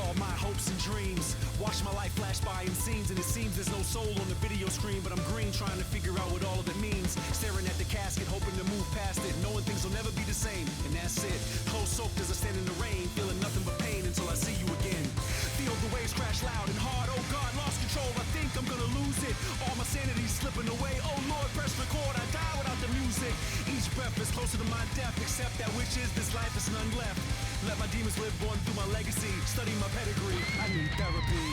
all my hopes and dreams. Watch my life flash by in scenes, and it seems there's no soul on the video screen. But I'm green, trying to figure out what all of it means. Staring at the casket, hoping to move past it, knowing things will never be the same, and that's it. Clothes soaked as I stand in the rain, feeling nothing but pain until I see you again. Feel the waves crash loud and hard, oh God, lost control, I think I'm gonna lose it. All my sanity's slipping away, oh Lord, press record, I die without the music. Each breath is closer to my death, except that which is this life is none left. Let my demons live on through my legacy, study my pedigree, I need therapy.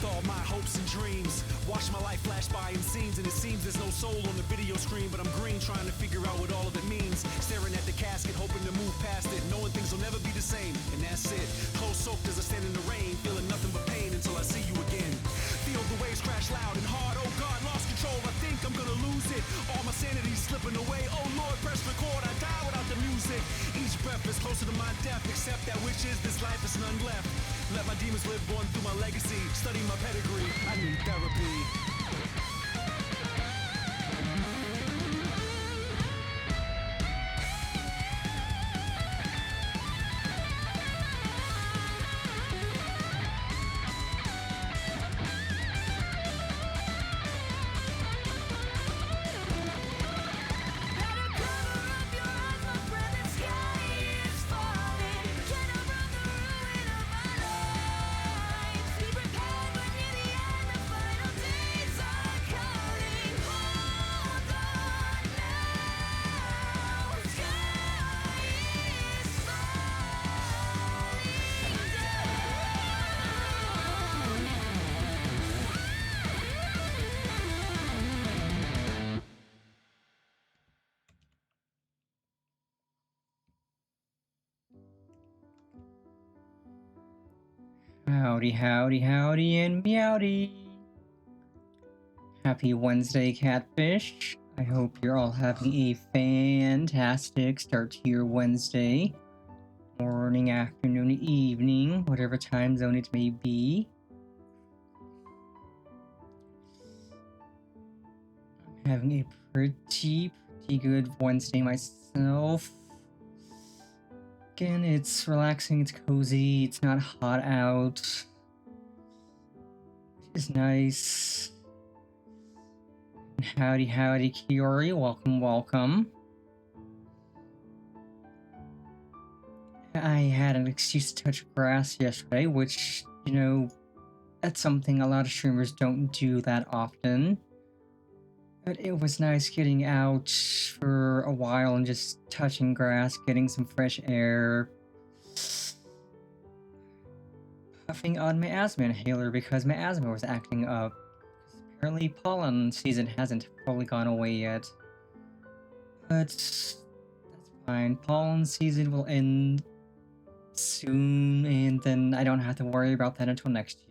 All my hopes and dreams. Watch my life flash by in scenes, and it seems there's no soul on the video screen. But I'm green, trying to figure out what all of it means. Staring at the casket, hoping to move past it, knowing things will never be the same, and that's it. Clothes soaked as I stand in the rain, feeling nothing but pain until I see you again. Feel the waves crash loud and hard, oh God, lost control, I think I'm gonna lose it. All my sanity's slipping away, oh Lord, press record, I die without the music. Each breath is closer to my death, except that which is this life is none left. Let my demons live on through my legacy, study my pedigree, I need therapy. Be prepared when near the end, the final days Howdy, howdy, howdy, and meowdy! Happy Wednesday, Catfish. I hope you're all having a fantastic start to your Wednesday. Morning, afternoon, evening, whatever time zone it may be. I'm having a pretty good Wednesday myself. Again, it's relaxing, it's cozy, it's not hot out, which is nice. Howdy, howdy, Kiori. Welcome. I had an excuse to touch grass yesterday, which, that's something a lot of streamers don't do that often. But it was nice getting out for a while and just touching grass, getting some fresh air, puffing on my asthma inhaler because my asthma was acting up. Apparently pollen season hasn't fully gone away yet. But that's fine. Pollen season will end soon, and then I don't have to worry about that until next year.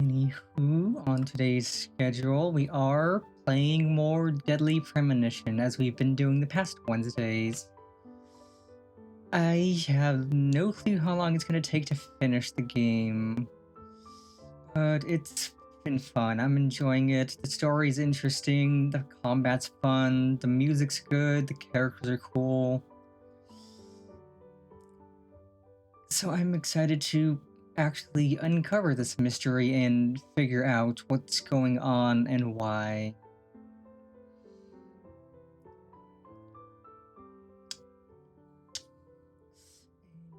Anywho, on today's schedule, we are playing more Deadly Premonition as we've been doing the past Wednesdays. I have no clue how long it's going to take to finish the game, but it's been fun. I'm enjoying it. The story's interesting, the combat's fun, the music's good, the characters are cool. So I'm excited to actually uncover this mystery and figure out what's going on and why.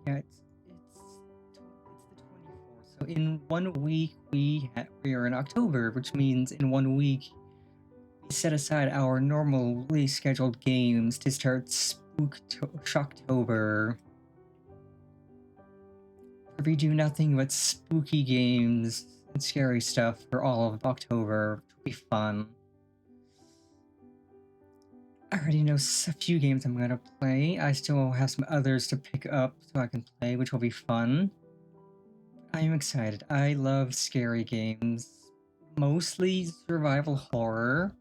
Yeah, it's the 24th. So in 1 week we are in October, which means in 1 week we set aside our normally scheduled games to start Shocktober. Where we do nothing but spooky games and scary stuff for all of October. It'll be fun. I already know a few games I'm gonna play. I still have some others to pick up so I can play, which will be fun. I am excited. I love scary games, mostly survival horror.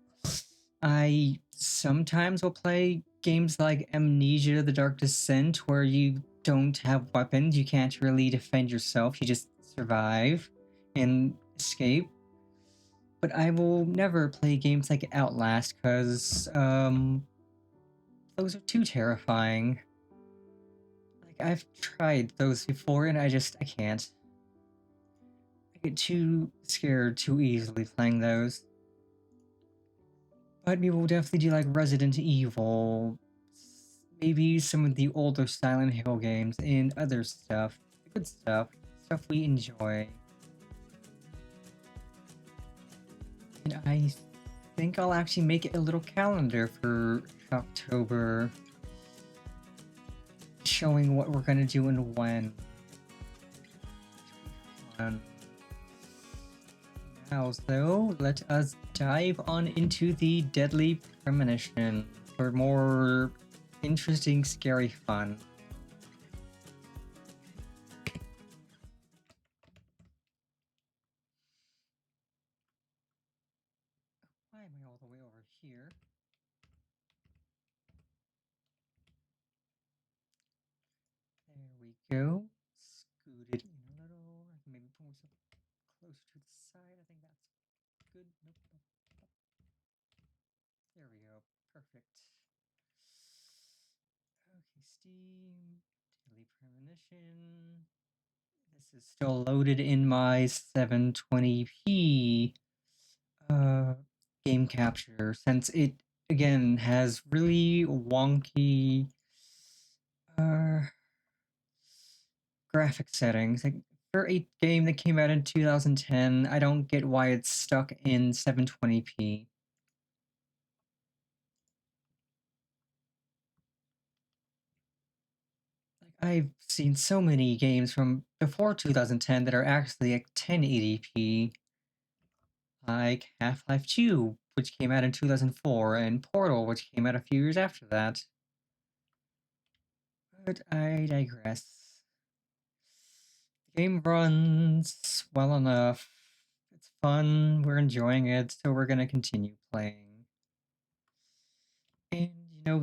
I sometimes will play games like Amnesia: The Dark Descent, where you don't have weapons, you can't really defend yourself, you just survive and escape. But I will never play games like Outlast, because those are too terrifying. Like, I've tried those before and I can't. I get too scared too easily playing those. But we will definitely do like Resident Evil, maybe some of the older Silent Hill games, and other stuff. Good stuff. Stuff we enjoy. And I think I'll actually make it a little calendar for October, showing what we're gonna do and when. Now, though, let us dive on into the Deadly Premonition for more interesting, scary fun. Why am I all the way over here? There we go. Scoot it in a little. Maybe put myself closer to the side. I think that's good. Nope. There we go. Perfect. Okay, Steam. Daily Premonition. This is still loaded in my 720p game capture, since it, again, has really wonky graphic settings. Like, for a game that came out in 2010, I don't get why it's stuck in 720p. Like, I've seen so many games from before 2010 that are actually at 1080p, like Half-Life 2, which came out in 2004, and Portal, which came out a few years after that. But I digress. The game runs well enough. It's fun, we're enjoying it, so we're gonna continue playing. And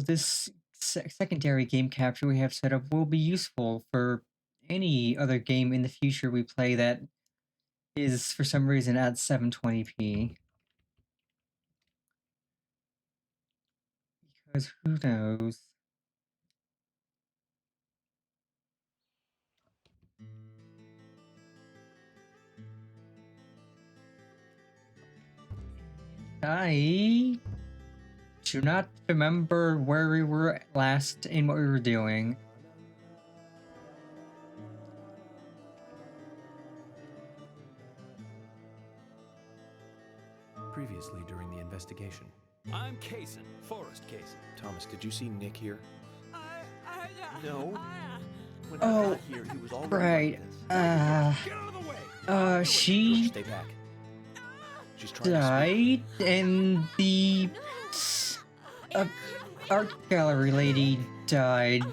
this secondary game capture we have set up will be useful for any other game in the future we play that is for some reason at 720p. Because who knows? I do not remember where we were last and what we were doing. Previously during the investigation. I'm Kaysen, Forrest Kaysen. Thomas, did you see Nick here? No. When Oh, I got here, he was already right. like this. Get out of the way! She Stay back. She's trying to speak. died, and the art gallery lady died.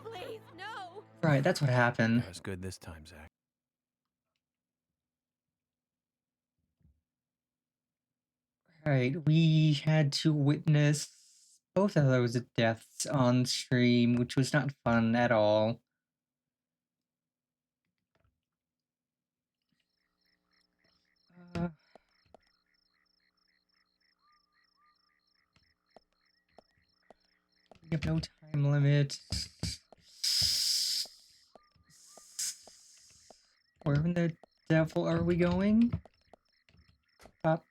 Please, no. Right, that's what happened. That was good this time, Zach. Right, we had to witness both of those deaths on stream, which was not fun at all. We have no time limit. Where in the devil are we going? Up.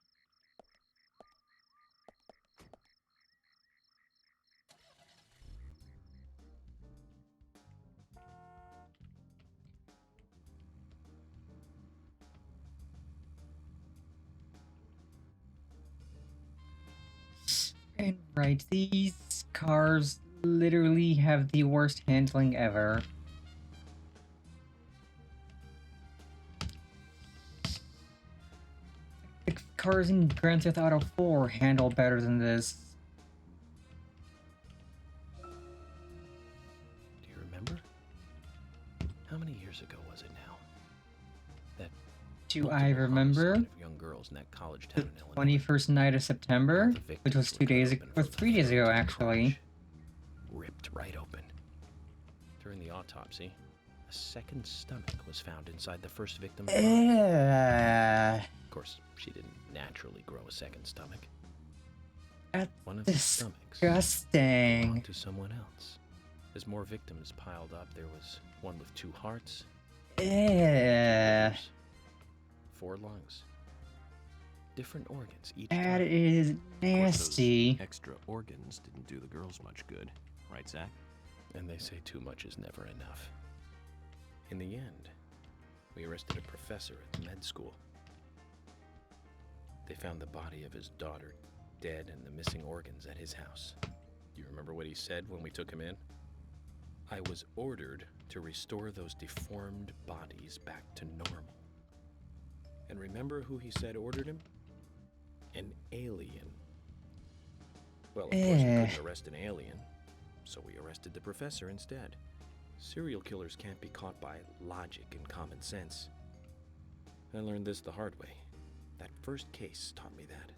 And right, these cars literally have the worst handling ever. The cars in Grand Theft Auto 4 handle better than this. Do you remember? How many years ago was it now? That Do I multiple remember? homicide of young girls in that college The town in Illinois. 21st night of September, All the which was victims 2 were days cut ago, open or from the 3 days throat ago to the actually. crotch, ripped right open. During the autopsy, a second stomach was found inside the first victim's body. Of course, she didn't naturally grow a second stomach. That's One of the stomachs disgusting. belonged to someone else. As more victims piled up, there was one with 2 hearts, 2 livers, 4 lungs. Different organs each That time. is Of course, those nasty. extra organs didn't do the girls much good, right, Zach? And they say too much is never enough. In the end, we arrested a professor at the med school. They found the body of his daughter dead and the missing organs at his house. Do you remember what he said when we took him in? I was ordered to restore those deformed bodies back to normal. And remember who he said ordered him? An alien. Well, of course, we couldn't arrest an alien, so we arrested the professor instead. Serial killers can't be caught by logic and common sense. I learned this the hard way. That first case taught me that.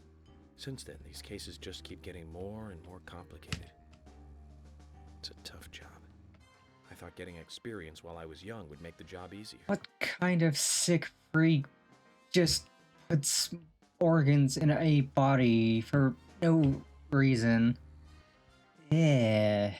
Since then, these cases just keep getting more and more complicated. It's a tough job. I thought getting experience while I was young would make the job easier. What kind of sick freak just puts organs in a body for no reason? Yeah.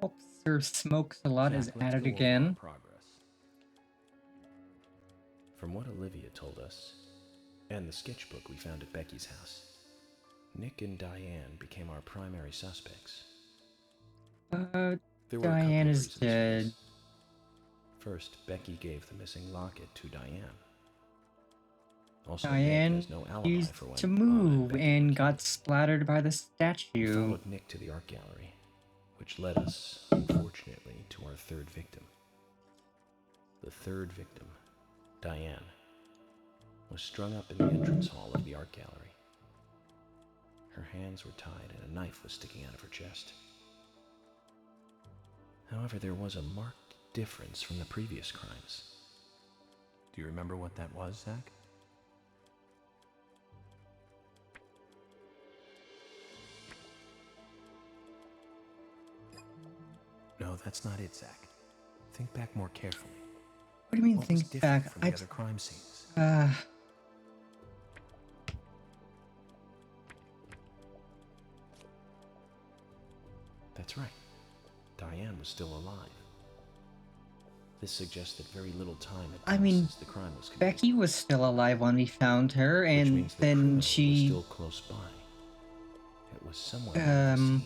Officer Smokes a Lot is Zach, let's at it go over our again. progress. From what Olivia told us, and the sketchbook we found at Becky's house, Nick and Diane became our primary suspects. There were a couple Diane of is reasons for dead. this. First, Becky gave the missing locket to Diane. Also, Nick Diane has no alibi used for when to Anna and move Becky and were got killed. splattered by the We statue. followed Nick to the art gallery, which led us, unfortunately, to our third victim. The third victim, Diane, was strung up in the entrance hall of the art gallery. Her hands were tied and a knife was sticking out of her chest. However, there was a marked difference from the previous crimes. Do you remember what that was, Zach? No, that's not it, Zach. Think back more carefully. What do you mean What was think different back? from the other crime scenes? That's right. Diane was still alive. This suggests that very little time had I passed mean, since the crime was committed. Becky was still alive when we found her, Which and means the then criminal was she, still close by. It was somewhere near the scene.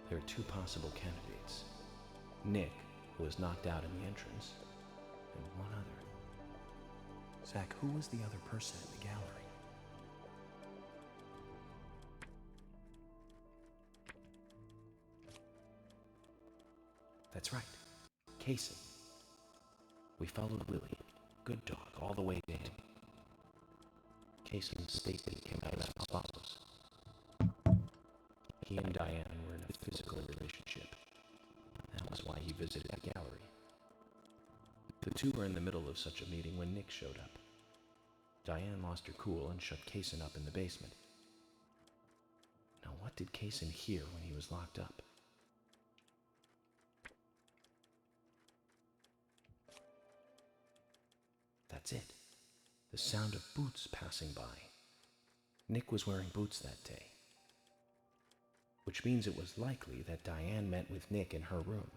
There are two possible candidates. Nick, who was knocked out in the entrance, and one other. Zach, who was the other person in the gallery? That's right, Kaysen. We followed Willie, good dog, all the way to him. Kaysen's statement came out as follows. He and Diane were in a physical relationship. That was why he visited the gallery. The two were in the middle of such a meeting when Nick showed up. Diane lost her cool and shut Kaysen up in the basement. Now, what did Kaysen hear when he was locked up? That's it. The sound of boots passing by. Nick was wearing boots that day. Which means it was likely that Diane met with Nick in her room.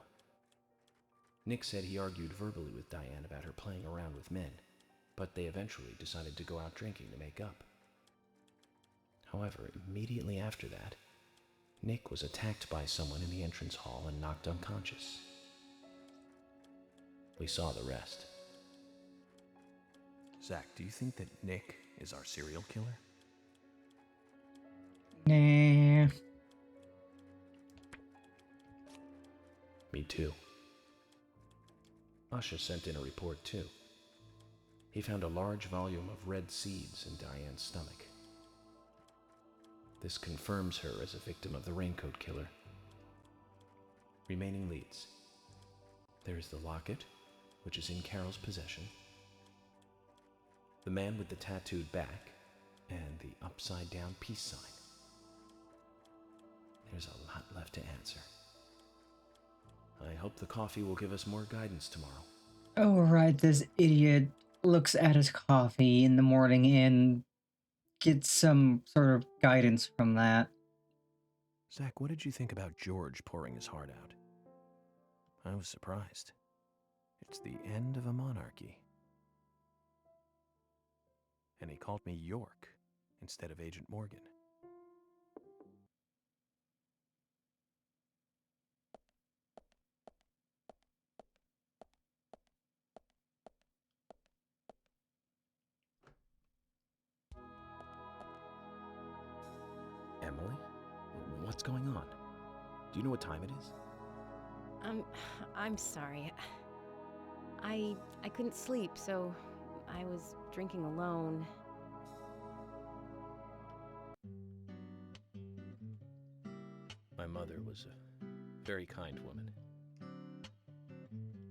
Nick said he argued verbally with Diane about her playing around with men, but they eventually decided to go out drinking to make up. However, immediately after that, Nick was attacked by someone in the entrance hall and knocked unconscious. We saw the rest. Zach, do you think that Nick is our serial killer? nah. Me too. Usha sent in a report too. He found a large volume of red seeds in Diane's stomach. This confirms her as a victim of the Raincoat Killer. Remaining leads. There is the locket, which is in Carol's possession, the man with the tattooed back, and the upside-down peace sign. There's a lot left to answer. I hope the coffee will give us more guidance tomorrow. Oh, right, this idiot looks at his coffee in the morning and gets some sort of guidance from that. Zach, what did you think about George pouring his heart out? I was surprised. It's the end of a monarchy. And he called me York instead of Agent Morgan. Emily? What's going on? Do you know what time it is? I'm sorry. I couldn't sleep, so I was drinking alone. My mother was a very kind woman.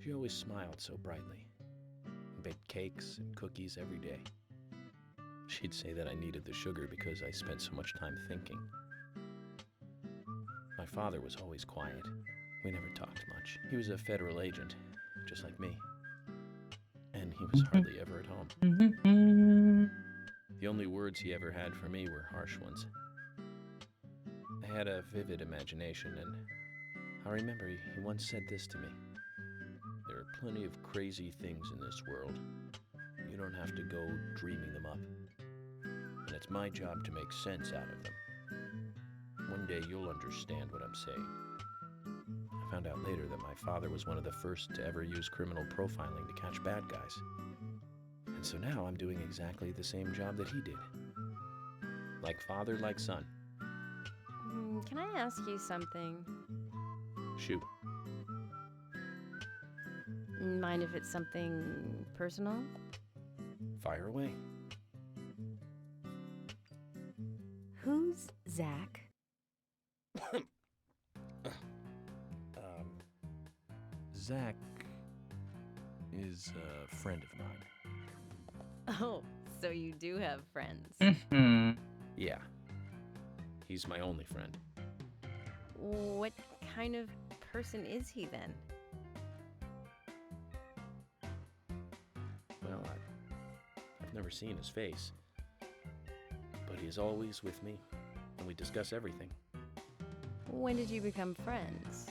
She always smiled so brightly, and baked cakes and cookies every day. She'd say that I needed the sugar because I spent so much time thinking. My father was always quiet. We never talked much. He was a federal agent, just like me. And he was hardly ever at home. The only words he ever had for me were harsh ones. I had a vivid imagination, and I remember he once said this to me. There are plenty of crazy things in this world. You don't have to go dreaming them up. And it's my job to make sense out of them. One day you'll understand what I'm saying. found out later that my father was one of the first to ever use criminal profiling to catch bad guys. And so now I'm doing exactly the same job that he did. Like father, like son. Can I ask you something? Shoot. Mind if it's something personal? Fire away. Who's Zach? Zach is a friend of mine. Oh, so you do have friends. Hmm. Yeah. He's my only friend. What kind of person is he then? Well, I've never seen his face. But he is always with me, and we discuss everything. When did you become friends?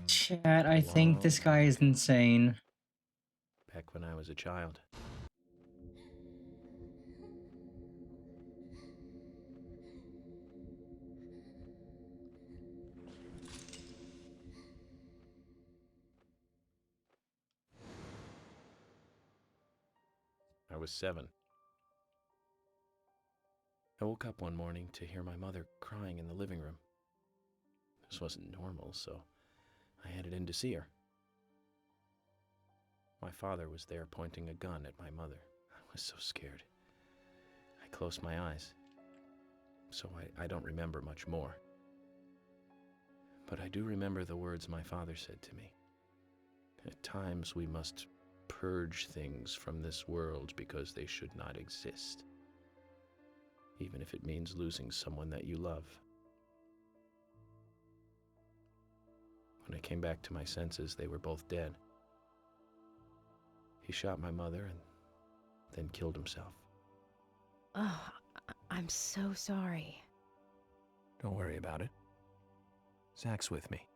Chat, I think this guy is insane. Back when I was a child. I was 7. I woke up one morning to hear my mother crying in the living room. This wasn't normal, so I headed in to see her. My father was there pointing a gun at my mother. I was so scared. I closed my eyes, so I don't remember much more. But I do remember the words my father said to me. At times we must purge things from this world because they should not exist, even if it means losing someone that you love. When I came back to my senses, they were both dead. He shot my mother and then killed himself. Oh, I'm so sorry. Don't worry about it. Zach's with me.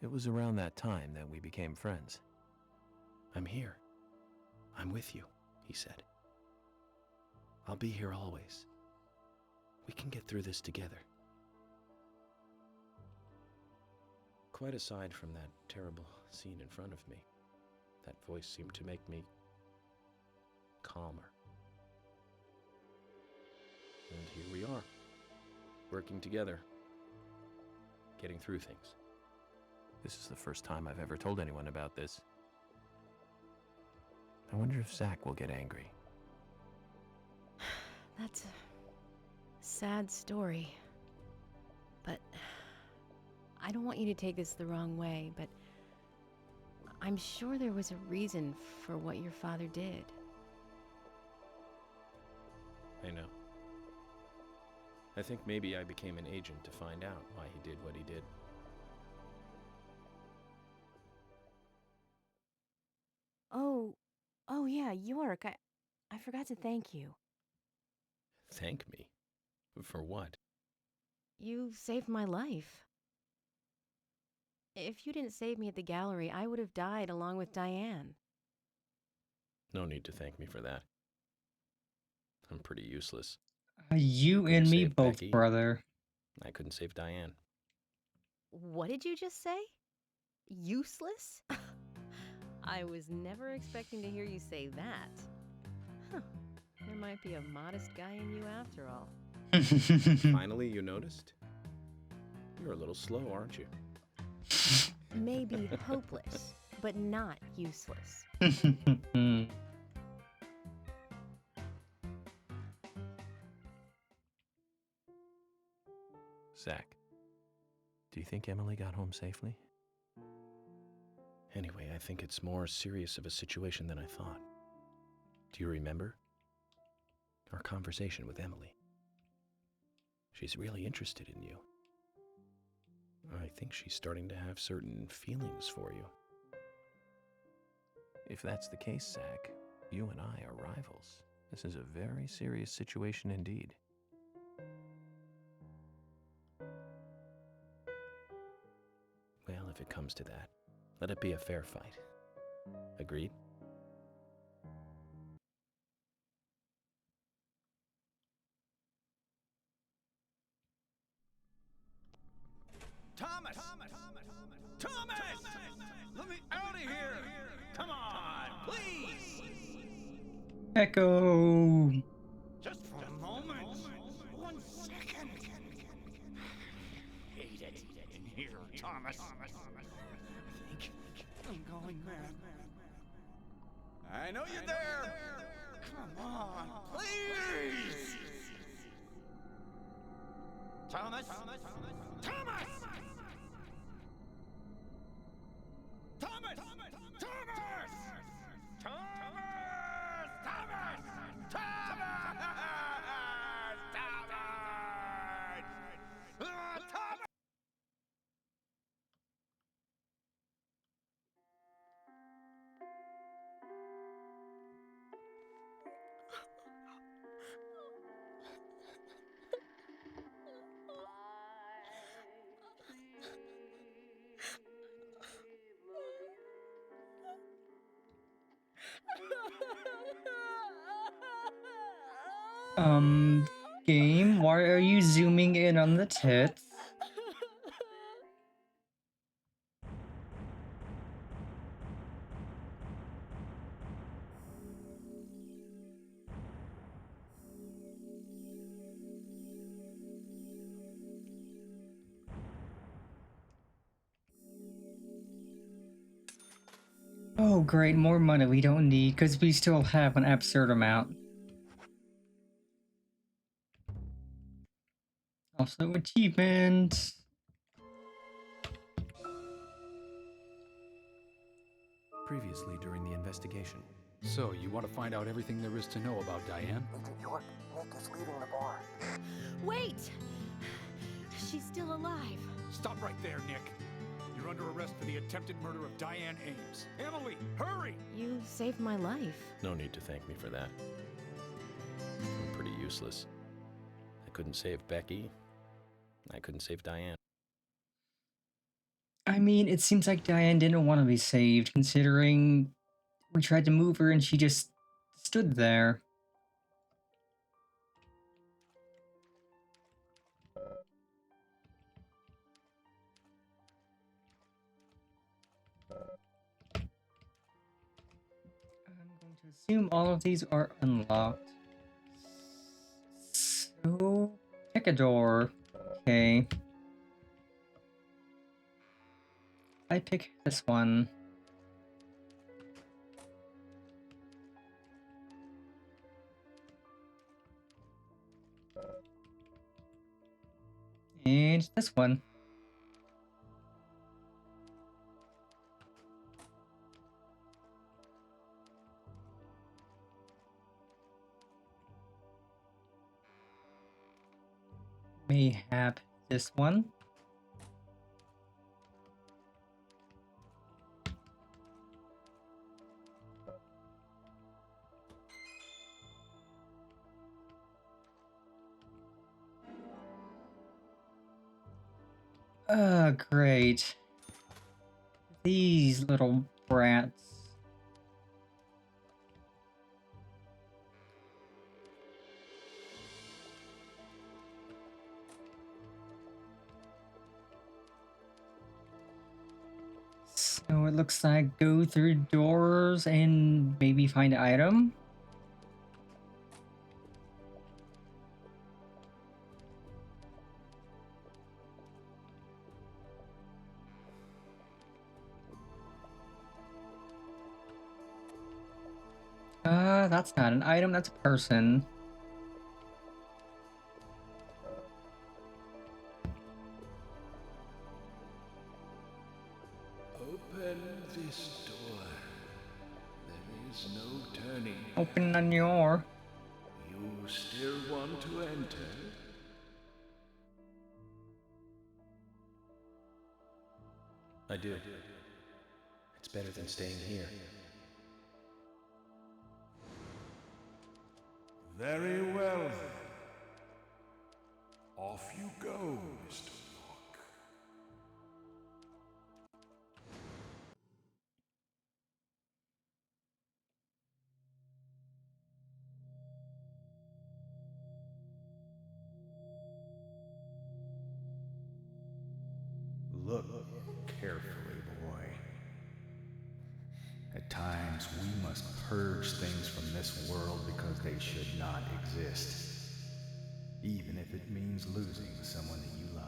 It was around that time that we became friends. I'm here. I'm with you, he said. I'll be here always. We can get through this together. Quite aside from that terrible scene in front of me, that voice seemed to make me calmer. And here we are, working together, getting through things. This is the first time I've ever told anyone about this. I wonder if Zach will get angry. That's a sad story. But I don't want you to take this the wrong way, but I'm sure there was a reason for what your father did. I know. I think maybe I became an agent to find out why he did what he did. Oh yeah, York, I forgot to thank you. Thank me? For what? You saved my life. If you didn't save me at the gallery, I would have died along with Diane. No need to thank me for that. I'm pretty useless. You couldn't and me save both, Becky. brother. I couldn't save Diane. What did you just say? Useless? I was never expecting to hear you say that. Huh. There might be a modest guy in you after all. Finally, you noticed? You're a little slow, aren't you? Maybe hopeless, but not useless. Zach, do you think Emily got home safely? Anyway, I think it's more serious of a situation than I thought. Do you remember? Our conversation with Emily. She's really interested in you. I think she's starting to have certain feelings for you. If that's the case, Zach, you and I are rivals. This is a very serious situation indeed. Well, if it comes to that, let it be a fair fight. Agreed? Thomas! Thomas! Let me out of here! Come on, please! Echo! Just for a moment. 1 second. Hate it in here, Thomas. I think I'm going mad. I know you're there. Come on, please. Thomas. Thomas. Thomas. Thomas. Thomas. Game, why are you zooming in on the tits? Oh great, more money we don't need because we still have an absurd amount. Also achievement. Previously during the investigation. So, you want to find out everything there is to know about Diane? Agent York, Nick is leaving the bar. Wait! She's still alive. Stop right there, Nick. You're under arrest for the attempted murder of Diane Ames. Emily, hurry! You saved my life. No need to thank me for that. I'm pretty useless. I couldn't save Becky. I couldn't save Diane. I mean, it seems like Diane didn't want to be saved, considering we tried to move her and she just stood there. I'm going to assume all of these are unlocked. So, pick a door. Okay. I pick this one. And this one. Mayhap this one. Great. These little brats. So it looks like go through doors and maybe find an item. That's not an item, that's a person. Open this door. There is no turning. Open on your. You still want to enter? I do. It's better than staying here. Very well then. Off you go, Mr. Locke. curse things from this world because they should not exist, even if it means losing someone that you love.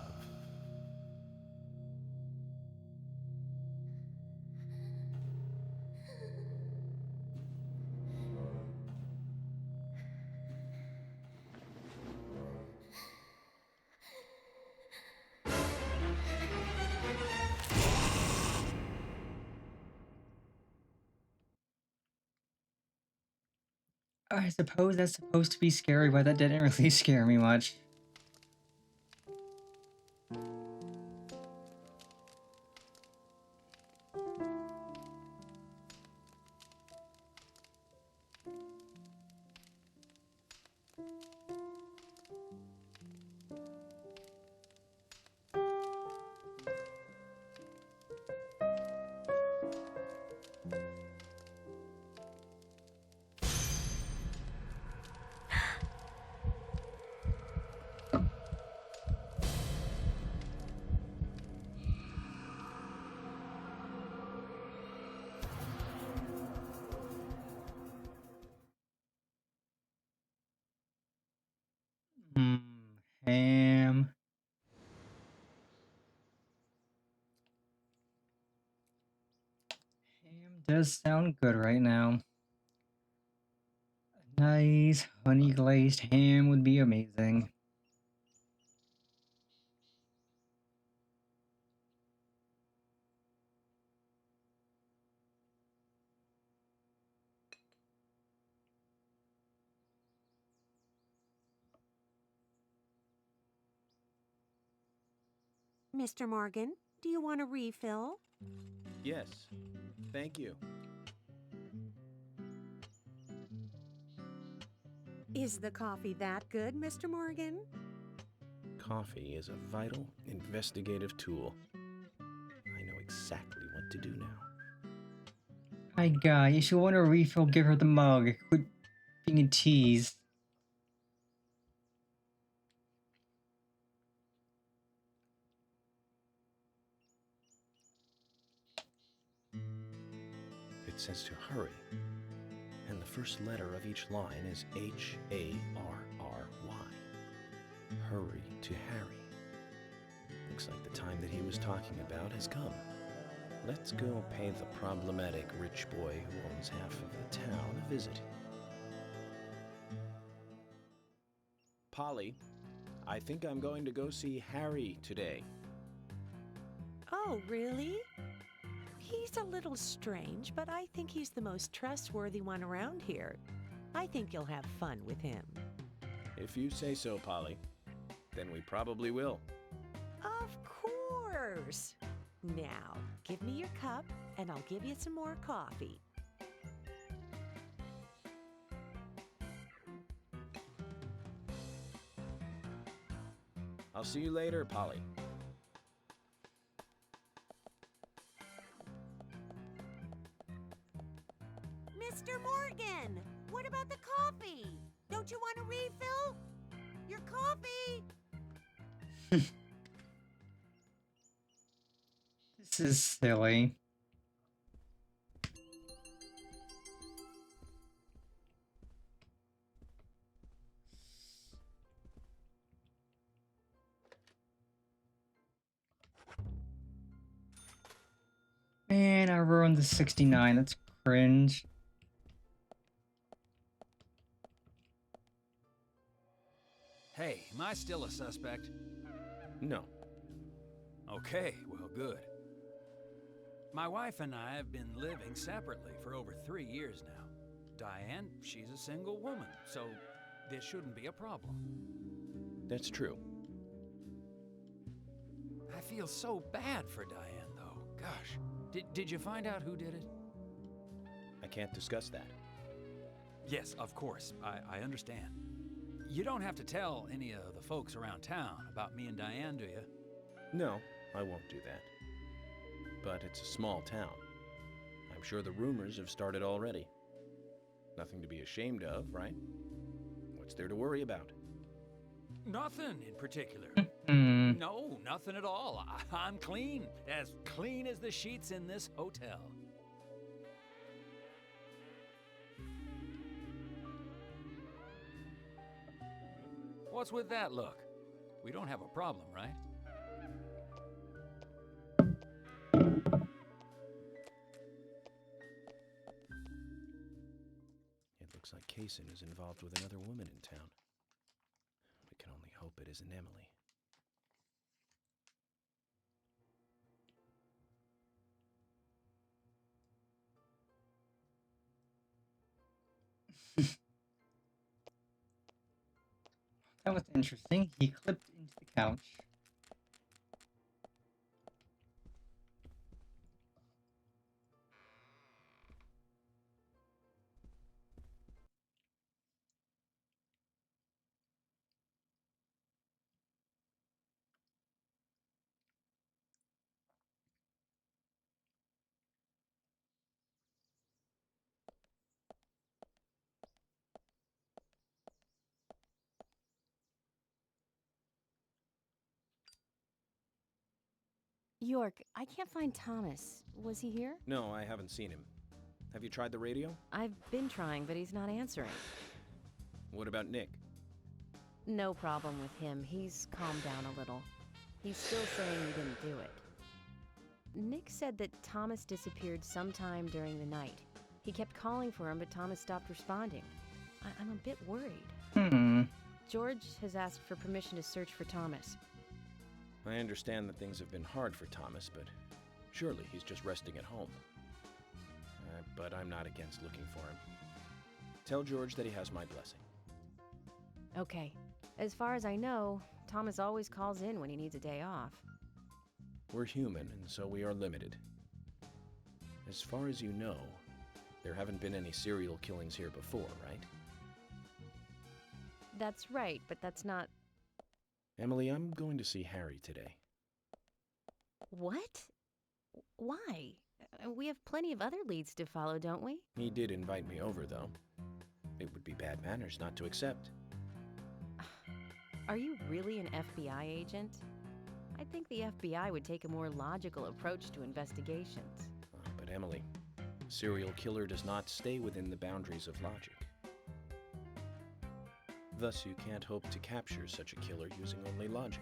I suppose that's supposed to be scary, but that didn't really scare me much. Hmm. Ham. Ham does sound good right now. A nice honey glazed ham would be amazing. Mr. Morgan, do you want a refill? Yes, thank you. Is the coffee that good, Mr. Morgan? Coffee is a vital investigative tool. I know exactly what to do now. Hi, guy. If you want a refill, give her the mug. Quit being a tease. It says to hurry, and the first letter of each line is Harrry. Hurry to Harry. Looks like the time that he was talking about has come. Let's go pay the problematic rich boy who owns half of the town a visit. Polly, I think I'm going to go see Harry today. Oh, really? He's a little strange, but I think he's the most trustworthy one around here. I think you'll have fun with him. If you say so, Polly, then we probably will. Of course. Now, give me your cup, and I'll give you some more coffee. I'll see you later, Polly. Mr. Morgan, what about the coffee? Don't you want a refill? Your coffee! This is silly. Man, I ruined the 69. That's cringe. Hey, am I still a suspect? No. Okay, well, good. My wife and I have been living separately for over 3 years now. Diane, she's a single woman, so this shouldn't be a problem. That's true. I feel so bad for Diane, though. Gosh, did you find out who did it? I can't discuss that. Yes, of course. I understand. You don't have to tell any of the folks around town about me and Diane, do you? No, I won't do that. But it's a small town. I'm sure the rumors have started already. Nothing to be ashamed of, right? What's there to worry about? Nothing in particular. Hmm. No, nothing at all. I'm clean as the sheets in this hotel. What's with that look? We don't have a problem, right? It looks like Kaysen is involved with another woman in town. We can only hope it isn't Emily. That was interesting. He clipped into the couch. York, I can't find Thomas. Was he here? No, I haven't seen him. Have you tried the radio? I've been trying, but he's not answering. What about Nick? No problem with him. He's calmed down a little. He's still saying he didn't do it. Nick said that Thomas disappeared sometime during the night. He kept calling for him, but Thomas stopped responding. I'm a bit worried. George has asked for permission to search for Thomas. I understand that things have been hard for Thomas, but surely he's just resting at home. But I'm not against looking for him. Tell George that he has my blessing. Okay. As far as I know, Thomas always calls in when he needs a day off. We're human, and so we are limited. As far as you know, there haven't been any serial killings here before, right? That's right, but that's not... Emily, I'm going to see Harry today. What? Why? We have plenty of other leads to follow, don't we? He did invite me over, though. It would be bad manners not to accept. Are you really an FBI agent? I think the FBI would take a more logical approach to investigations. But Emily, a serial killer does not stay within the boundaries of logic. Thus, you can't hope to capture such a killer using only logic.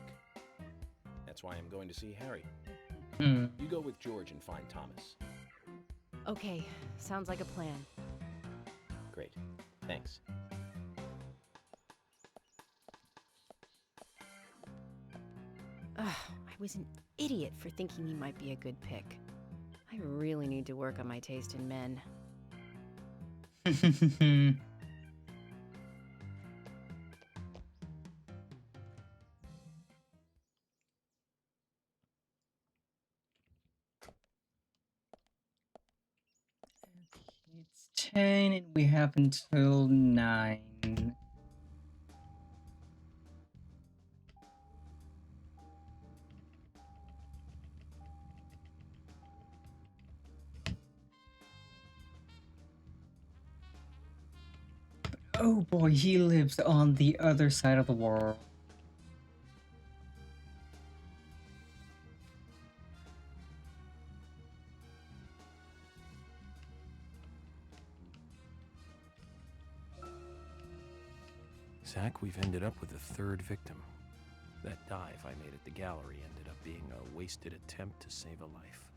That's why I'm going to see Harry. You go with George and find Thomas. Okay, sounds like a plan. Great. Thanks. Ugh, I was an idiot for thinking he might be a good pick. I really need to work on my taste in men. It's 10 and we have until 9. Oh boy, he lives on the other side of the world. Zach, we've ended up with a third victim. That dive I made at the gallery ended up being a wasted attempt to save a life.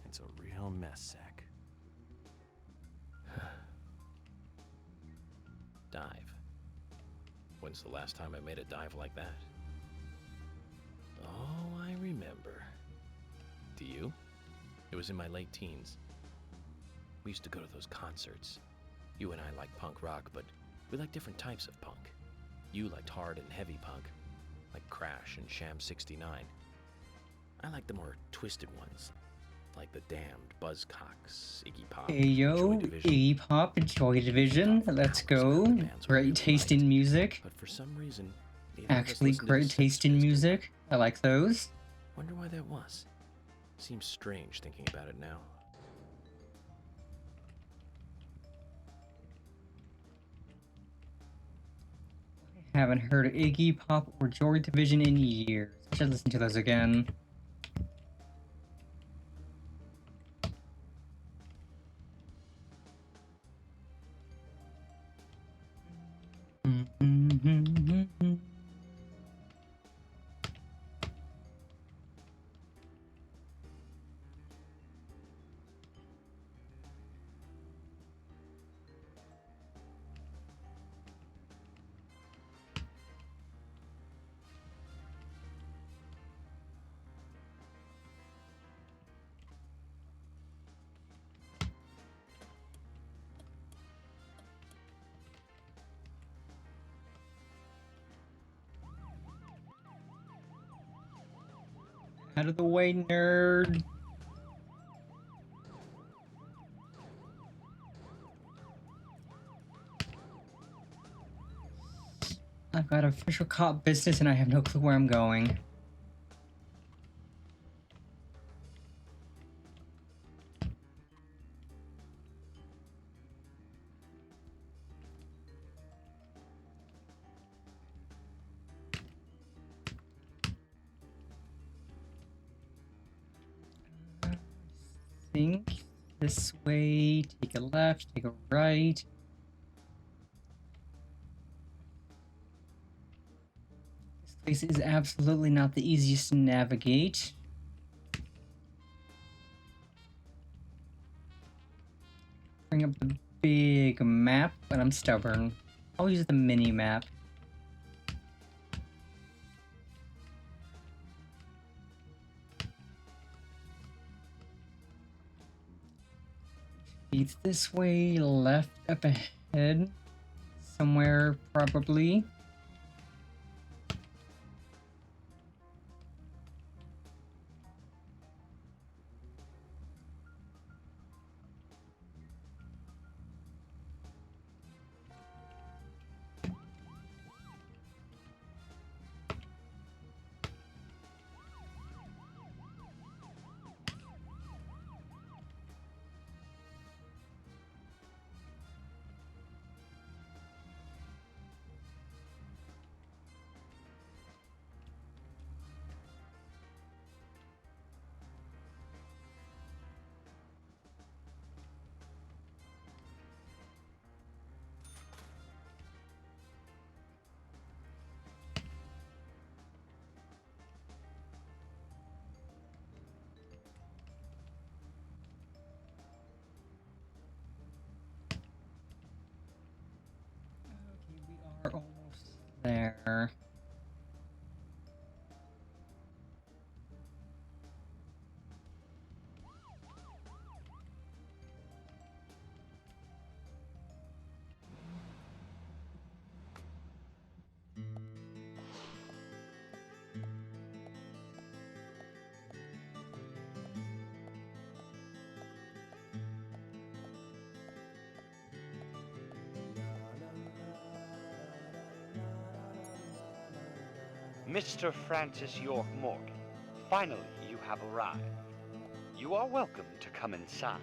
It's a real mess, Zach. Dive. When's the last time I made a dive like that? Oh, I remember. Do you? It was in my late teens. We used to go to those concerts. You and I like punk rock, but we like different types of punk. You liked hard and heavy punk, like Crash and Sham 69. I like the more twisted ones, like the Damned, Buzzcocks, Iggy Pop, Hey yo, Joy Division. Iggy Pop, Joy Division, let's go. Great taste in music. But for some reason, neither of us Actually, listened to great the Sex taste in Pistols. music. I like those. Wonder why that was. Seems strange thinking about it now. Haven't heard of Iggy Pop or Joy Division in years. I should listen to those again. Out of the way, nerd. I've got official cop business and I have no clue where I'm going. Think this way, take a left, take a right. This place is absolutely not the easiest to navigate. Bring up the big map, but I'm stubborn. I'll use the mini map. Leads this way, left up ahead. Somewhere, probably. We're almost there. Mr. Francis York Morgan, finally you have arrived. You are welcome to come inside.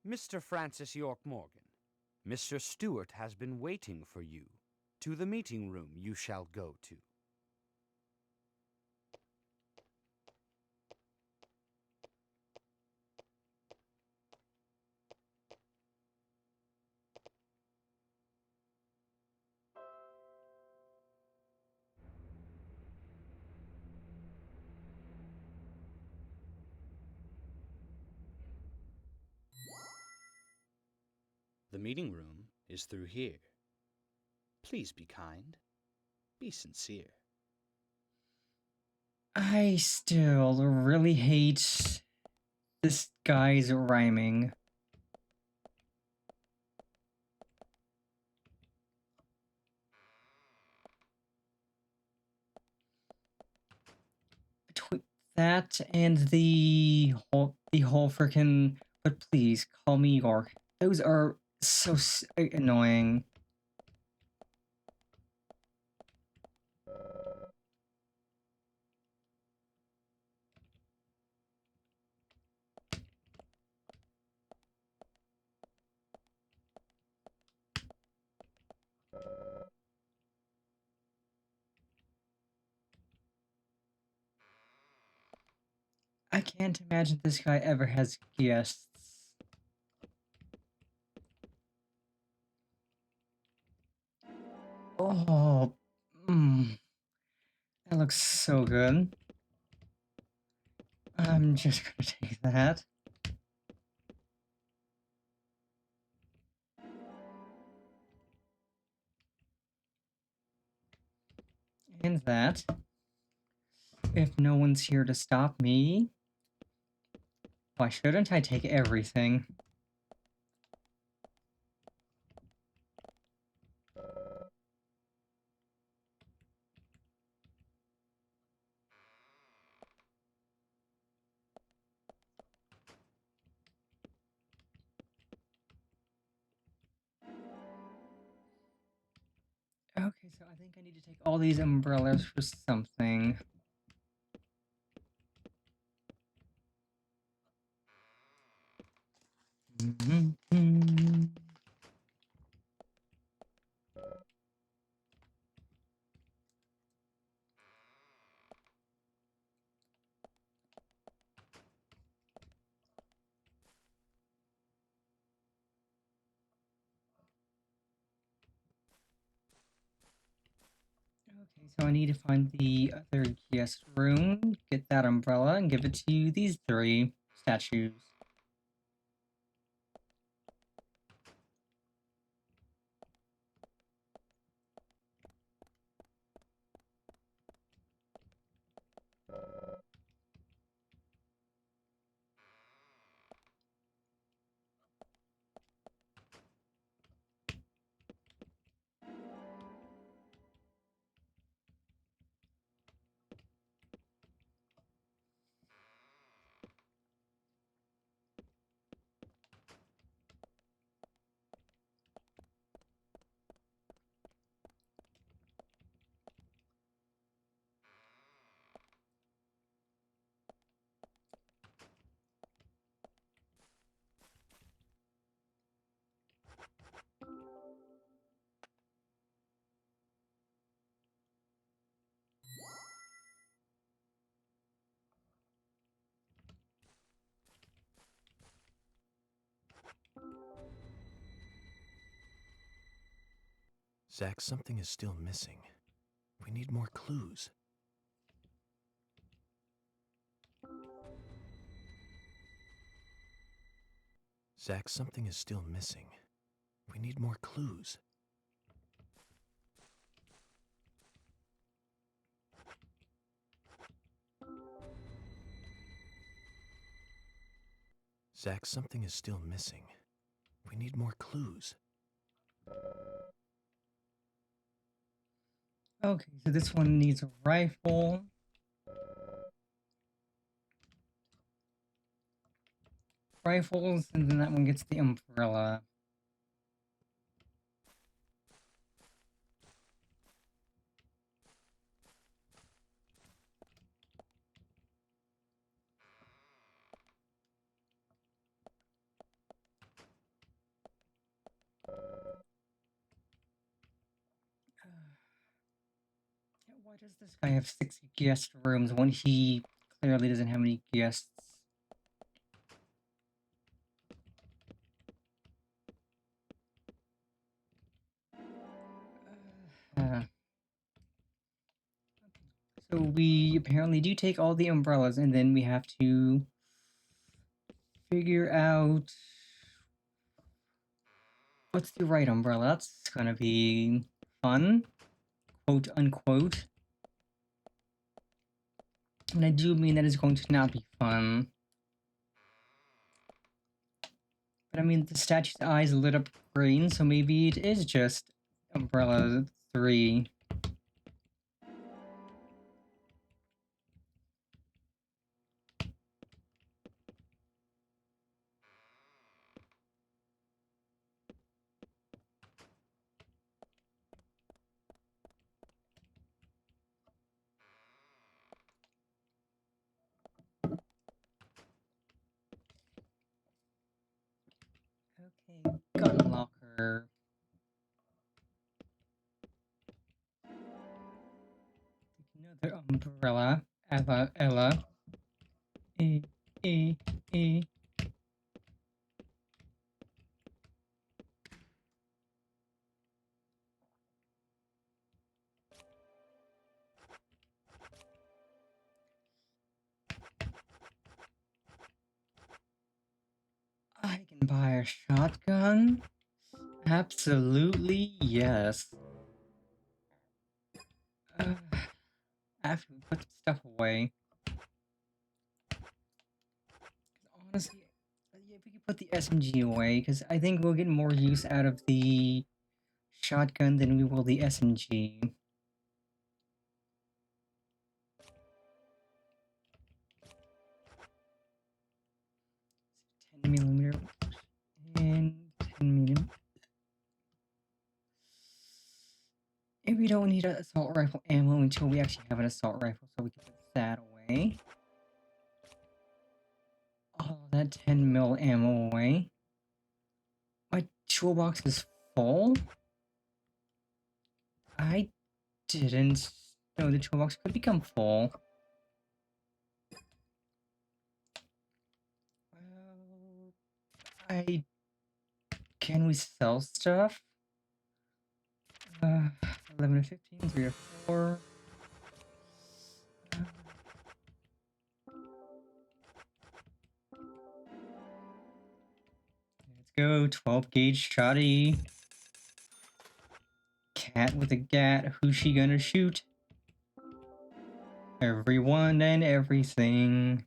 Mr. Francis York Morgan, Mr. Stewart has been waiting for you. To the meeting room you shall go to. The meeting room is through here. Please be kind. Be sincere. I still really hate this guy's rhyming. Between that and the whole freaking, but please call me York. Those are so annoying. I can't imagine this guy ever has guests. Oh, that looks so good. I'm just gonna take that. And that. If no one's here to stop me, why shouldn't I take everything? Okay, so I think I need to take all these umbrellas for something. Okay, so I need to find the other guest room, get that umbrella, and give it to these three statues. Zach, something is still missing. We need more clues. Zach, something is still missing. We need more clues. Zach, something is still missing. We need more clues. Okay, so this one needs a rifle. Rifles, and then that one gets the umbrella. Why does this guy have 6 guest rooms when he clearly doesn't have any guests? Uh, so we apparently do take all the umbrellas, and then we have to figure out what's the right umbrella. That's gonna be fun, quote unquote. And I do mean that is going to not be fun. But I mean, the statue's eyes lit up green, so maybe it is just umbrella 3. Okay, gun locker. Another umbrella. Ella. Eh, eh, eh. buy a shotgun? Absolutely yes. After we put stuff away. Honestly, yeah, if we could put the SMG away, because I think we'll get more use out of the shotgun than we will the SMG. 10mm and 10mm. And we don't need an assault rifle ammo until we actually have an assault rifle, so we can put that away. All that 10mm ammo away. My toolbox is full? I didn't know the toolbox could become full. Well, can we sell stuff? 11 to 15, 3 to 4. Let's go, 12 gauge shotty. Cat with a gat, who's she gonna shoot? Everyone and everything.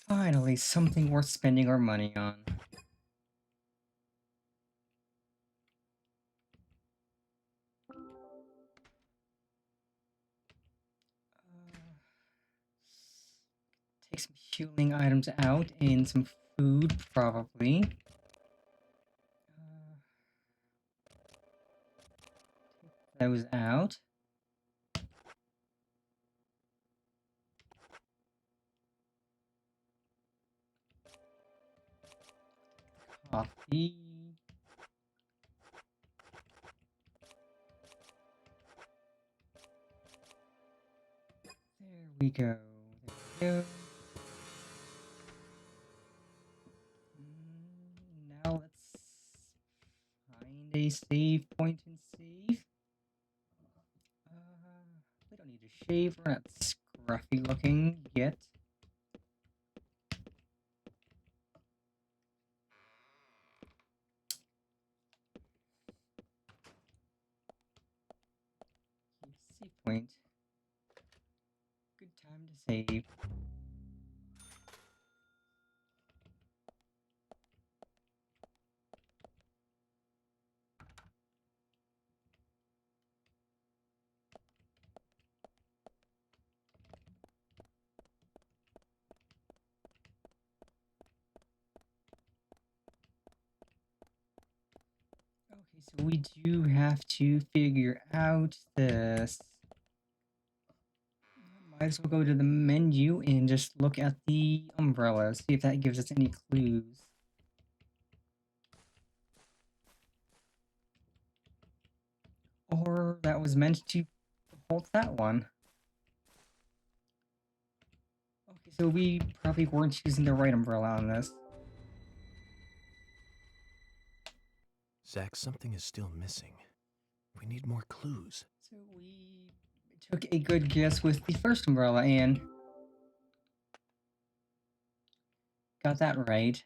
Finally, something worth spending our money on. Take some healing items out and some food, probably. Take those out. Coffee. There we go. There we go. Now let's find a save point and save. We don't need to shave. We're not scruffy looking yet. Save point. Good time to save. Okay, so we do have to figure out this. Might as well go to the menu and just look at the umbrella, see if that gives us any clues. Or that was meant to hold that one. Okay, so we probably weren't using the right umbrella on this. Zach, something is still missing. We need more clues. So we took a good guess with the first umbrella and got that right.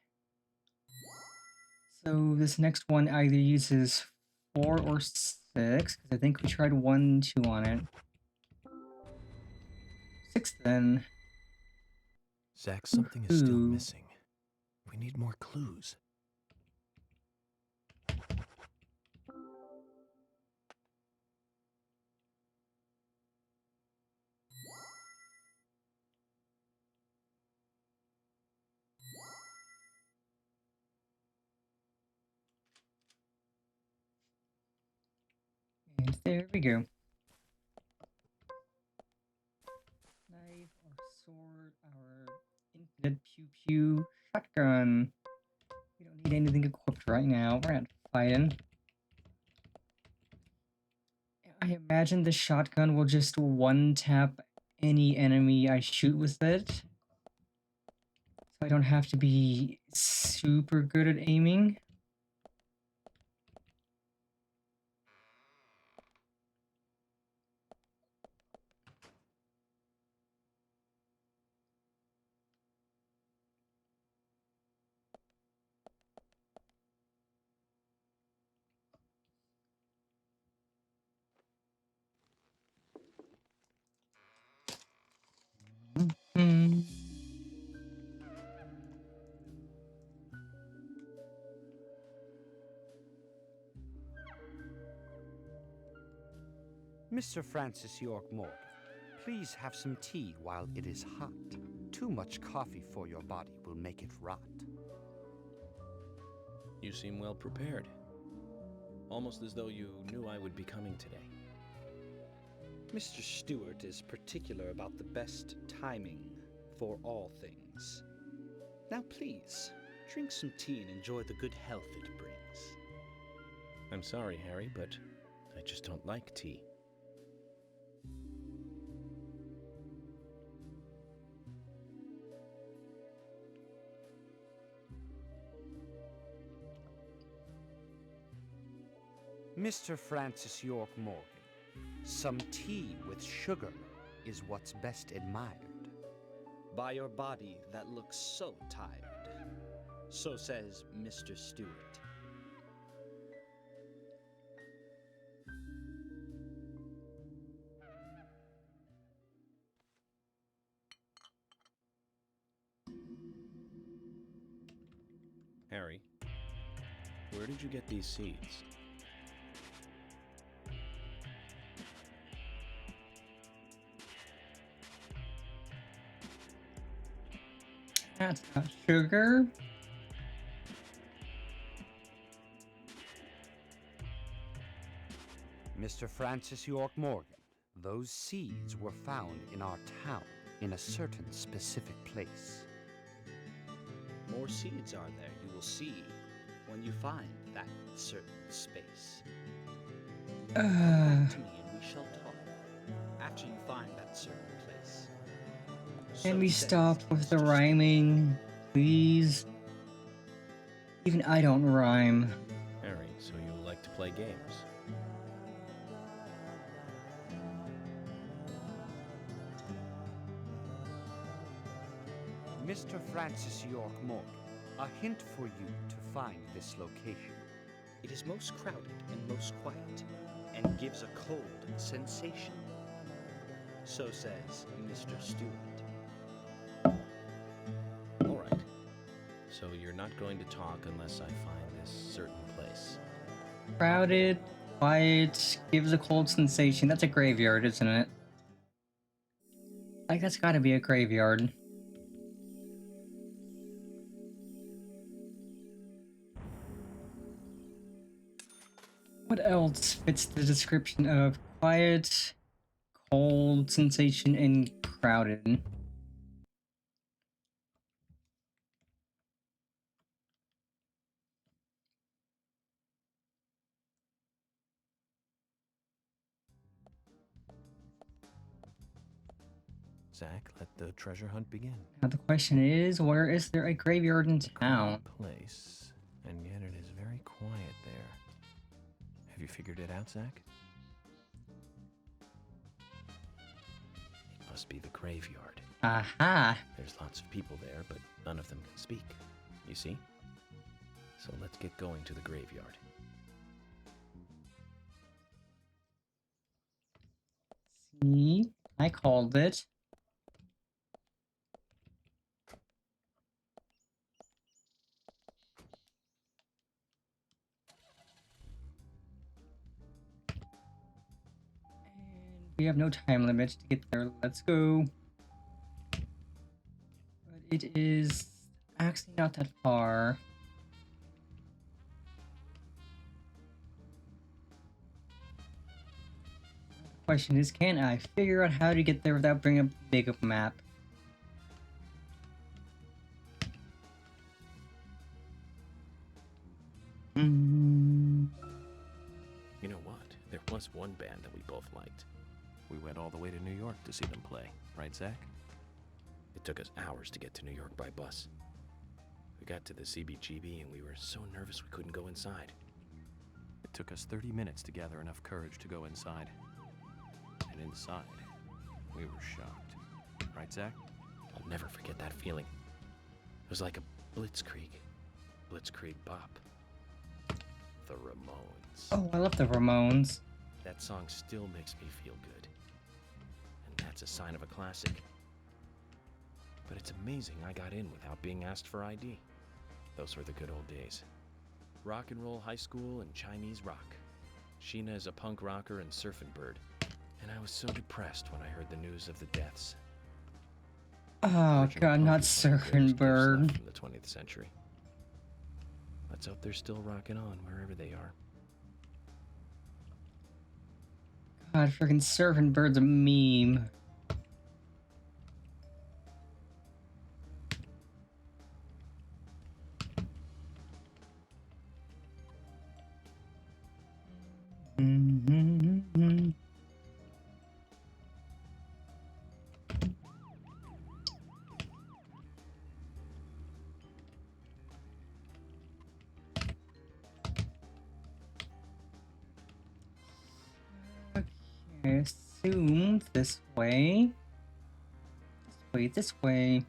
So this next one either uses 4 or 6, because I think we tried 1, 2 on it. 6 then. Zach, something is still missing. We need more clues. And there we go. Knife, our sword, our infinite pew-pew shotgun. We don't need anything equipped right now. We're not fighting. I imagine the shotgun will just one-tap any enemy I shoot with it. So I don't have to be super good at aiming. Hmm. Mr. Francis York Morgan, please have some tea while it is hot. Too much coffee for your body will make it rot. You seem well prepared. Almost as though you knew I would be coming today. Mr. Stewart is particular about the best timing for all things. Now please, drink some tea and enjoy the good health it brings. I'm sorry, Harry, but I just don't like tea. Mr. Francis York Morgan, some tea with sugar is what's best admired. By your body that looks so tired. So says Mr. Stewart. Harry, where did you get these seeds? That's not sugar. Mr. Francis York Morgan, those seeds were found in our town in a certain specific place. More seeds are there, you will see, when you find that certain space. Come back to me and we shall talk after you find that certain place. Can we stop with the rhyming, please? Even I don't rhyme. Harry, so you like to play games? Mr. Francis York Morgan, a hint for you to find this location. It is most crowded and most quiet, and gives a cold sensation. So says Mr. Stewart. All right. So you're not going to talk unless I find this certain place. Crowded, quiet, gives a cold sensation. That's a graveyard, isn't it? Like, that's gotta be a graveyard. What else fits the description of quiet, cold sensation, and crowded? Zach, let the treasure hunt begin. Now the question is, where is there a graveyard in town? Place, and yet it is very quiet there. Have you figured it out, Zach? It must be the graveyard. Aha! There's lots of people there, but none of them can speak. You see? So let's get going to the graveyard. See? I called it. We have no time limit to get there. Let's go. But it is actually not that far. The question is, can I figure out how to get there without bringing up the big up map? You know what? There was one band that we both liked. We went all the way to New York to see them play, right, Zach? It took us hours to get to New York by bus. We got to the CBGB and we were so nervous we couldn't go inside. It took us 30 minutes to gather enough courage to go inside. And inside, we were shocked. Right, Zach? I'll never forget that feeling. It was like a blitzkrieg bop. The Ramones. Oh, I love the Ramones. That song still makes me feel good. And that's a sign of a classic. But it's amazing I got in without being asked for ID. Those were the good old days. Rock and roll high school and Chinese rock. Sheena is a punk rocker and surfing bird. And I was so depressed when I heard the news of the deaths. Oh Original god, punk not is one of the greatest surfing gifts left bird. from the 20th century. Let's hope they're still rocking on wherever they are. God, freaking surfing bird's a meme. Mm-hmm. I assume this way. This way.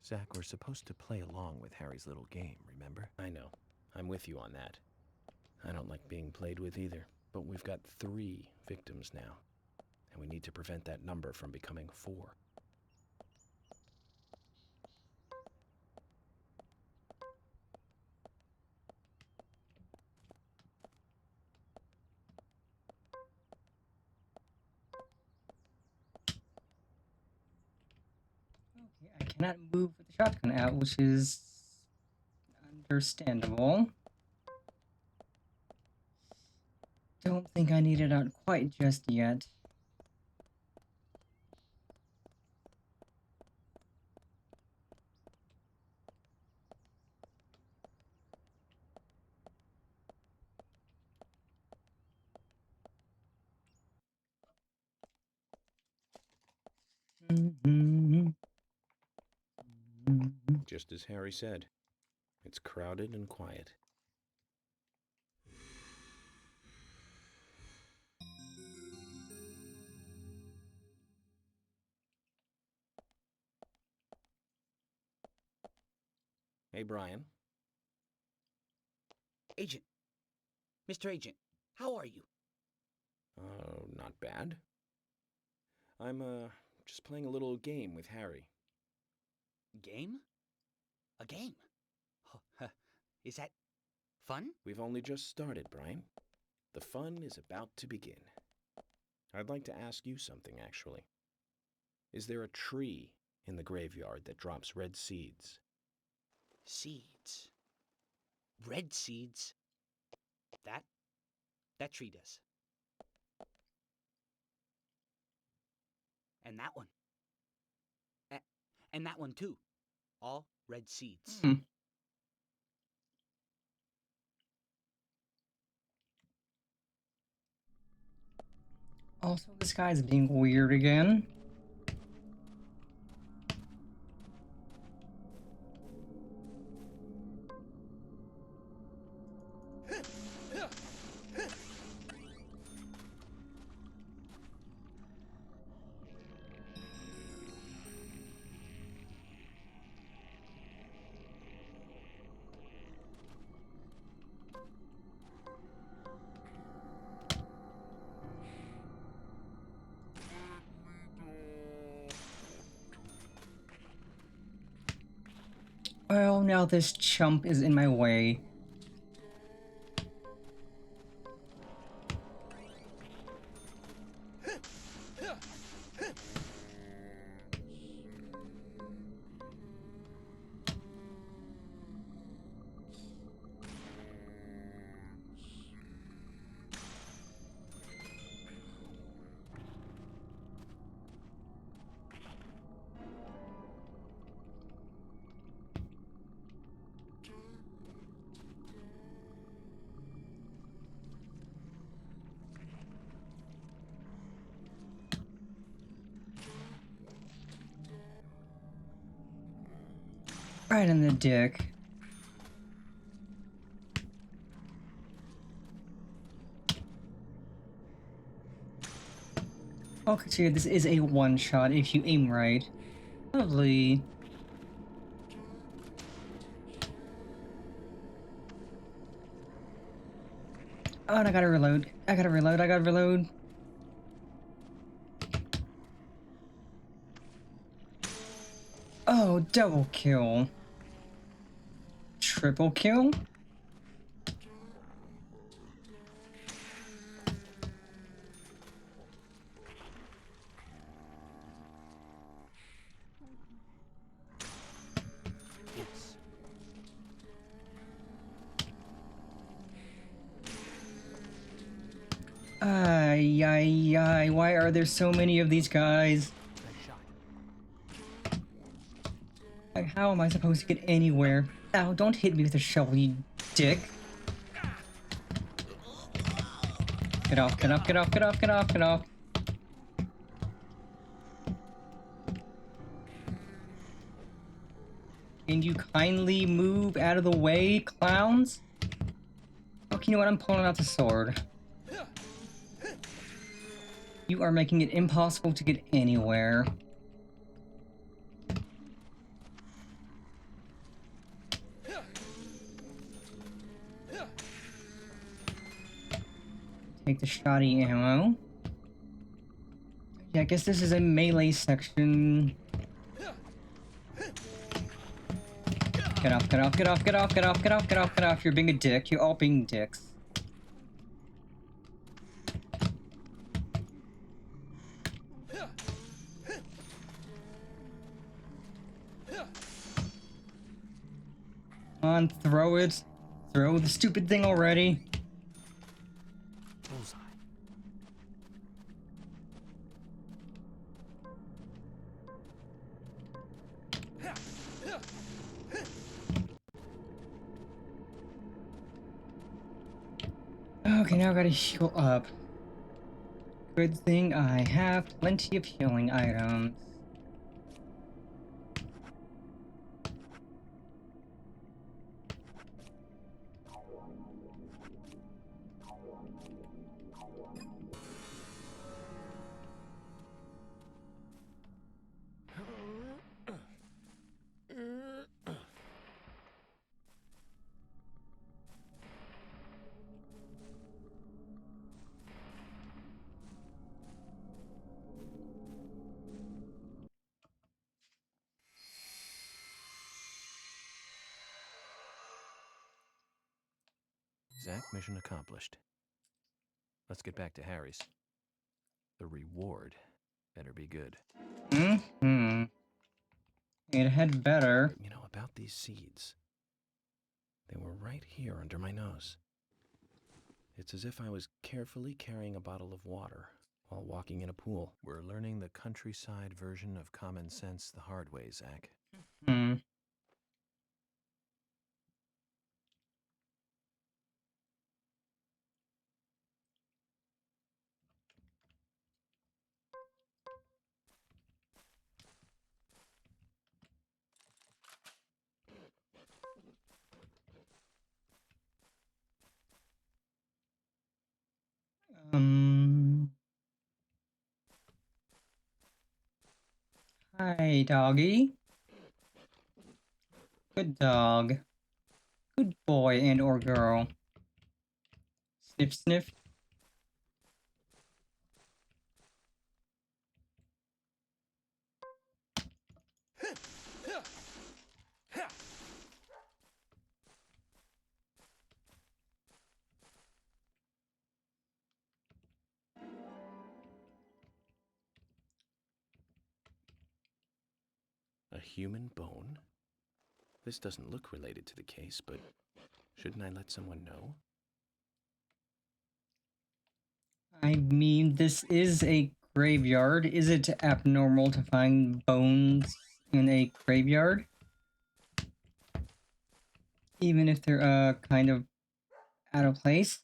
Zach, we're supposed to play along with Harry's little game, remember? I know. I'm with you on that. I don't like being played with either, but we've got 3 victims now, and we need to prevent that number from becoming 4. Okay, I cannot move with the shotgun out, which is understandable. Don't think I need it out quite just yet. Just as Harry said, it's crowded and quiet. Hey, Brian. Agent. Mr. Agent, how are you? Not bad. I'm, just playing a little game with Harry. Game? A game? Oh, is that fun? We've only just started, Brian. The fun is about to begin. I'd like to ask you something, actually. Is there a tree in the graveyard that drops red seeds? Seeds. Red seeds? That tree does. And that one. And that one too. All red seeds. Also, this guy's being weird again. Well, now this chump is in my way. Right in the dick. Okay, so this is a one-shot if you aim right. Lovely. Oh, and I gotta reload. I gotta reload. Oh, double kill. Triple kill? Yes. Ay, ay, ay, why are there so many of these guys? Like, how am I supposed to get anywhere? Ow, don't hit me with a shovel, you dick. Get off, get off, get off, get off, get off, get off. Can you kindly move out of the way, clowns? Okay, you know what? I'm pulling out the sword. You are making it impossible to get anywhere. Take the shoddy ammo. Yeah, I guess this is a melee section. Get off, get off, get off, get off, get off, get off, get off, get off. You're being a dick. You're all being dicks. Come on, throw it. Throw the stupid thing already. Bullseye. Okay, now I gotta heal up. Good thing I have plenty of healing items. Zach, mission accomplished. Let's get back to Harry's. The reward better be good. Mm-hmm. It had better. You know, about these seeds. They were right here under my nose. It's as if I was carefully carrying a bottle of water while walking in a pool. We're learning the countryside version of common sense the hard way, Zach. Hmm. Hi, doggy. Good dog. Good boy and or girl. Sniff, sniff. A human bone? This doesn't look related to the case, but shouldn't I let someone know? I mean, this is a graveyard. Is it abnormal to find bones in a graveyard? Even if they're, kind of out of place?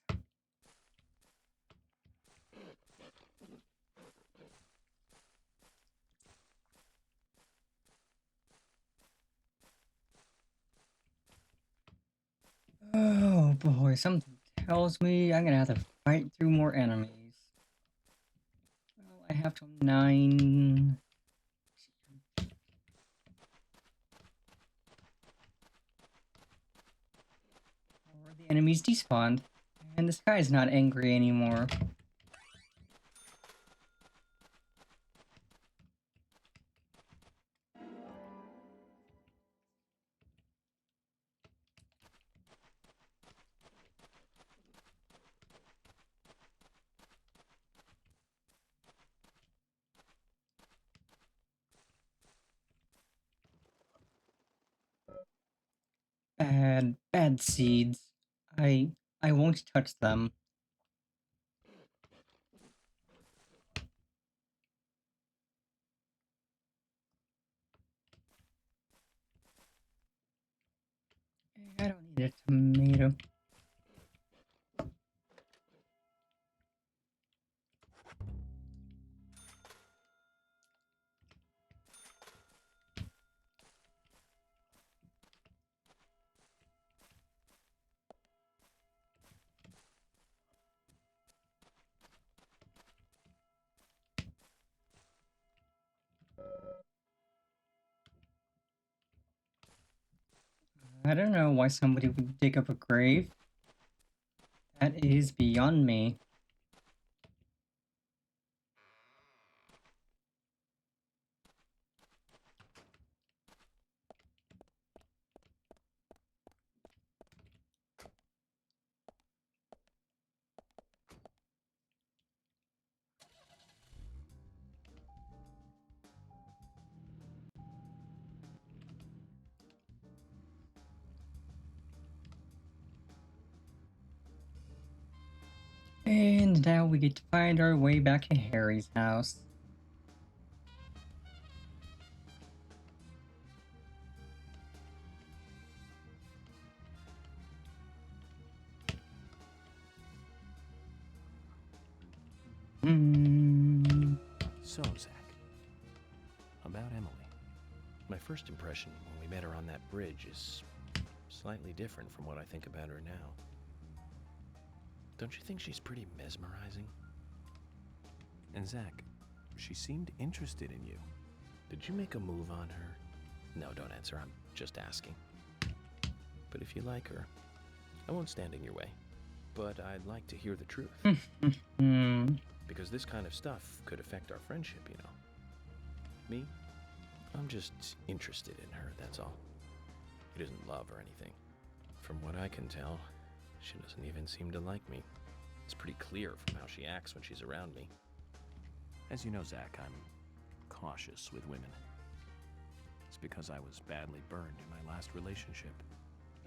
boy, something tells me I'm gonna have to fight through more enemies. Well, I have to 9. Or the enemies despawned, and this guy's not angry anymore. Bad seeds. I won't touch them. I don't need a tomato. I don't know why somebody would dig up a grave. That is beyond me. And now we get to find our way back to Harry's house. So, Zach, about Emily. My first impression when we met her on that bridge is slightly different from what I think about her now. Don't you think she's pretty mesmerizing? And Zach, she seemed interested in you. Did you make a move on her? No, don't answer. I'm just asking. But if you like her, I won't stand in your way. But I'd like to hear the truth. Because this kind of stuff could affect our friendship, you know. Me? I'm just interested in her, that's all. It isn't love or anything. From what I can tell, she doesn't even seem to like me. It's pretty clear from how she acts when she's around me. As you know, Zach, I'm cautious with women. It's because I was badly burned in my last relationship.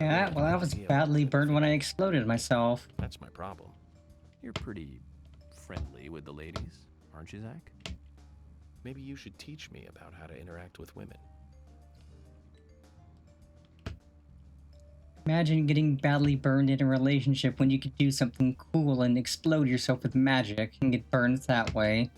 Yeah, well, I was badly burned when I exploded myself. That's my problem. You're pretty friendly with the ladies, aren't you, Zach? Maybe you should teach me about how to interact with women. Imagine getting badly burned in a relationship when you could do something cool and explode yourself with magic and get burned that way.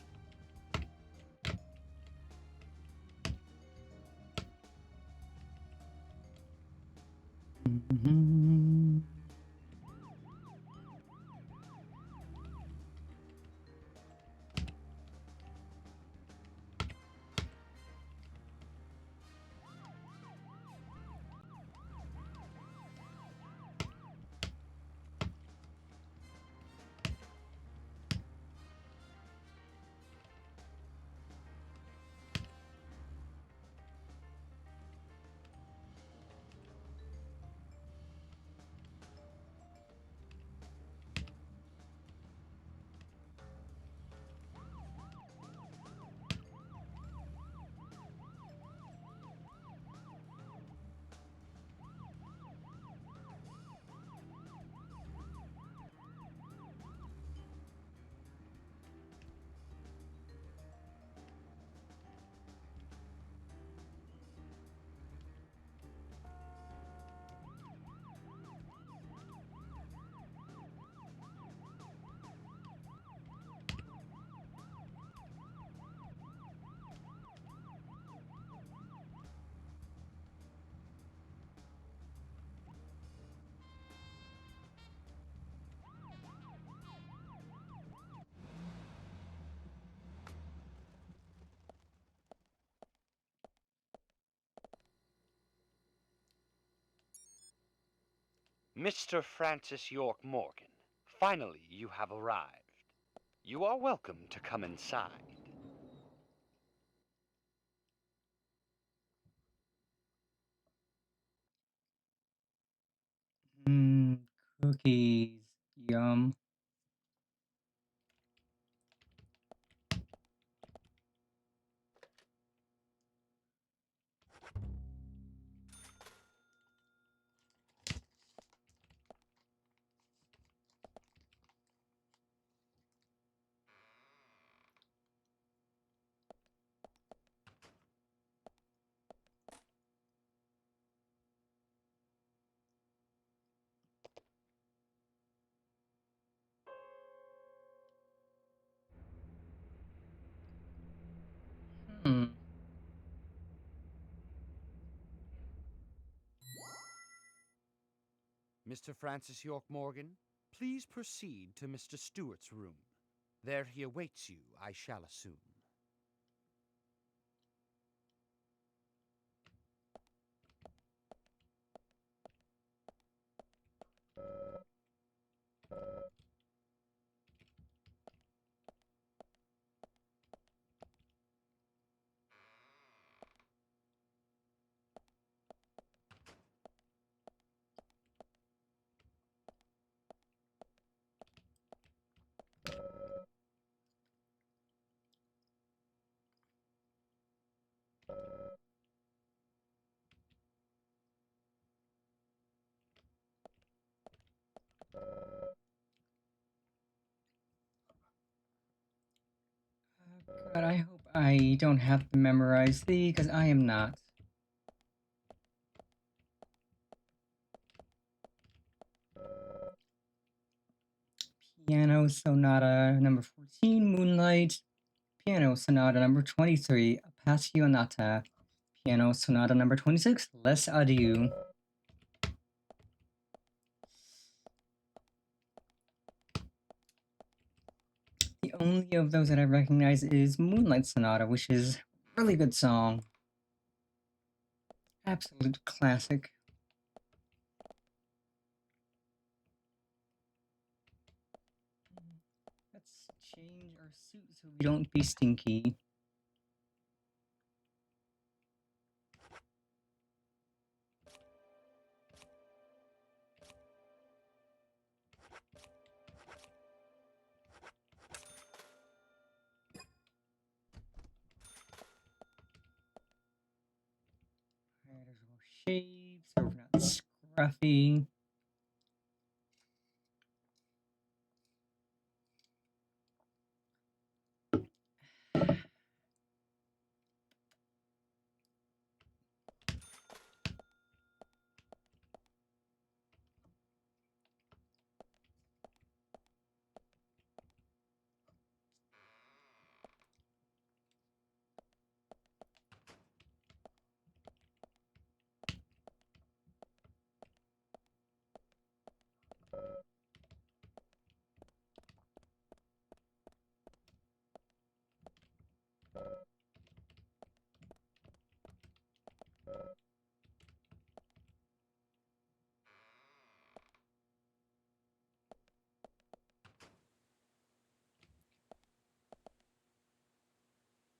Mr. Francis York Morgan, finally you have arrived. You are welcome to come inside. Mmm, cookies. Yum. Hmm. Mr. Francis York Morgan, please proceed to Mr. Stewart's room. There he awaits you, I shall assume. God, I hope I don't have to memorize these, because I am not. Piano Sonata number 14, Moonlight. Piano Sonata number 23, Appassionata. Piano Sonata number 26, Les Adieu. The only of those that I recognize is Moonlight Sonata, which is a really good song. Absolute classic. Let's change our suit so we don't be stinky. There's little shades so we're not scruffy.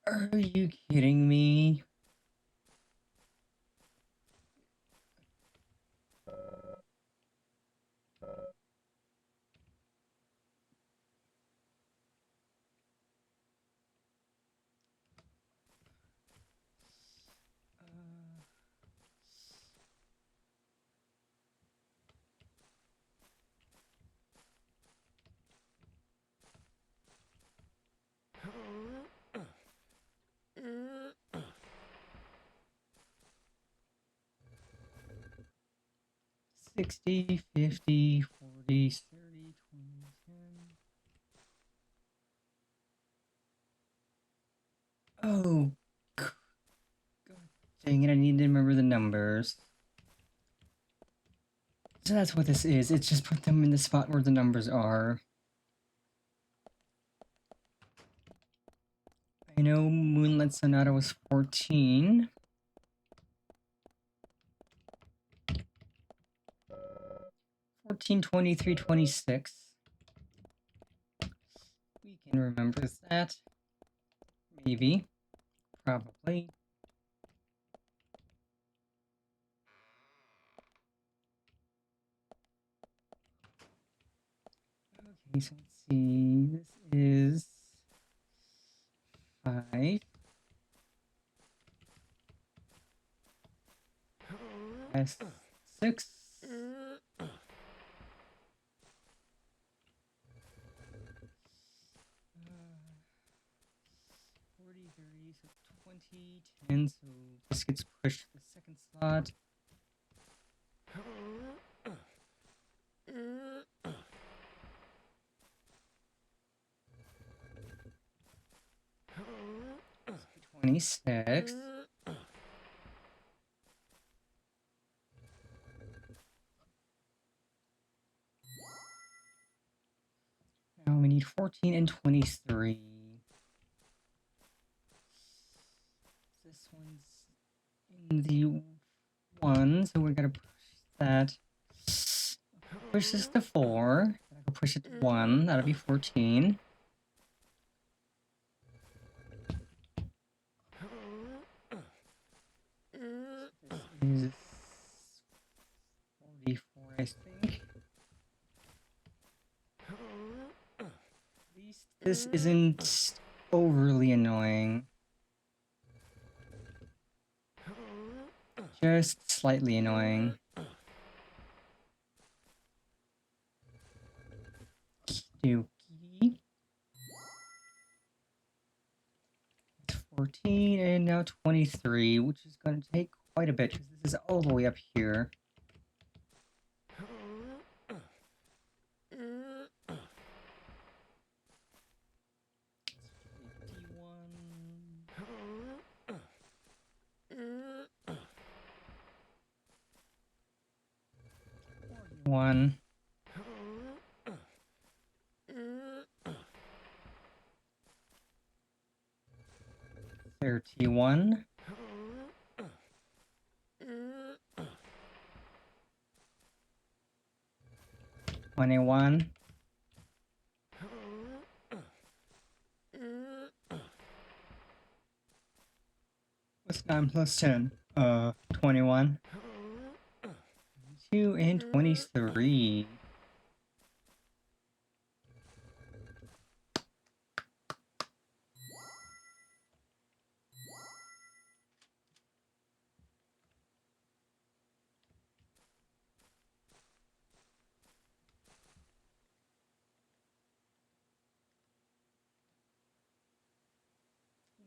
Are you kidding me? Uh, 60, 50, 40, 30, 20, 10. Oh, God dang it, I need to remember the numbers. So that's what this is. It's just put them in the spot where the numbers are. I know Moonlight Sonata was 14. 14, 23, 26. We can remember that. Maybe. Probably. Okay, so let's see. This is 5. That's 6. 40, 30, so 20, 10, so this gets pushed to the second slot. So 26. Now we need 14 and 23. This one's in the 1, so we're gonna push that. Push this to 4. I can push it to 1. That'll be 14. This is 44, I think. At least this isn't overly annoying. Just slightly annoying. Okey-dokey. It's 14 and now 23, which is going to take quite a bit because this is all the way up here. One. 31. 21. 9 plus 10? 21. 2 and 23.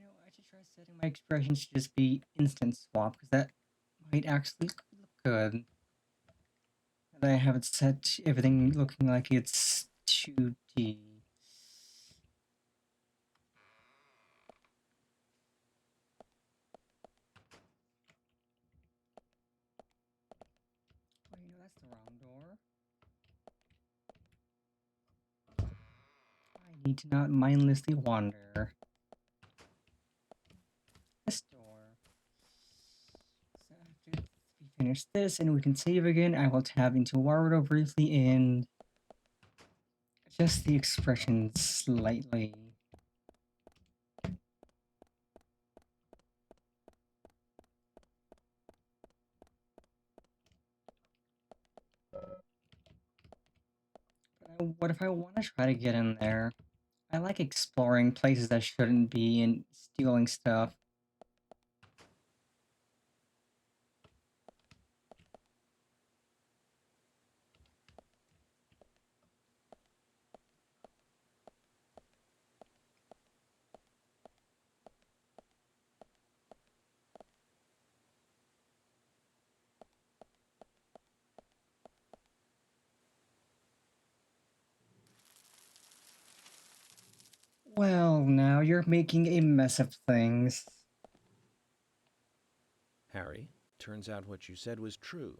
I should try setting my expressions to just be instant swap, because that might actually look good. And I have it set everything looking like it's 2D. Wait, no, that's the wrong door. I need to not mindlessly wander. This door. So after we finish this and we can save again, I will tab into Warudo briefly and adjust the expressions slightly. But what if I want to try to get in there? I like exploring places that shouldn't be and stealing stuff. Well, now you're making a mess of things. Harry, turns out what you said was true,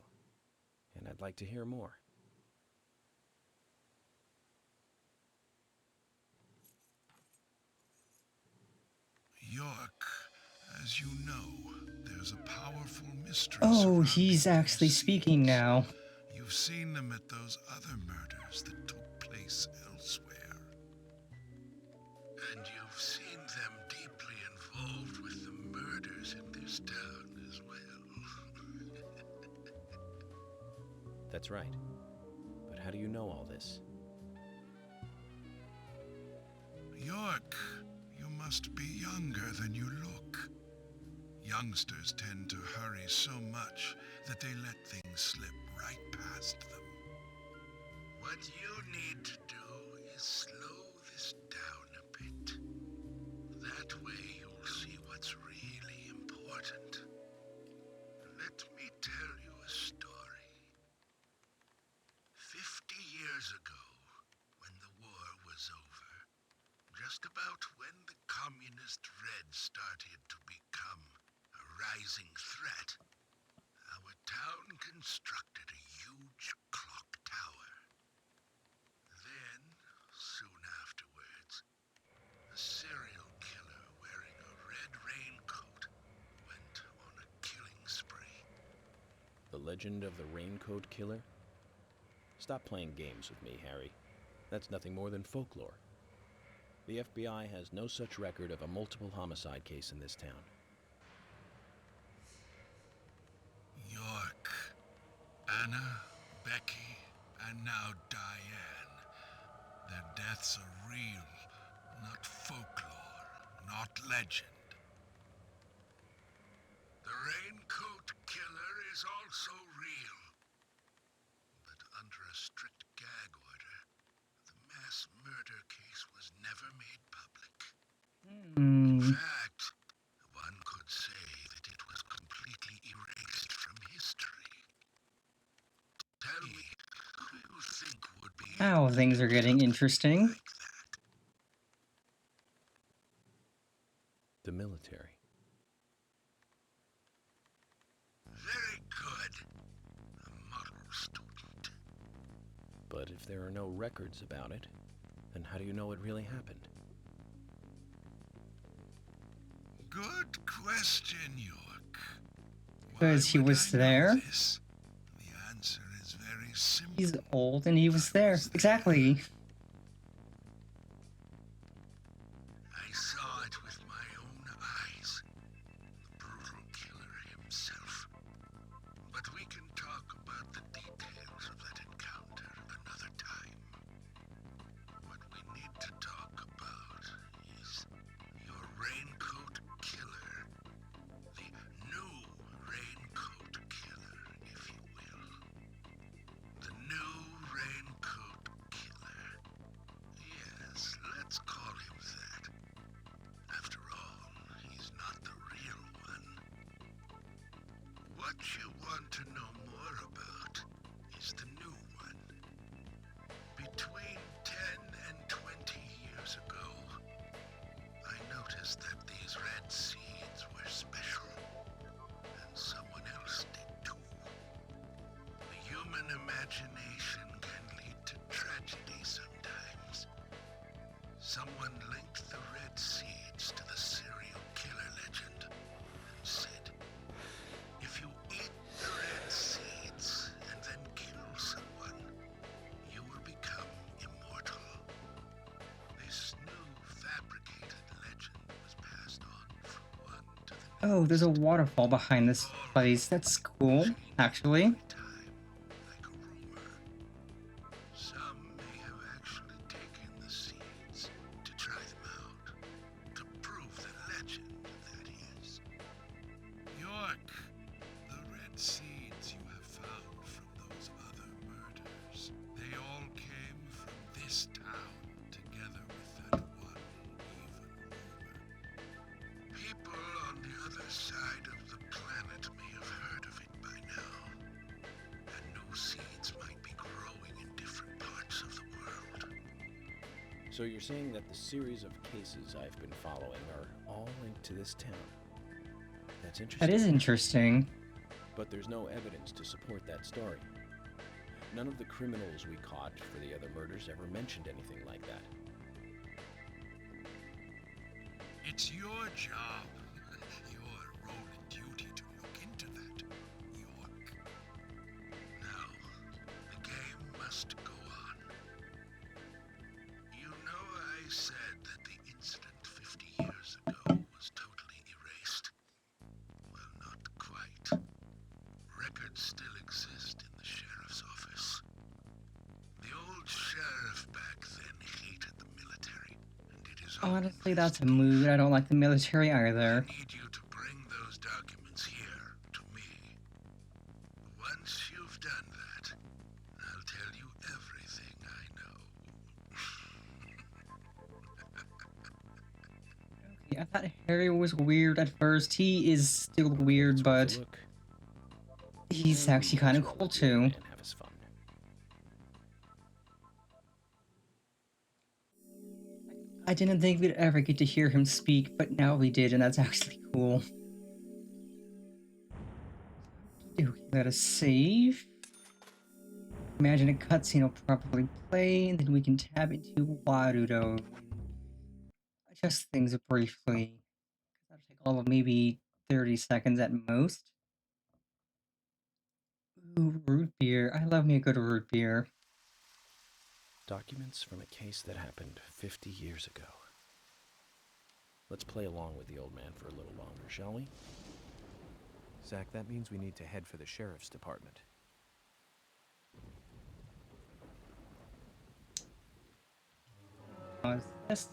and I'd like to hear more. York, as you know, there's a powerful mystery. Oh, he's actually speaking now. You've You've seen them at those other murders that took place elsewhere. And you've seen them deeply involved with the murders in this town as well. That's right. But how do you know all this? York, you must be younger than you look. Youngsters tend to hurry so much that they let things slip right past them. What you need to do is slow this down a bit. That way you'll see what's really important. Let me tell you a story. 50 years ago, when the war was over, just about when the communist Reds started to become a rising threat, our town constructed a huge clock tower. Then, soon afterwards, a serial killer wearing a red raincoat went on a killing spree. The legend of the Raincoat Killer? Stop playing games with me, Harry. That's nothing more than folklore. The FBI has no such record of a multiple homicide case in this town. York, Anna, Becky, and now Diane. Their deaths are real, not folklore, not legend. The Raincoat Killer is also real. But under a strict gag order, the mass murder case was never made public. In fact, one could say that it was completely erased from history. Tell me, who you think would be Now things are getting interesting. The military. Very good. A model student. But if there are no records about it, then how do you know it really happened? Good question, York. Because he was there. The answer is very simple. He's old and he was there. Exactly. I saw it with my own eyes. The brutal killer himself. But we can talk about the details of that encounter another time. What we need to talk about is your Raincoat Killer. The new Raincoat Killer, if you will. The new Raincoat Killer. Yes, let's call him that. After all, he's not the real one. What you want to know more about is the new one. Between 10 and 20 years ago, I noticed that these red seeds were special, and someone else did too. The human imagination can lead to tragedy sometimes. Someone linked the red seeds to the serial killer legend and said, if you eat the red seeds and then kill someone, you will become immortal. This new fabricated legend was passed on from one to the Oh, there's a waterfall behind this place. That's cool, actually. like a rumor. Some may have actually taken the seeds to try them out, to prove the legend, that is. York, the red seeds you have found from those other murders, they all came from this town, together with that one evil rumor. People on the other side of the planet may have heard of it by now, and new seeds might be growing in different parts of the world. So you're saying that the series of cases I've been following are all linked to this town? That's interesting. That is interesting. But there's no evidence to support that story. None of the criminals we caught for the other murders ever mentioned anything like that. It's your job, your role and duty to look into that, York. Now, Honestly, that's a mood. I don't like the military either. I need you to bring those documents here to me. Once you've done that, I'll tell you everything I know. Yeah, I thought Harry was weird at first. He is still weird, but he's actually kind of cool too. Have his fun. I didn't think we'd ever get to hear him speak, but now we did, and that's actually cool. Okay, let us save. Imagine a cutscene will probably play, and then we can tab into Warudo and adjust things briefly. That'll take all of maybe 30 seconds at most. Ooh, root beer. I love me a good root beer. Documents from a case that happened 50 years ago. Let's play along with the old man for a little longer, shall we? Zach, that means we need to head for the sheriff's department. Pause this.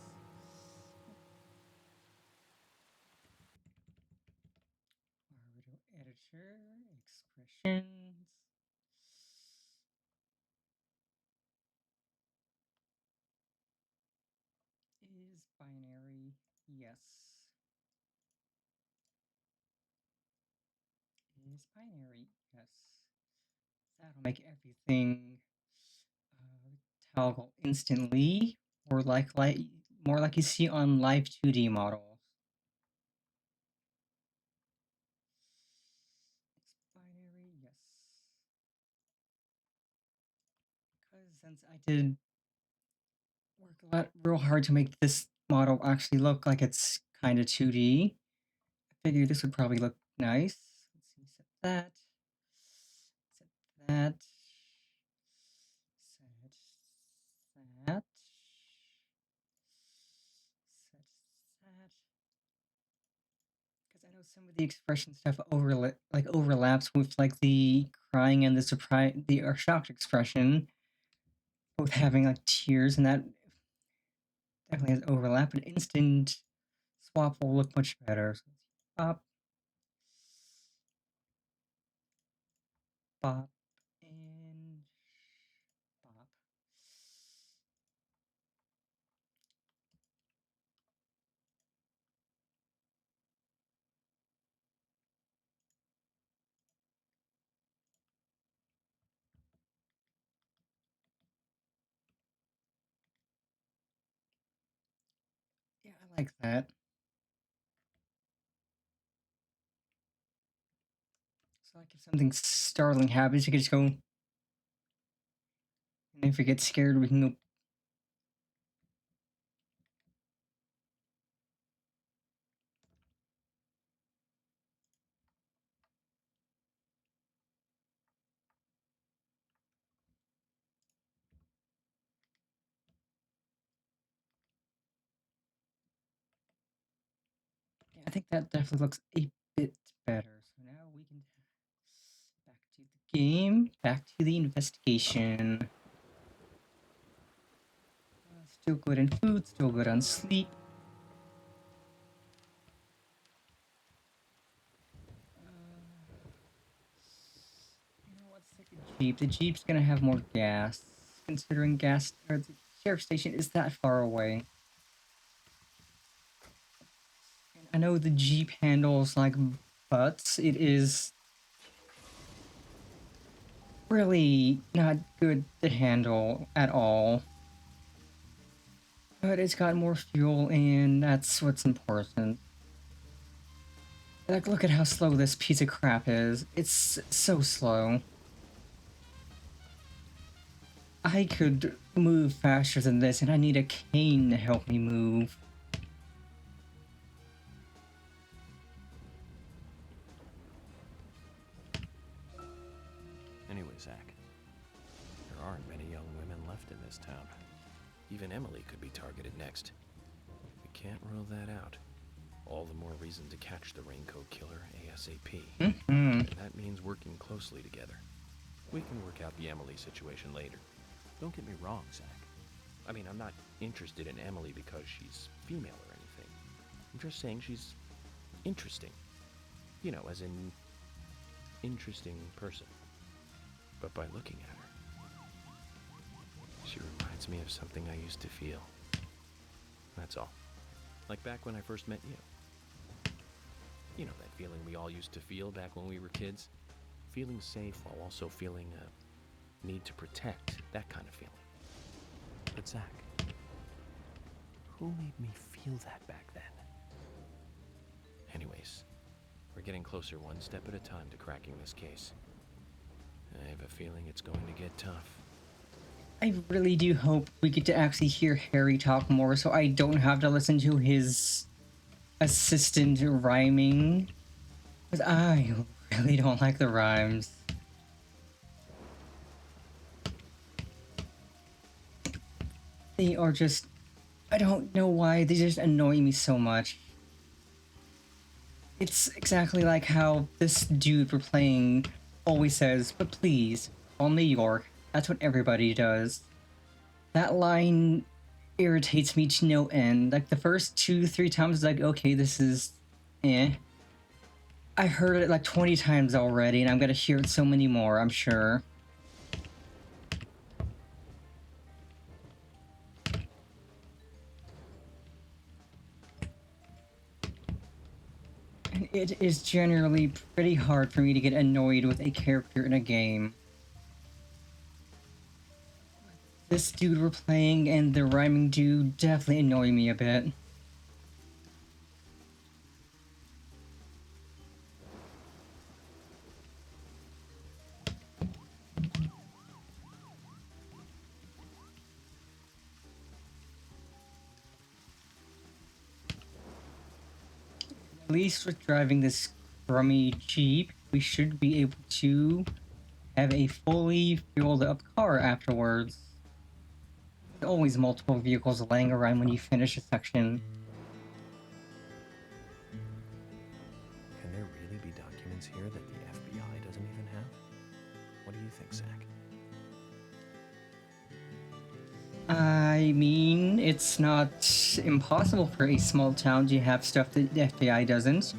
Warudo editor, expressions. Is binary? Yes. Is binary? Yes. That'll make everything toggle instantly, or more like you see on live 2D models. It's binary, yes. Because since I did work real hard to make this model actually look like it's kind of 2D, I figured this would probably look nice. Let's see, set that. Set that. Set that. Set that. Because I know some of the expression stuff overlaps with like the crying and the surprise, the or shocked expression, both having like tears, and that definitely has overlap. An instant swap will look much better. So pop, pop, and pop. Yeah, I like that. So like if something startling happens, you can just go. And if we get scared, we can go. Yeah, I think that definitely looks a bit better. So now we can back to the game, back to the investigation. Still good on food, still good on sleep. You know, let's take a Jeep. The Jeep's gonna have more gas, considering gas or the sheriff station is that far away. And I know the Jeep handles like butts. It is really not good to handle at all. But it's got more fuel, and that's what's important. Like, look at how slow this piece of crap is. It's so slow. I could move faster than this, and I need a cane to help me move. Anyway, Zach, there aren't many young women left in this town. Even Emily could be targeted next. We can't rule that out. All the more reason to catch the Raincoat Killer ASAP. And that means working closely together. We can work out the Emily situation later. Don't get me wrong, Zach. I mean, I'm not interested in Emily because she's female or anything. I'm just saying she's interesting. You know, as in interesting person. But by looking at her, she reminds me of something I used to feel. That's all. Like back when I first met you. You know, that feeling we all used to feel back when we were kids? Feeling safe while also feeling a need to protect, that kind of feeling. But Zach, who made me feel that back then? Anyways, we're getting closer one step at a time to cracking this case. I have a feeling it's going to get tough. I really do hope we get to actually hear Harry talk more so I don't have to listen to his assistant rhyming. Because I really don't like the rhymes. They are just... I don't know why, they just annoy me so much. It's exactly like how this dude we're playing always says, but please, call me York. That's what everybody does. That line irritates me to no end. Like the first 2-3 times, like, okay, this is eh. I heard it like 20 times already, and I'm gonna hear it so many more, I'm sure. And it is generally pretty hard for me to get annoyed with a character in a game. This dude we're playing and the rhyming dude definitely annoy me a bit. At least with driving this crummy Jeep, we should be able to have a fully fueled up car afterwards. There's always multiple vehicles laying around when you finish a section. Can there really be documents here that the FBI doesn't even have? What do you think, Zach? I mean, it's not impossible for a small town to have stuff that the FBI doesn't.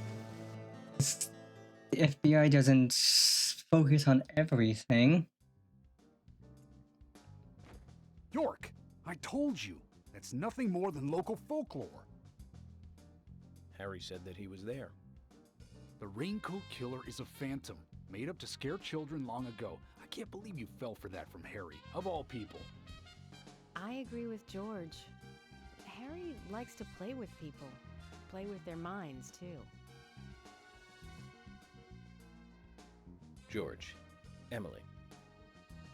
The FBI doesn't focus on everything. York, I told you, that's nothing more than local folklore. Harry said that he was there. The Raincoat Killer is a phantom, made up to scare children long ago. I can't believe you fell for that from Harry, of all people. I agree with George. Harry likes to play with people. Play with their minds, too. George, Emily.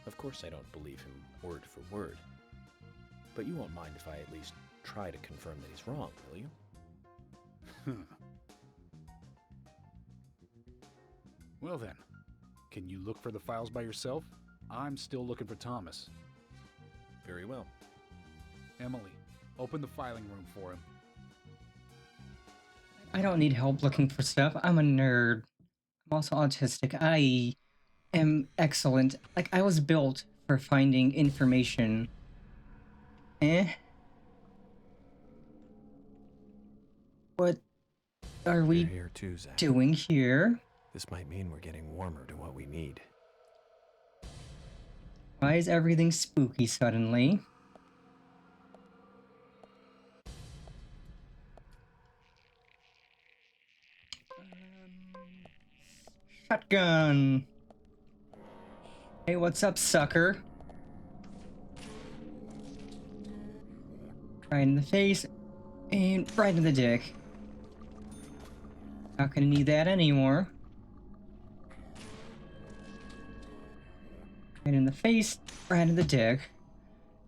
Of course I don't believe him word for word. But you won't mind if I at least try to confirm that he's wrong, will you? Well then, can you look for the files by yourself? I'm still looking for Thomas. Very well. Emily, open the filing room for him. I don't need help looking for stuff. I'm a nerd. I'm also autistic. I am excellent. Like, I was built for finding information. What are we here too, Zach. doing here? This might mean we're getting warmer to what we need. Why is everything spooky suddenly? Shotgun! Hey, what's up, sucker? Right in the face, and right in the dick. Not gonna need that anymore. Right in the face, right in the dick.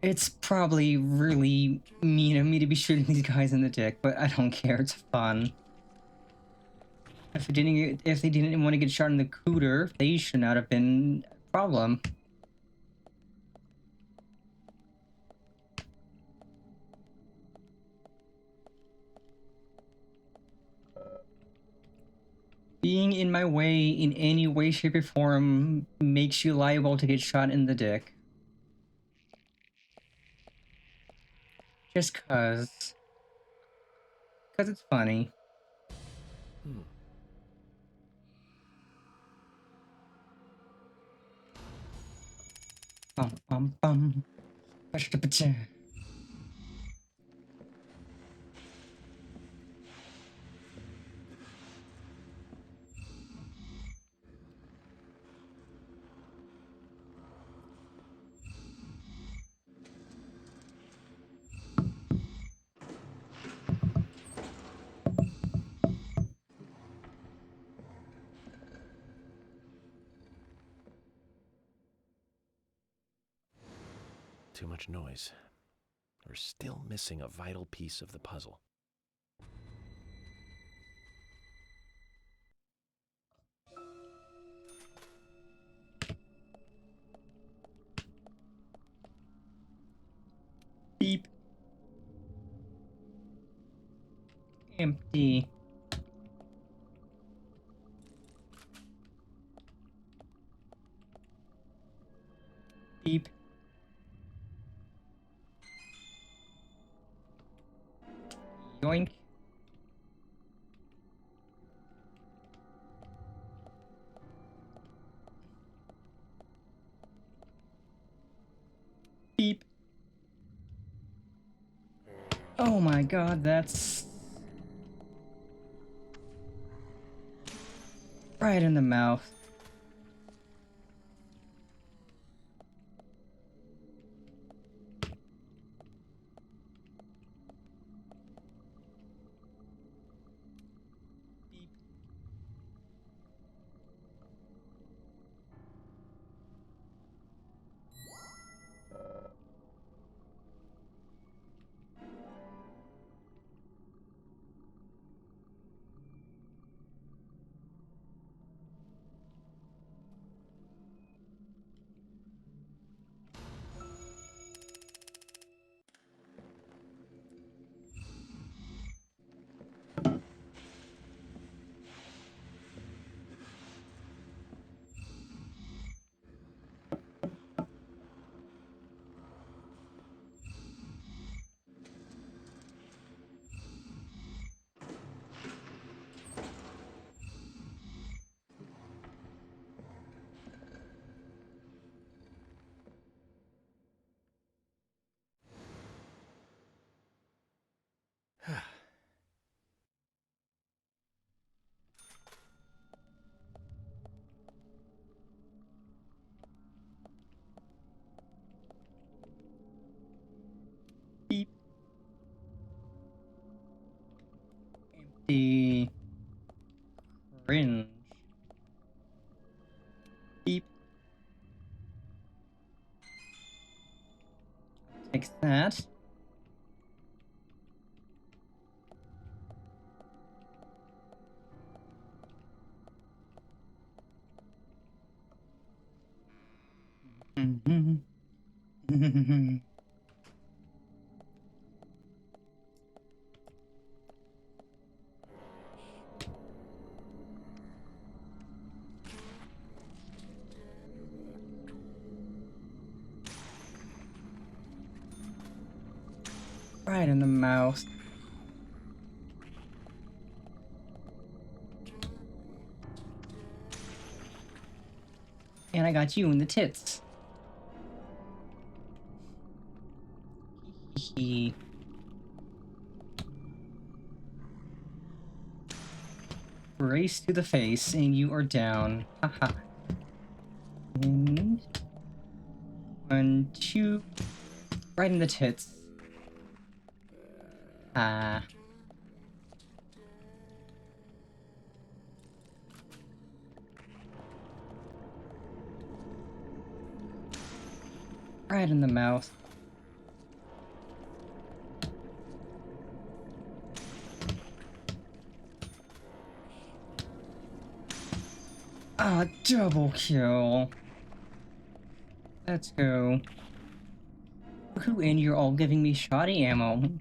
It's probably really mean of me to be shooting these guys in the dick, but I don't care, it's fun. If they didn't want to get shot in the cooter, they should not have been a problem. Being in my way in any way, shape, or form makes you liable to get shot in the dick. Just cause. Cause it's funny. Bum bum bum. Ba-da-ba-da. Too much noise. We're still missing a vital piece of the puzzle. Beep. Empty. Beep. Yoink. Beep. Oh my god, that's... right in the mouth. Beep. Empty. Cringe. Beep. Take that. Right in the mouth. And I got you in the tits. Hee. Brace to the face, and you are down. Haha. And 1, 2, right in the tits. Ah. Right in the mouth. Ah, double kill. Let's go. Woohoo, and you're all giving me shoddy ammo.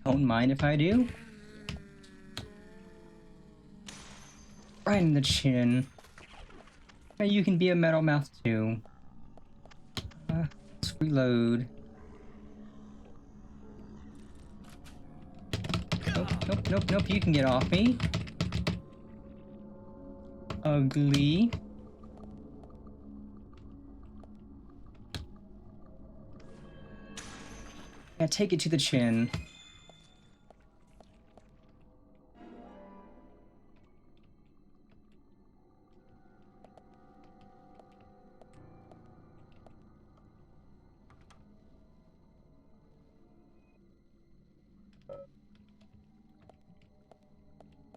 Don't mind if I do. Right in the chin. Now you can be a metal mouth too. Let's reload. Nope, nope, you can get off me. Ugly. Yeah, take it to the chin.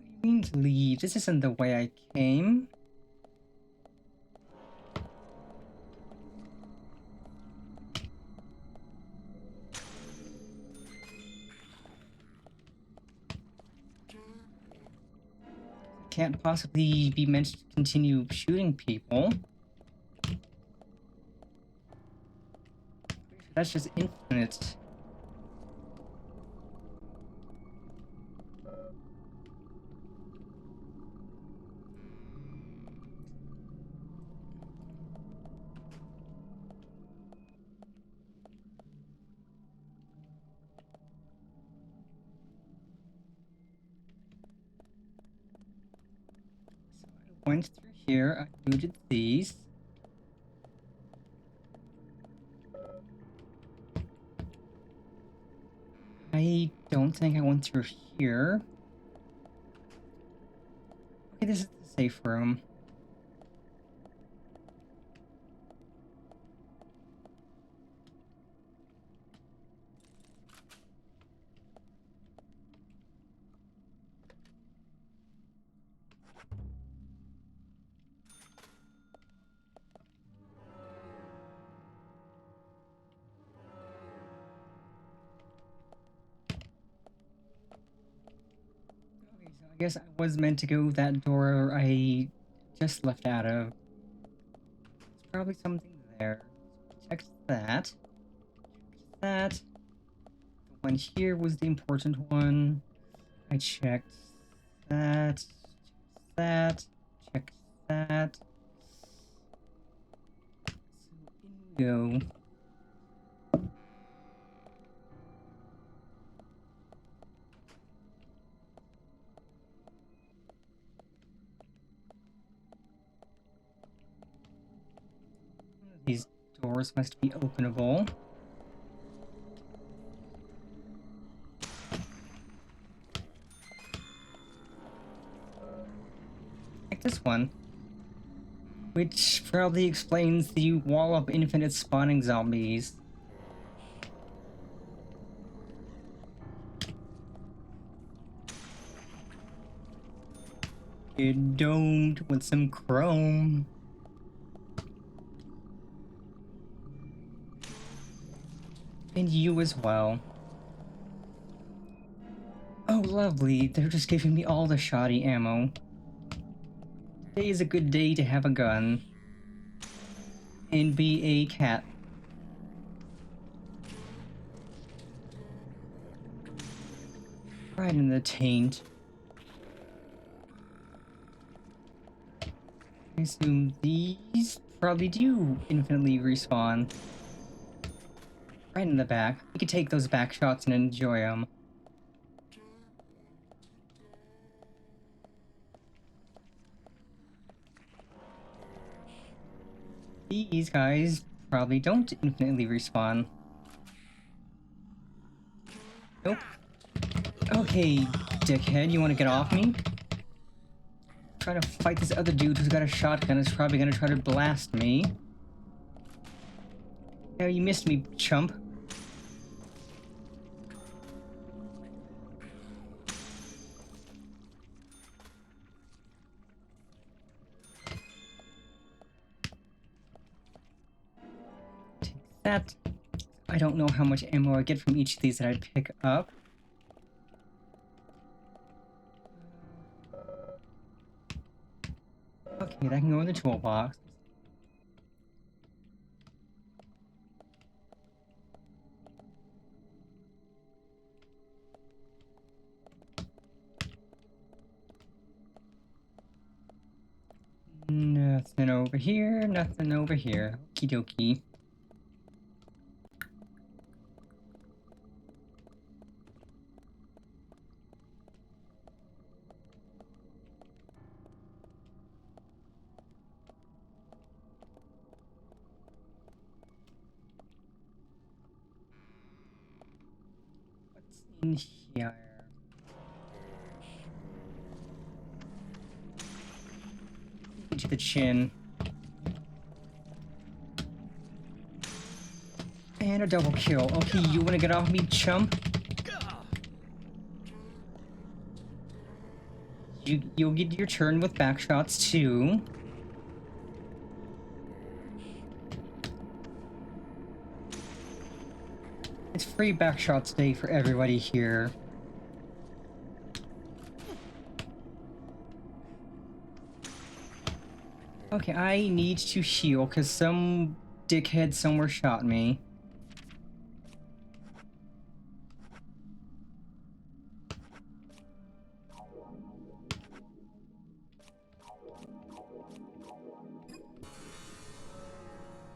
What do you mean to leave? This isn't the way I came. Can't possibly be meant to continue shooting people. That's just infinite. Went through here, I looted these. I don't think I went through here. Okay, this is the safe room. Okay, so I guess I was meant to go that door I just left out of. There's probably something there. Check that. Check that. The one here was the important one. I checked that. That. Check that. So in we go. These doors must be openable. Like this one. Which probably explains the wall of infinite spawning zombies. Get domed with some chrome. And you as well. Oh, lovely. They're just giving me all the shoddy ammo. Today is a good day to have a gun. And be a cat. Right in the taint. I assume these probably do infinitely respawn. Right in the back. You could take those back shots and enjoy them. These guys probably don't infinitely respawn. Nope. Okay, dickhead, you want to get off me? Trying to fight this other dude who's got a shotgun is probably gonna try to blast me. Yeah, you missed me, chump. Take that. I don't know how much ammo I get from each of these that I'd pick up. Okay, that can go in the toolbox. Nothing over here, nothing over here. Okie dokie. in here. To the chin. And a double kill. Okay, you wanna get off me, chump? You'll get your turn with back shots too. It's free back shots day for everybody here. Okay, I need to heal because some dickhead somewhere shot me.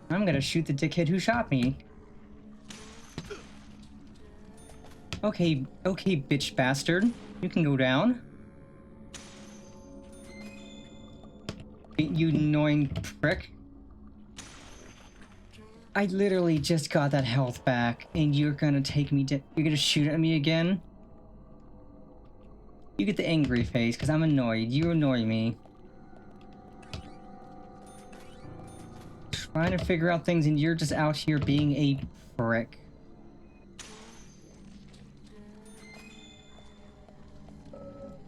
I'm gonna shoot the dickhead who shot me. Okay, bitch bastard. You can go down. You annoying prick. I literally just got that health back, and you're gonna take me to- You're gonna shoot at me again? You get the angry face, because I'm annoyed. You annoy me. Trying to figure out things, and you're just out here being a prick.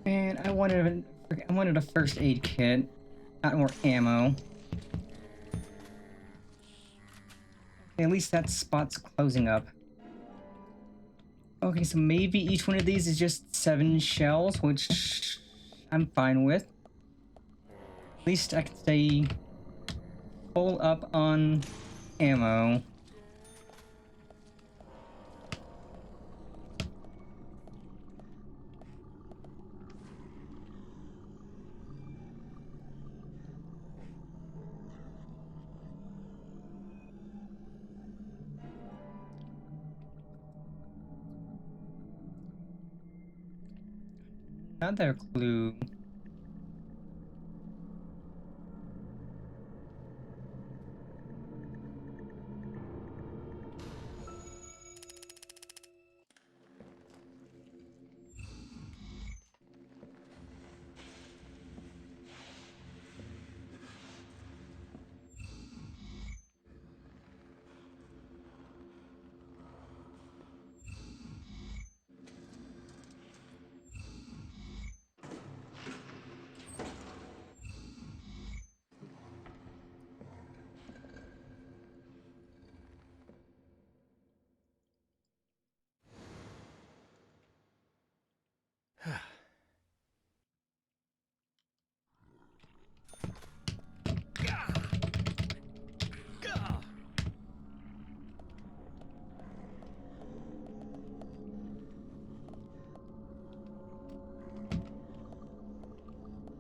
And I wanted a first aid kit. Not more ammo. Okay, at least that spot's closing up. Okay, so maybe each one of these is just 7 shells, which I'm fine with. At least I can stay full up on ammo. Another clue.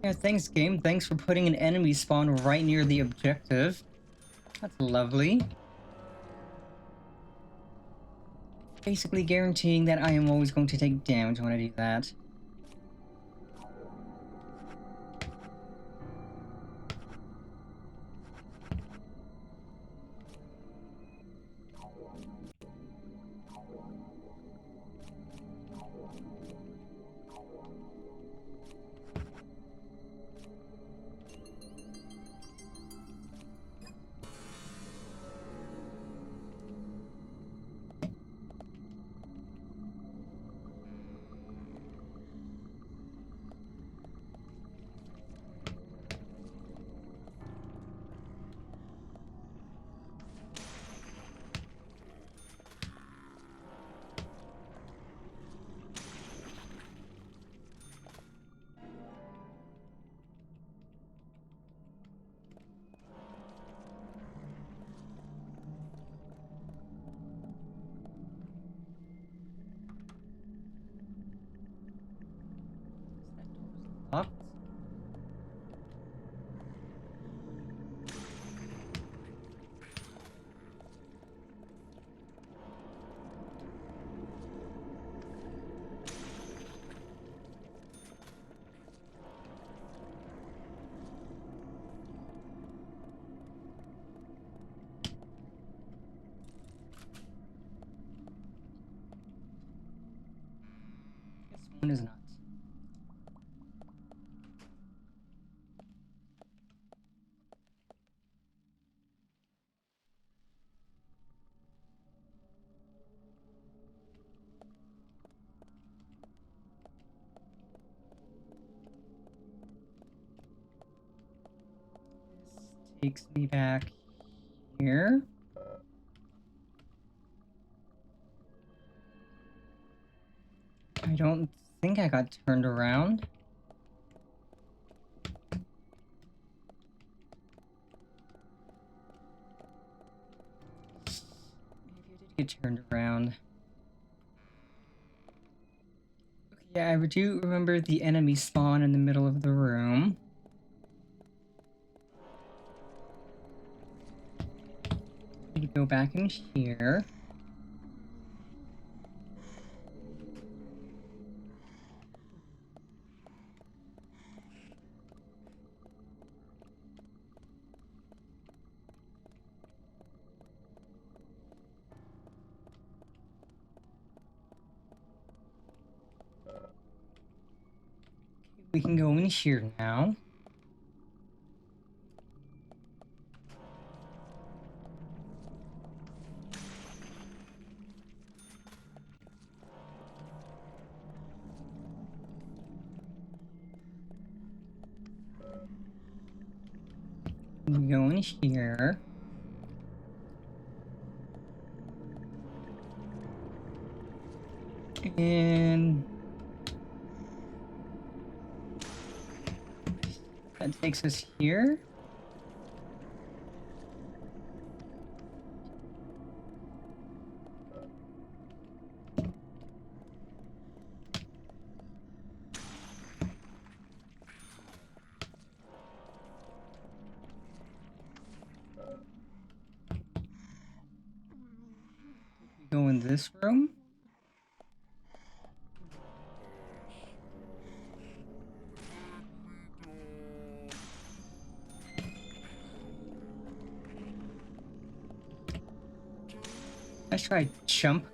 Yeah, thanks game. Thanks for putting an enemy spawn right near the objective. That's lovely. Basically guaranteeing that I am always going to take damage when I do that. one is not. Takes me back here. I don't think I got turned around. Maybe I did get turned around. Okay, yeah, I do remember the enemy spawn in the middle of the room. We go back in here. We can go in here now. We go in here. And that takes us here. We go in this room. Let's try jump.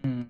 Hmm.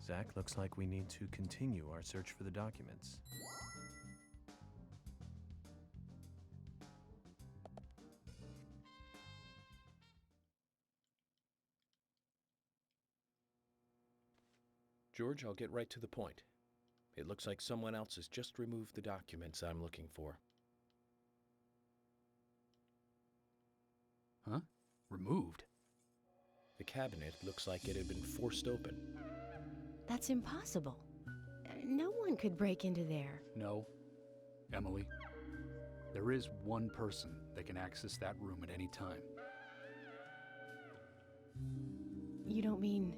Zach, looks like we need to continue our search for the documents. George, I'll get right to the point. It looks like someone else has just removed the documents I'm looking for. Huh? Removed? The cabinet looks like it had been forced open. That's impossible. No one could break into there. No. Emily, there is one person that can access that room at any time. You don't mean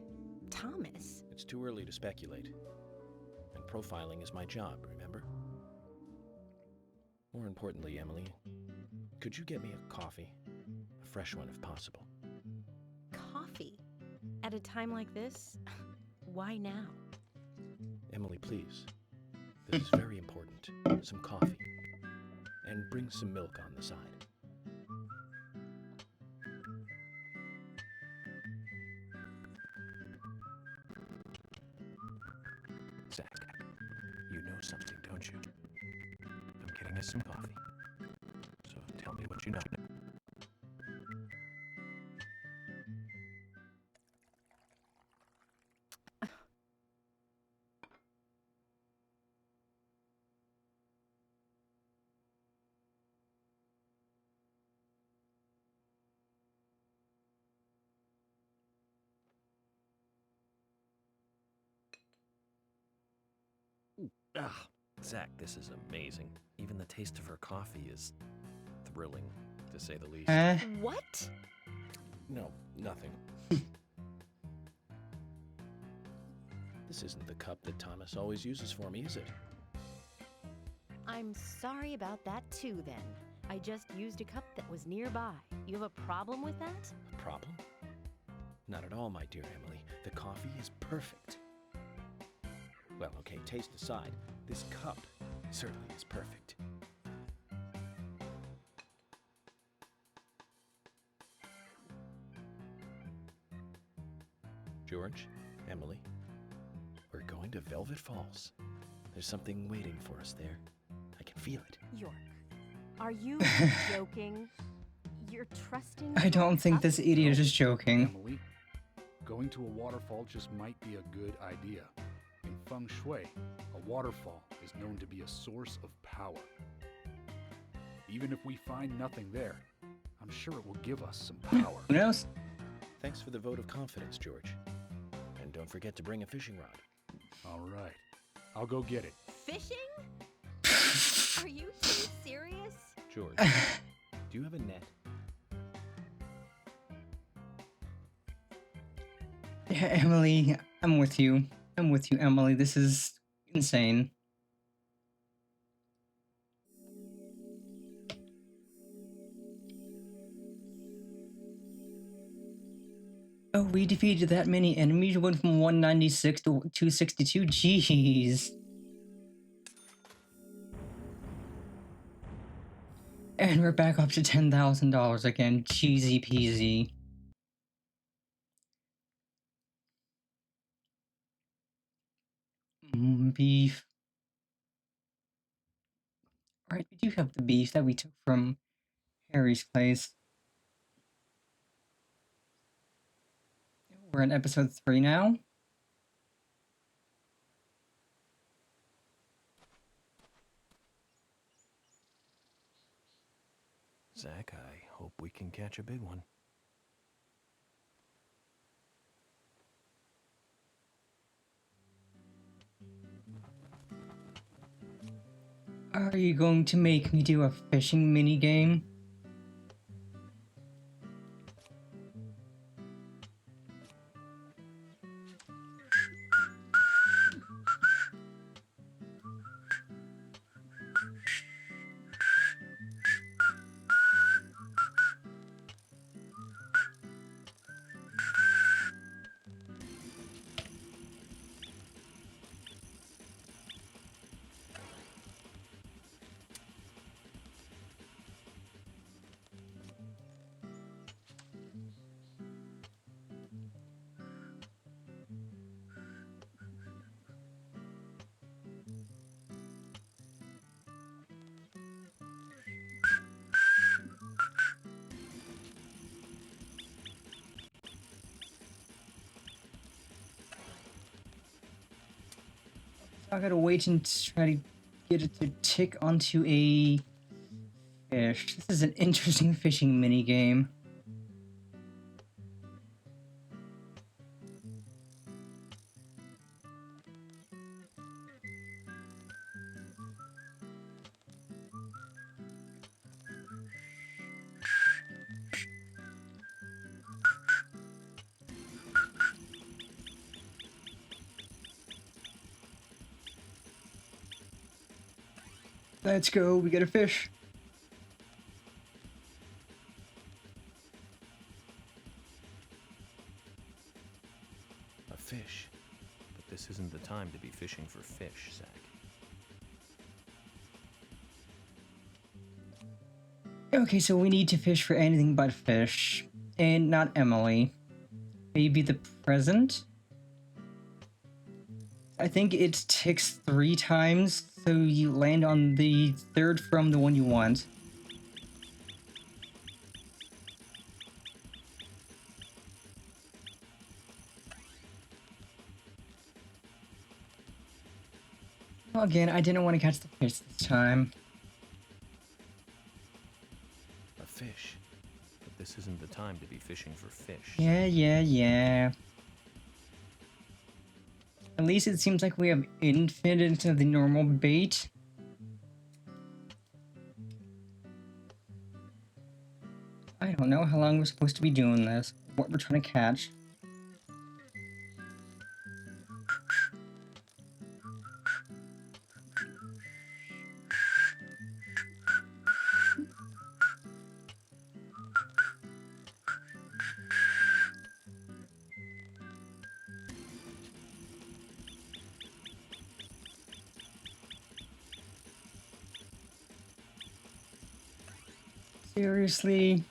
Thomas? It's too early to speculate. And profiling is my job, remember? More importantly, Emily, could you get me a coffee? A fresh one if possible. Coffee? At a time like this? Why now? Emily, please. This is very important. Some coffee. And bring some milk on the side. Zach, you know something, don't you? I'm getting us some coffee. So tell me what you know. Ah, Zach, this is amazing. Even the taste of her coffee is thrilling, to say the least. What? No, nothing. This isn't the cup that Thomas always uses for me, is it? I'm sorry about that too, then. I just used a cup that was nearby. You have a problem with that? A problem? Not at all, my dear Emily. The coffee is perfect. Well, okay, taste aside, this cup certainly is perfect. George, Emily, we're going to Velvet Falls. There's something waiting for us there. I can feel it. York, are you joking? You're trusting I don't think this idiot is joking. Emily, going to a waterfall just might be a good idea. In feng shui, a waterfall is known to be a source of power. Even if we find nothing there, I'm sure it will give us some power. Who knows? Thanks for the vote of confidence, George. And don't forget to bring a fishing rod. All right. I'll go get it. Fishing? Are you too serious? George, do you have a net? Yeah, Emily, I'm with you. I'm with you, Emily. This is insane. Oh, we defeated that many enemies. We went from 196 to 262. Jeez. And we're back up to $10,000 again. Cheesy peasy. Beef. Alright, we do have the beef that we took from Harry's place. We're in episode 3 now. Zach, I hope we can catch a big one. Are you going to make me do a fishing minigame? I gotta wait and try to get it to tick onto a fish. This is an interesting fishing minigame. Let's go, we get a fish. A fish. But this isn't the time to be fishing for fish, Zach. Okay, so we need to fish for anything but fish. And not Emily. Maybe the present? I think it ticks 3 times, so you land on the third from the one you want. Well, again, I didn't want to catch the fish this time. A fish. But this isn't the time to be fishing for fish. Yeah. At least it seems like we have infinite of the normal bait. I don't know how long we're supposed to be doing this. What we're trying to catch. Seriously?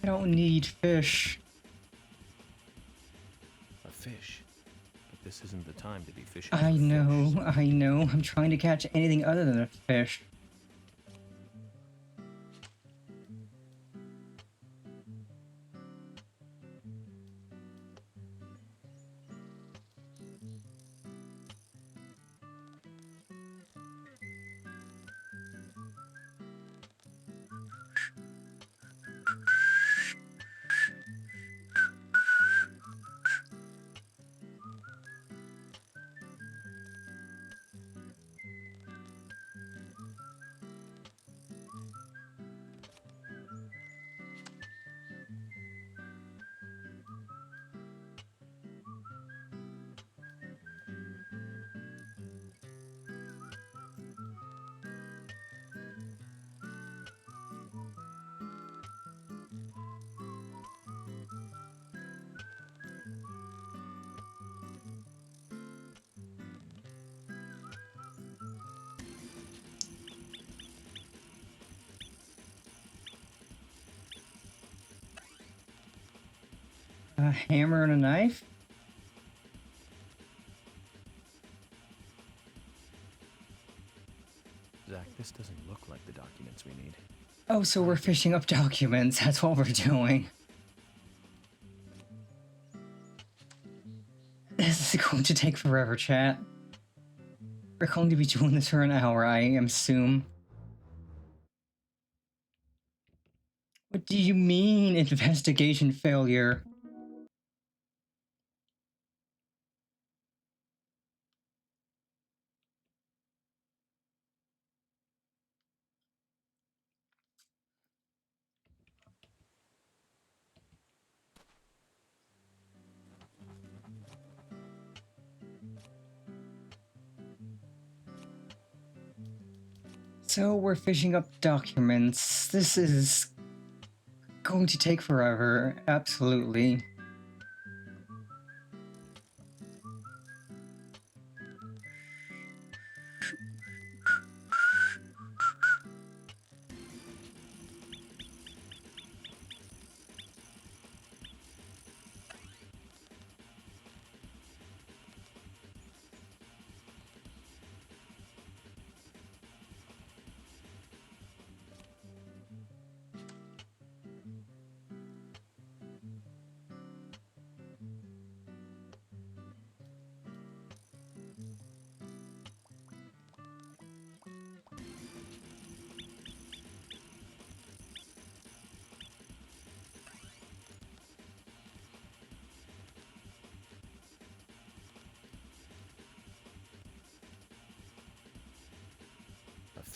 I don't need fish. A fish. But this isn't the time to be fishing I for know, fish. I know. I'm trying to catch anything other than a fish. A hammer and a knife? Zach, this doesn't look like the documents we need. Oh, so we're fishing up documents. That's what we're doing. This is going to take forever, chat. We're going to be doing this for an hour, I assume. What do you mean, investigation failure? So we're fishing up documents. This is going to take forever, absolutely.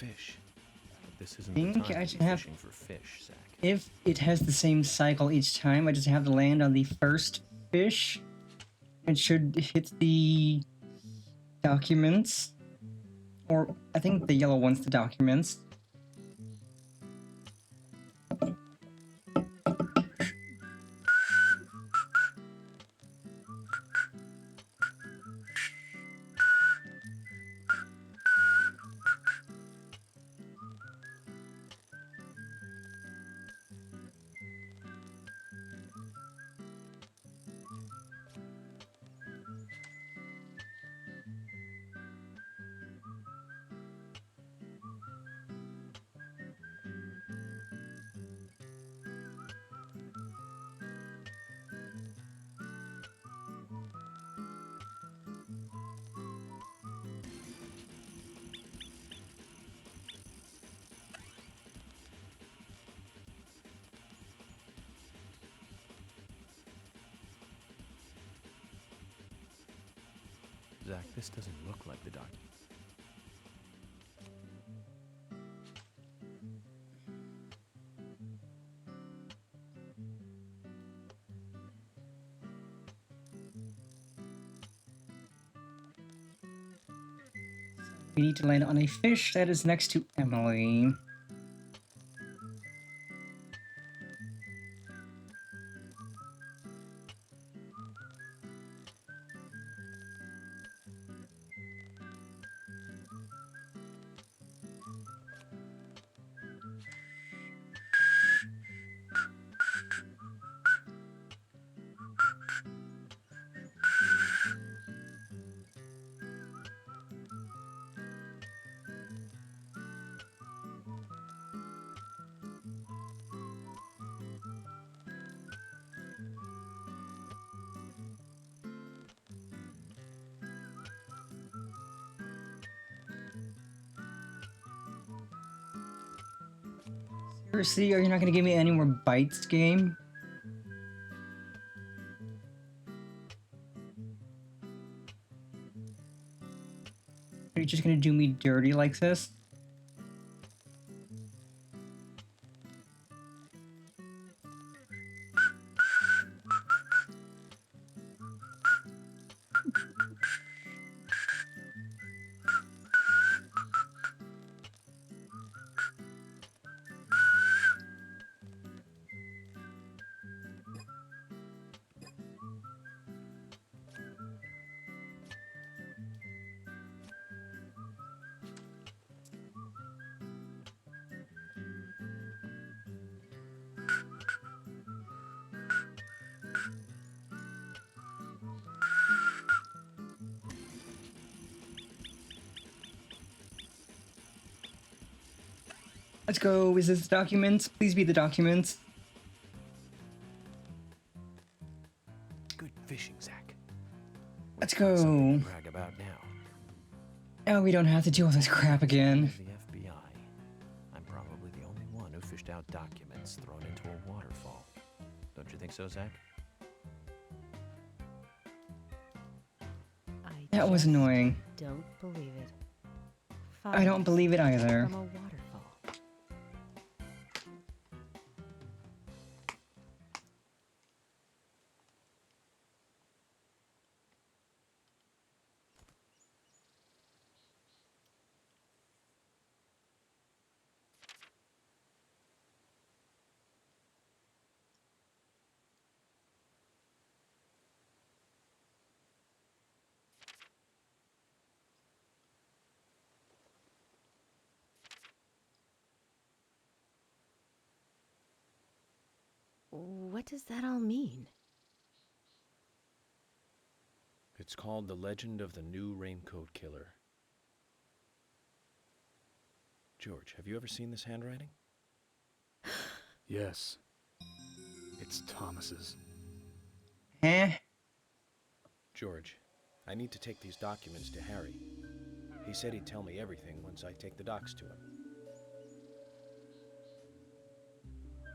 fish. But this isn't think the time I to should be have- fishing for fish, Zach. If it has the same cycle each time, I just have to land on the first fish. It should hit the documents. Or I think the yellow one's the documents. Zach, this doesn't look like the document. We need to land on a fish that is next to Emily. Seriously, are you not gonna give me any more bites, game? Are you just gonna do me dirty like this? Let's go. Is this the documents? Please be the documents. Good fishing, Zach. Let's Got something go. to brag about now. Now we don't have to deal with this crap again. The FBI. I'm probably the only one who fished out documents thrown into a waterfall. Don't you think so, Zach? That was annoying. Don't believe it. I don't believe it either. From a waterfall. What does that all mean? It's called The Legend of the New Raincoat Killer. George, have you ever seen this handwriting? Yes. It's Thomas's. Eh? George, I need to take these documents to Harry. He said he'd tell me everything once I take the docs to him.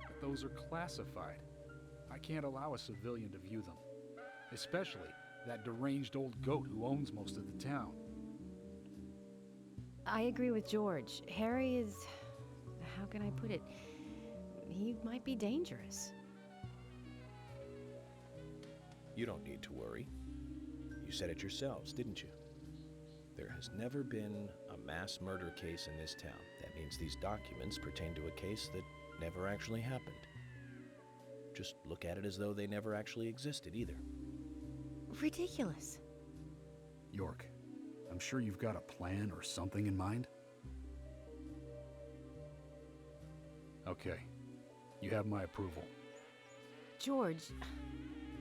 But those are classified. I can't allow a civilian to view them. Especially that deranged old goat who owns most of the town. I agree with George. Harry is... how can I put it? He might be dangerous. You don't need to worry. You said it yourselves, didn't you? There has never been a mass murder case in this town. That means these documents pertain to a case that never actually happened. Just look at it as though they never actually existed either. Ridiculous. York, I'm sure you've got a plan or something in mind. Okay, you have my approval. George,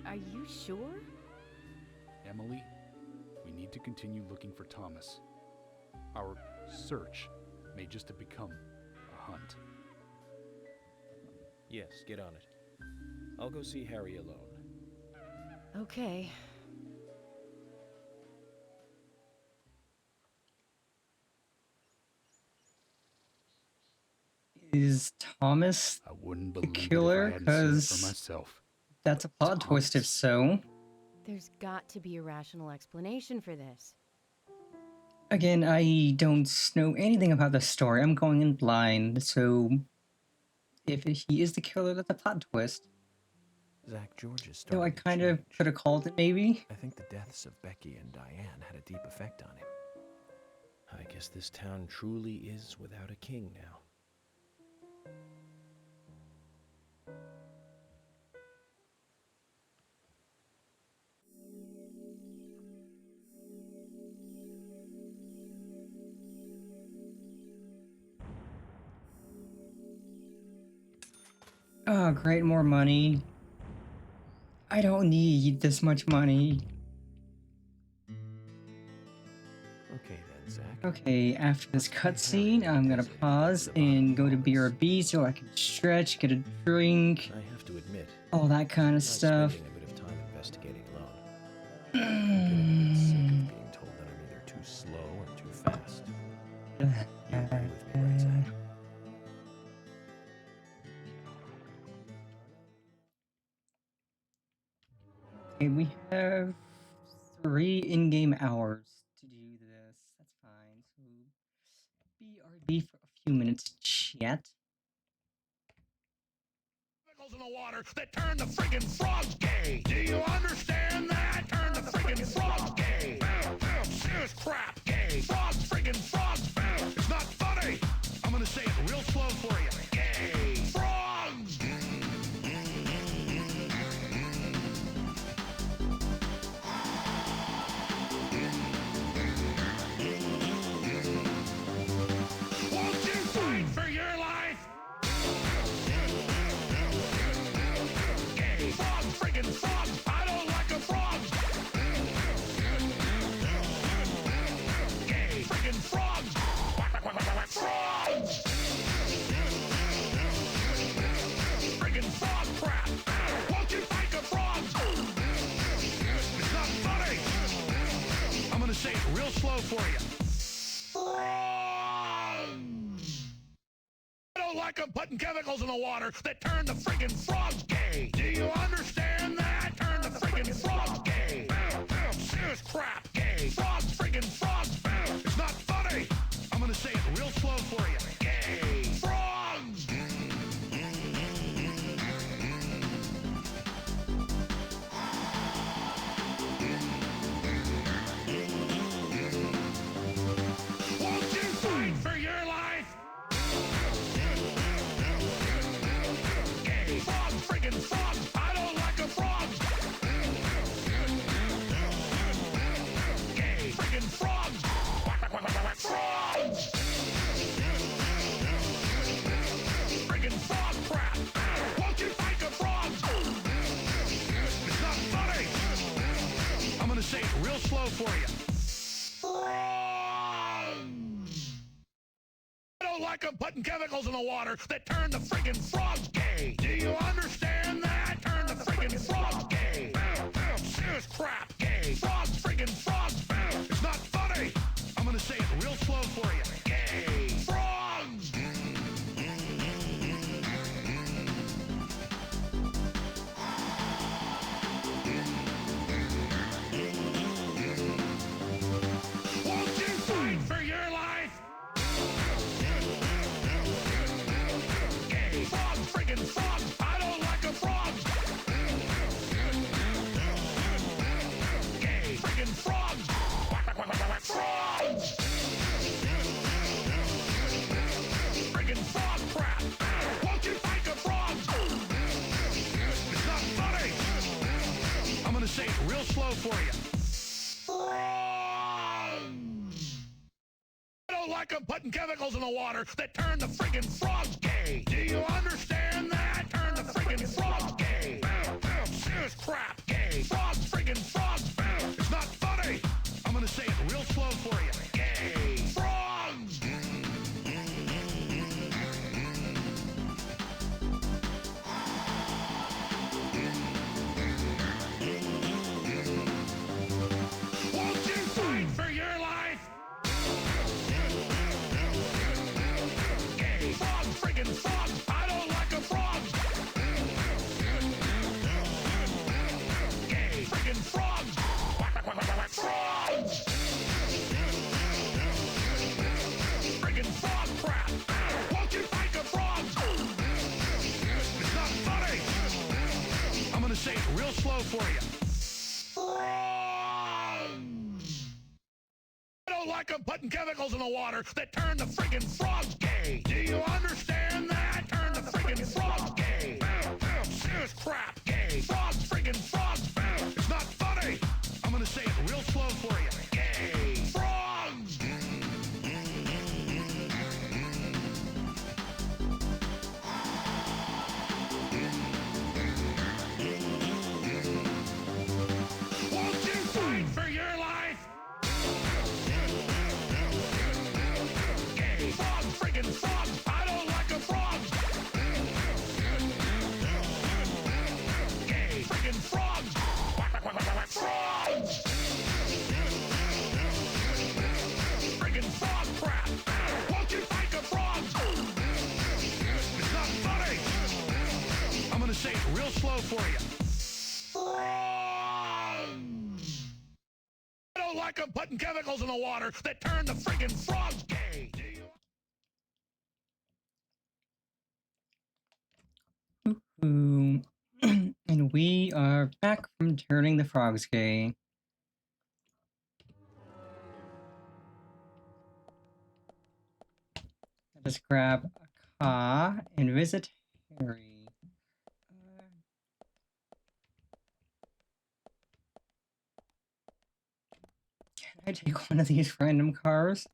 are you sure? Emily, we need to continue looking for Thomas. Our search may just have become a hunt. Yes, get on it. I'll go see Harry alone. Okay. Is Thomas I wouldn't the believe killer? it if I hadn't seen it for Because myself. that's a plot twist if so. There's got to be a rational explanation for this. Again, I don't know anything about the story. I'm going in blind, so if he is the killer, that's a plot twist. Zach, George is Though I starting to kind of change. could have called it, maybe. I think the deaths of Becky and Diane had a deep effect on him. I guess this town truly is without a king now. Oh, great, more money. I don't need this much money. Okay then, Zach. Okay, after this cutscene, I'm gonna pause and go to BRB so I can stretch, get a drink, I have to admit, all that kind I'm of stuff. spending a bit of time investigating alone. I'm getting a bit sick of being told that I'm either too slow or too fast. You agree with me, right, Zach? Okay, we have 3 in-game hours to do this. That's fine. So, BRB for a few minutes, chat. Chemicals in the water that turn the friggin' frogs gay. Do you understand that? Turn the friggin' frogs gay. Serious crap gay. Frogs, friggin' frogs. It's not funny. I'm gonna say it real slow for you. Gay. Frogs. Won't you fight for your life? Gay. Frogs, friggin' frogs. I don't like a frog. Gay. Friggin' frogs. Frogs. Friggin' frog crap. Won't you fight the frogs? It's not funny. I'm gonna say it real slow for you. I don't like them putting chemicals in the water that turn the friggin' frogs gay. Do you understand that? Turn the friggin' frogs gay. Serious crap gay. Frogs, friggin' frogs. It's not funny. I'm gonna say it real slow for you. Gay. Frogs. Won't you fight for your life? Gay. Frogs, friggin' frogs. I don't like a frog. Gay. Friggin' frogs. Frogs. Friggin' frog crap. Won't you fight the frogs? It's not funny. I'm gonna say it real slow for you. I don't like them putting chemicals in the water that turn the friggin' frogs gay. Do you understand that? Turn the friggin' frogs gay. Serious crap gay. Frogs, friggin' frogs. It's not funny. I'm gonna say it real slow for you. Gay. Frogs. Won't you fight for your life? slow for you. I don't like them putting chemicals in the water that turn the friggin' frogs gay. Do you understand that? Turn the friggin' frogs gay. Serious crap gay. Frogs, friggin' frogs. It's not funny. I'm gonna say it real slow for you. Gay. Frogs. Won't you fight for your life? Gay. Frogs, friggin' frogs. I don't like a frog. Gay. Friggin' frogs. Frogs. Friggin' frog crap. Won't you fight the frogs? It's not funny. I'm gonna say it real slow for you. I don't like them putting chemicals in the water that turn the friggin' frogs gay. Do you understand that? Turn the friggin' frogs gay. Serious crap gay. Frogs, friggin' frogs. It's not funny. I'm gonna say it real slow for you. Gay. Frogs. Won't you fight for your life? Gay. Frogs, friggin' frogs. I don't like a frog. Gay. Friggin' frogs. Frogs. Friggin' frog crap. Won't you fight the frogs? It's not funny. I'm gonna say it real slow for you. I don't like them putting chemicals in the water that turn the friggin' frogs gay. Do you? Ooh. And we are back from turning the frogs gay. Let's grab a car and visit Harry. Can I take one of these random cars?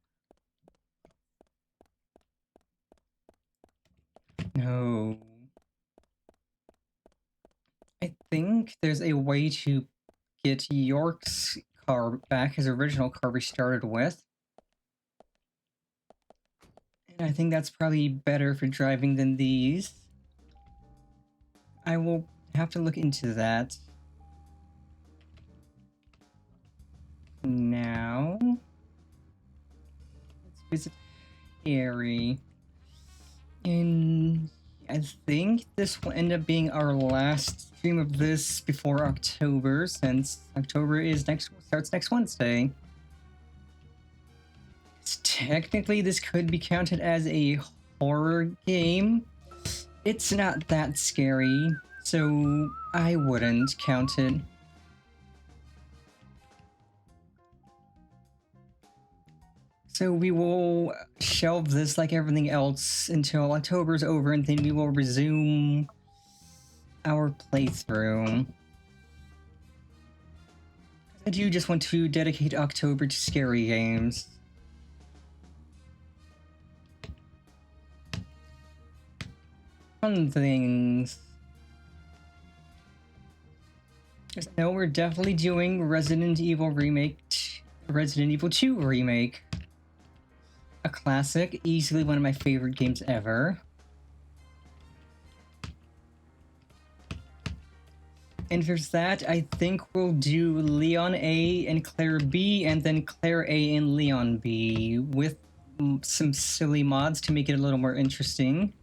No. I think there's a way to get York's car back, his original car we started with. And I think that's probably better for driving than these. I will have to look into that. Now, let's visit Harry. And I think this will end up being our last stream of this before October, since October is starts next Wednesday. Technically, this could be counted as a horror game. It's not that scary, so I wouldn't count it. So we will shelve this like everything else until October's over, and then we will resume our playthrough. I do just want to dedicate October to scary games. Fun things. No, we're definitely doing Resident Evil 2 Remake. A classic, easily one of my favorite games ever. And for that, I think we'll do Leon A and Claire B, and then Claire A and Leon B, with some silly mods to make it a little more interesting.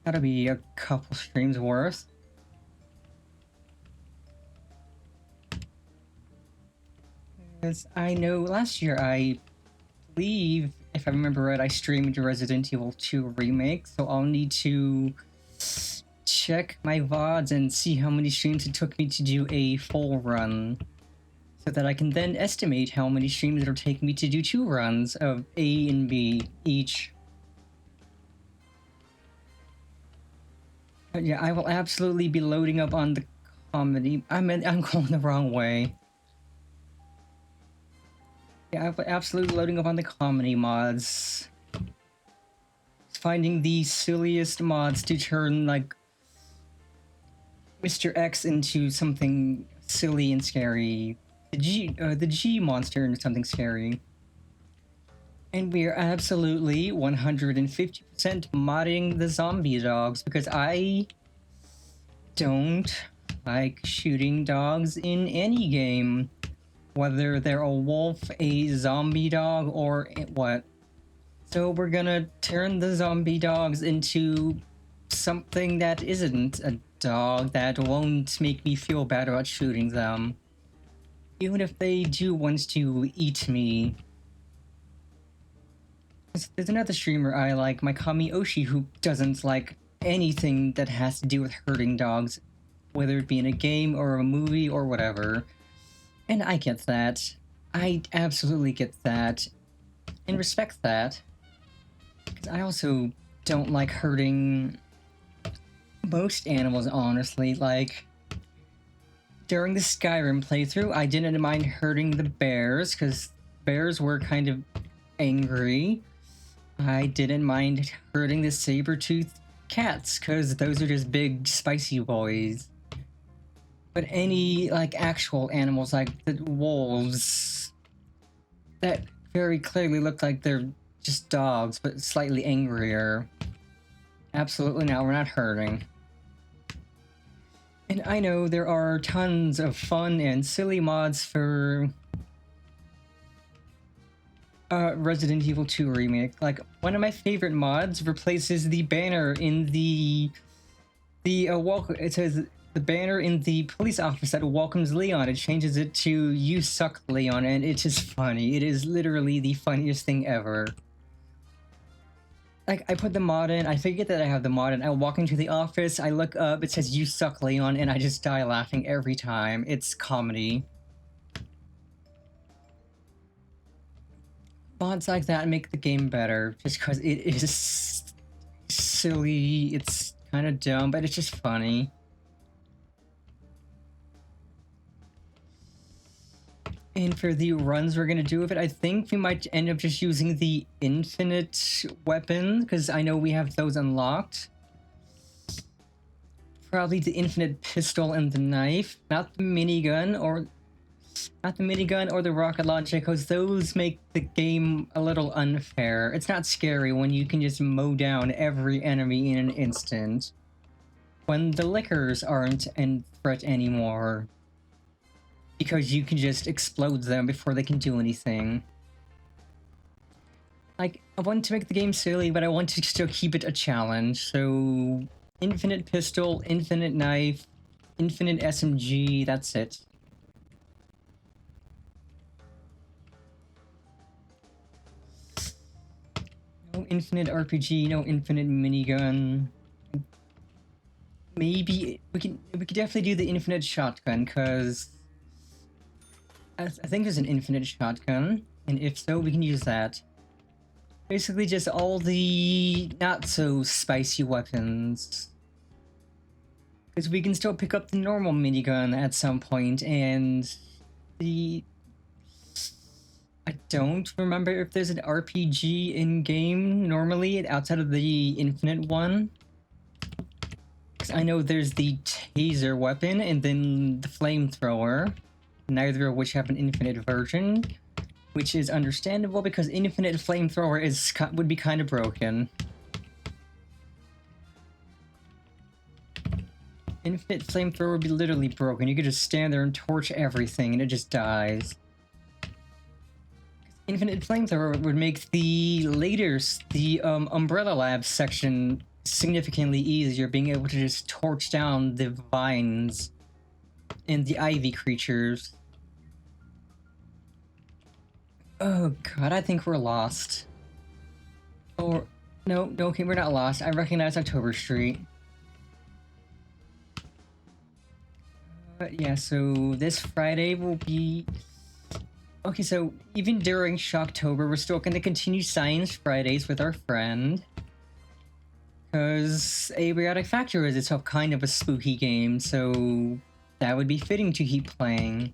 That'll be a couple streams worth. As I know, last year, I believe, if I remember right, I streamed Resident Evil 2 Remake, so I'll need to check my VODs and see how many streams it took me to do a full run, so that I can then estimate how many streams it'll take me to do 2 runs of A and B each. Yeah, I will absolutely be loading up on the comedy. I'm going the wrong way. Yeah, I'm absolutely loading up on the comedy mods. Finding the silliest mods to turn, like, Mr. X into something silly and scary. The G monster into something scary. And we are absolutely 150% modding the zombie dogs because I don't like shooting dogs in any game. Whether they're a wolf, a zombie dog, or what. So we're gonna turn the zombie dogs into something that isn't a dog that won't make me feel bad about shooting them. Even if they do want to eat me. There's another streamer I like, Mikami Oshi, who doesn't like anything that has to do with hurting dogs, whether it be in a game or a movie or whatever. And I get that. I absolutely get that. And respect that. Because I also don't like hurting most animals, honestly. Like, during the Skyrim playthrough, I didn't mind hurting the bears, because bears were kind of angry. I didn't mind hurting the saber-toothed cats, because those are just big, spicy boys. But any, like, actual animals, like the wolves, that very clearly look like they're just dogs, but slightly angrier. Absolutely not, we're not hurting. And I know there are tons of fun and silly mods for Resident Evil 2 Remake. Like, one of my favorite mods replaces the banner in the welcome. It says the banner in the police office that welcomes Leon. It changes it to "You suck, Leon," and it's just funny. It is literally the funniest thing ever. Like, I put the mod in, I forget that I have the mod in, I walk into the office, I look up, it says "You suck, Leon," and I just die laughing every time. It's comedy. Mods like that make the game better, just because it is silly, it's kind of dumb, but it's just funny. And for the runs we're gonna do with it, I think we might end up just using the infinite weapon, because I know we have those unlocked. Probably the infinite pistol and the knife, not the minigun or the rocket launcher, because those make the game a little unfair. It's not scary when you can just mow down every enemy in an instant. When the lickers aren't a threat anymore. Because you can just explode them before they can do anything. Like, I want to make the game silly, but I want to still keep it a challenge, so infinite pistol, infinite knife, infinite SMG, that's it. No infinite RPG, no infinite minigun. Maybe we could definitely do the infinite shotgun, because I think there's an infinite shotgun, and if so, we can use that. Basically just all the not-so-spicy weapons. Because we can still pick up the normal minigun at some point, and I don't remember if there's an RPG in-game normally, outside of the infinite one. Because I know there's the taser weapon, and then the flamethrower. Neither of which have an infinite version, which is understandable because infinite flamethrower would be kind of broken. Infinite flamethrower would be literally broken. You could just stand there and torch everything and it just dies. Infinite flamethrower would make the Umbrella Labs section significantly easier, being able to just torch down the vines and the ivy creatures. Oh god, I think we're lost. Or, no, okay, we're not lost. I recognize October Street. Yeah, so this Friday will be... Okay, so even during Shocktober, we're still going to continue Science Fridays with our friend. Because Abiotic Factor is itself kind of a spooky game, so that would be fitting to keep playing.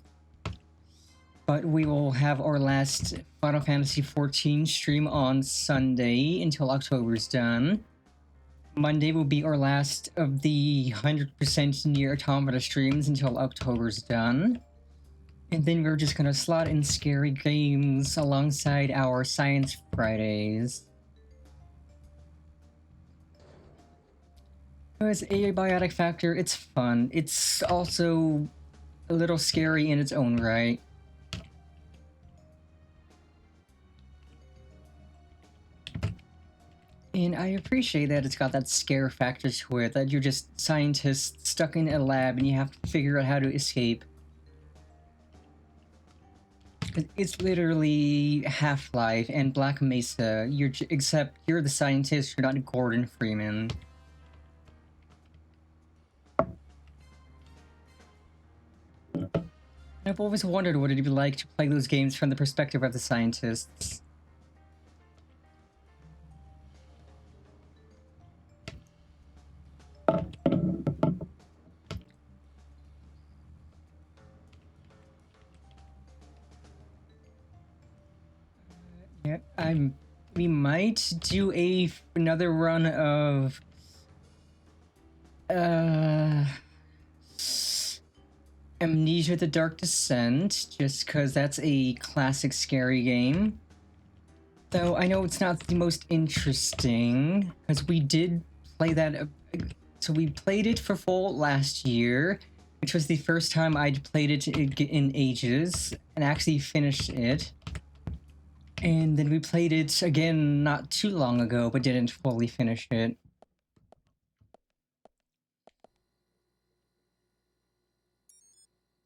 But we will have our last Final Fantasy XIV stream on Sunday until October's done. Monday will be our last of the 100% Near Automata streams until October's done. And then we're just gonna slot in scary games alongside our Science Fridays. Because Abiotic Factor, it's fun. It's also a little scary in its own right. And I appreciate that it's got that scare factor to it, that you're just scientists stuck in a lab and you have to figure out how to escape. It's literally Half-Life and Black Mesa, except you're the scientist, you're not Gordon Freeman. I've always wondered what it'd be like to play those games from the perspective of the scientists. Yeah, we might do another run of Amnesia: The Dark Descent, just because that's a classic scary game. Though I know it's not the most interesting, because we did play that. So we played it for full last year, which was the first time I'd played it in ages, and actually finished it. And then we played it again not too long ago, but didn't fully finish it.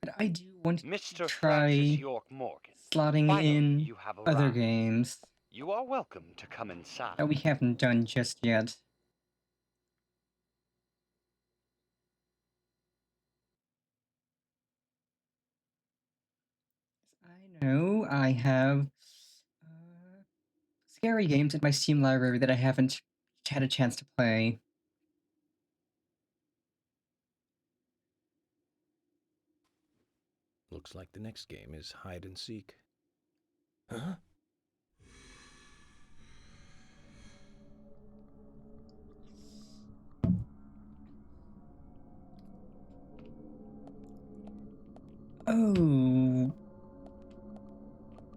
But I do want to Mr. try Francis York Morgan, slotting finally in you have other arrived. games You are welcome to come inside. that we haven't done just yet. I know I have scary games in my Steam library that I haven't had a chance to play. Looks like the next game is hide and seek. Huh? Oh.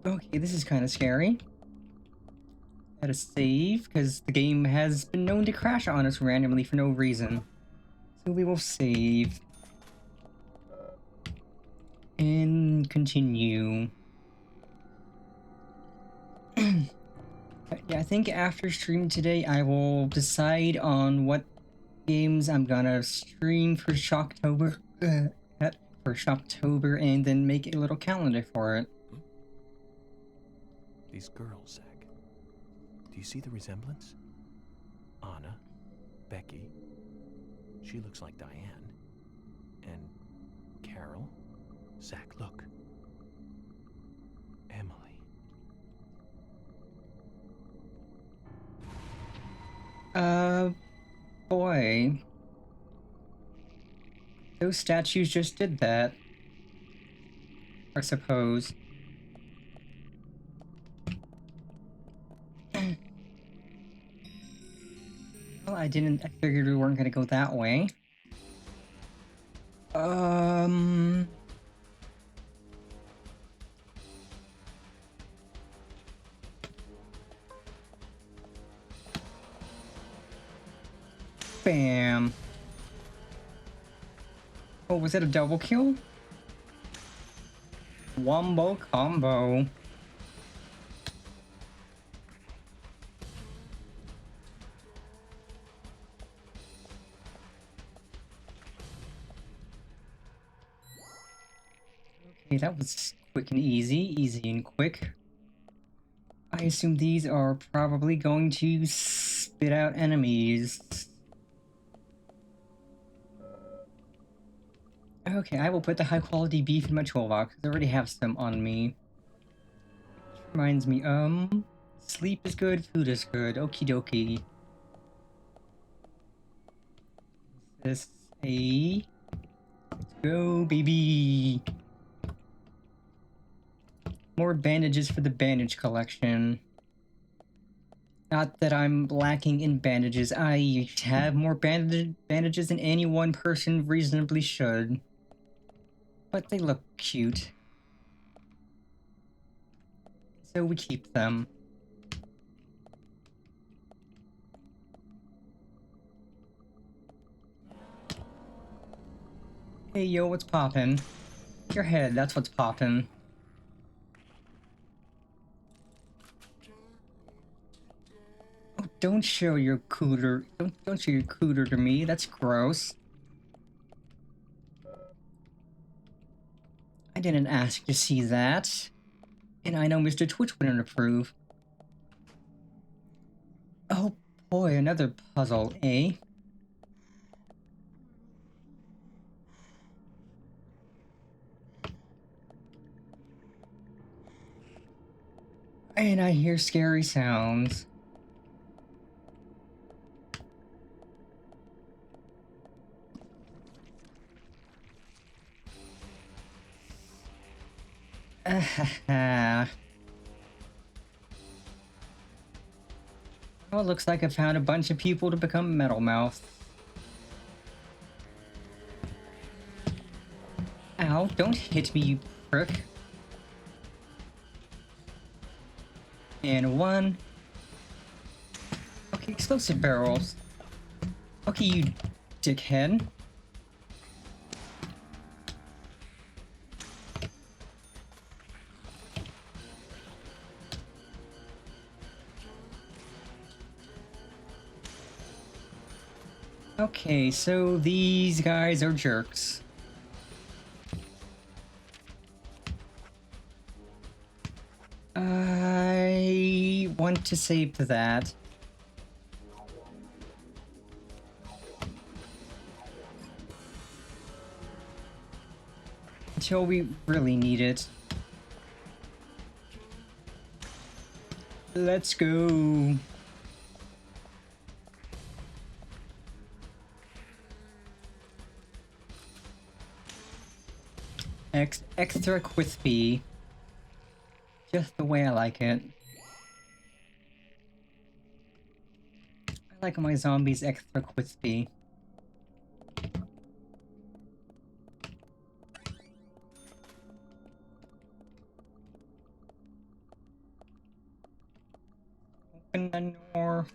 Okay, this is kind of scary. Gotta save, because the game has been known to crash on us randomly for no reason. So we will save. And continue. Yeah, I think after stream today, I will decide on what games I'm gonna stream for Shocktober. For Shocktober, and then make a little calendar for it. These girls, Zach. Do you see the resemblance? Anna, Becky. She looks like Diane. And Carol. Zach, look. Emily. Boy. Those statues just did that. I suppose. Well, I figured we weren't gonna go that way. Bam. Oh, was it a double kill? Wombo combo. Okay, that was quick and easy and quick. I assume these are probably going to spit out enemies. Okay, I will put the high quality beef in my toolbox. I already have some on me. Which reminds me, sleep is good, food is good. Okie dokie. this a... Let's go, baby! More bandages for the bandage collection. Not that I'm lacking in bandages. I have more bandages than any one person reasonably should. But they look cute. So we keep them. Hey yo, what's poppin'? Your head, that's what's poppin'. Oh, don't show your cooter. Don't show your cooter to me. That's gross. I didn't ask to see that. And I know Mr. Twitch wouldn't approve. Oh boy, another puzzle, eh? And I hear scary sounds. Well, it looks like I found a bunch of people to become Metal Mouth. Ow, don't hit me, you prick. And one. Okay, explosive barrels. Okay, you dickhead. Okay, so these guys are jerks. I want to save that. Until we really need it. Let's go. Extra crispy. Just the way I like it. I like my zombies extra crispy. Open the door.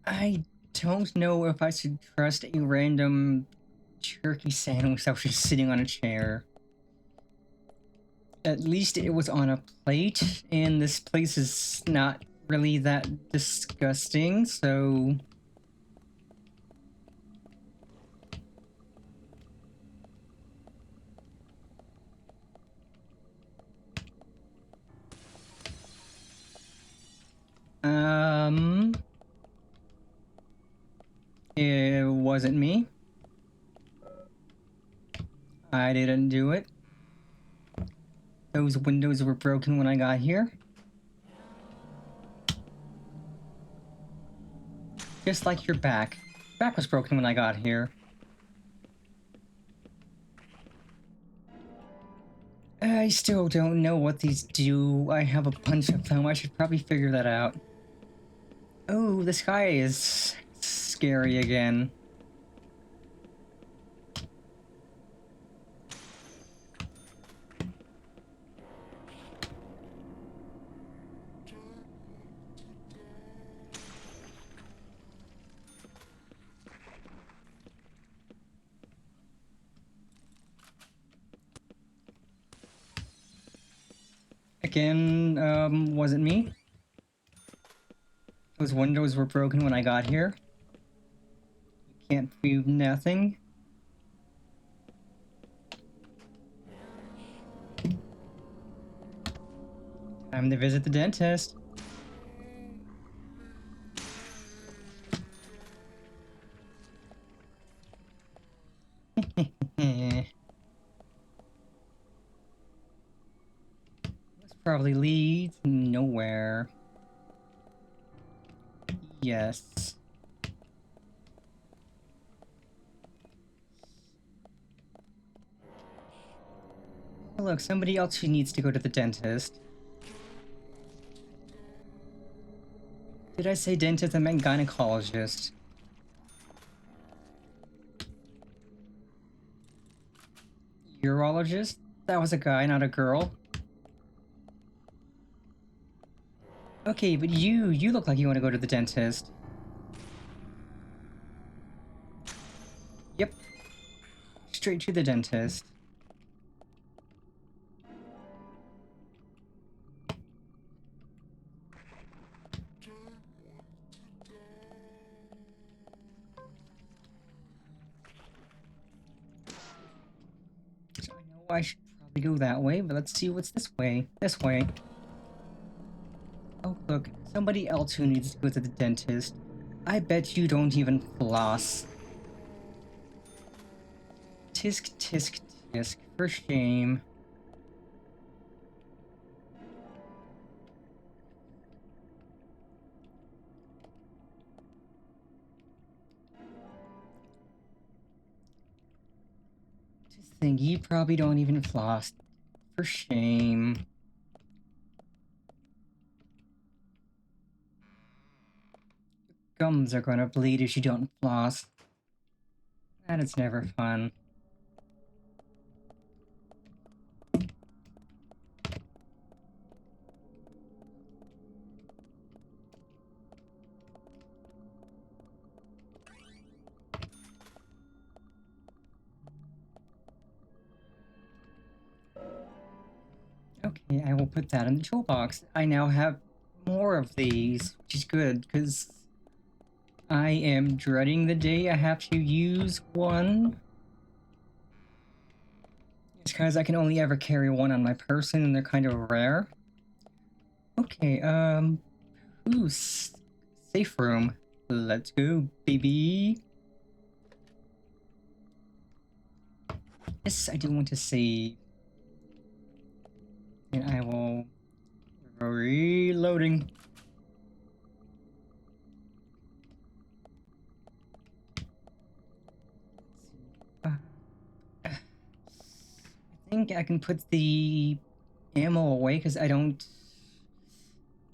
I don't know if I should trust a random turkey sandwich that was just sitting on a chair. At least it was on a plate, and this place is not really that disgusting, so... It wasn't me. I didn't do it. Those windows were broken when I got here. Just like your back. Back was broken when I got here. I still don't know what these do. I have a bunch of them. I should probably figure that out. Oh, the sky is scary again. Again, wasn't me. Those windows were broken when I got here. Can't prove nothing. Time to visit the dentist. probably leads nowhere. Yes. Look, somebody else who needs to go to the dentist. Did I say dentist? I meant gynecologist. Urologist? That was a guy, not a girl. Okay, but you look like you want to go to the dentist. Yep. Straight to the dentist. So I know I should probably go that way, but let's see what's this way. This way. Oh, look. Somebody else who needs to go to the dentist. I bet you don't even floss. Tisk, tisk, tisk. For shame. Just think, you probably don't even floss. For shame. Gums are gonna bleed if you don't floss. And it's never fun. Okay, I will put that in the toolbox. I now have more of these, which is good, because I am dreading the day I have to use one. It's because I can only ever carry one on my person, and they're kind of rare. Okay, ooh, safe room. Let's go, baby. Yes, I do want to save. And I will... reloading. I think I can put the ammo away because I don't...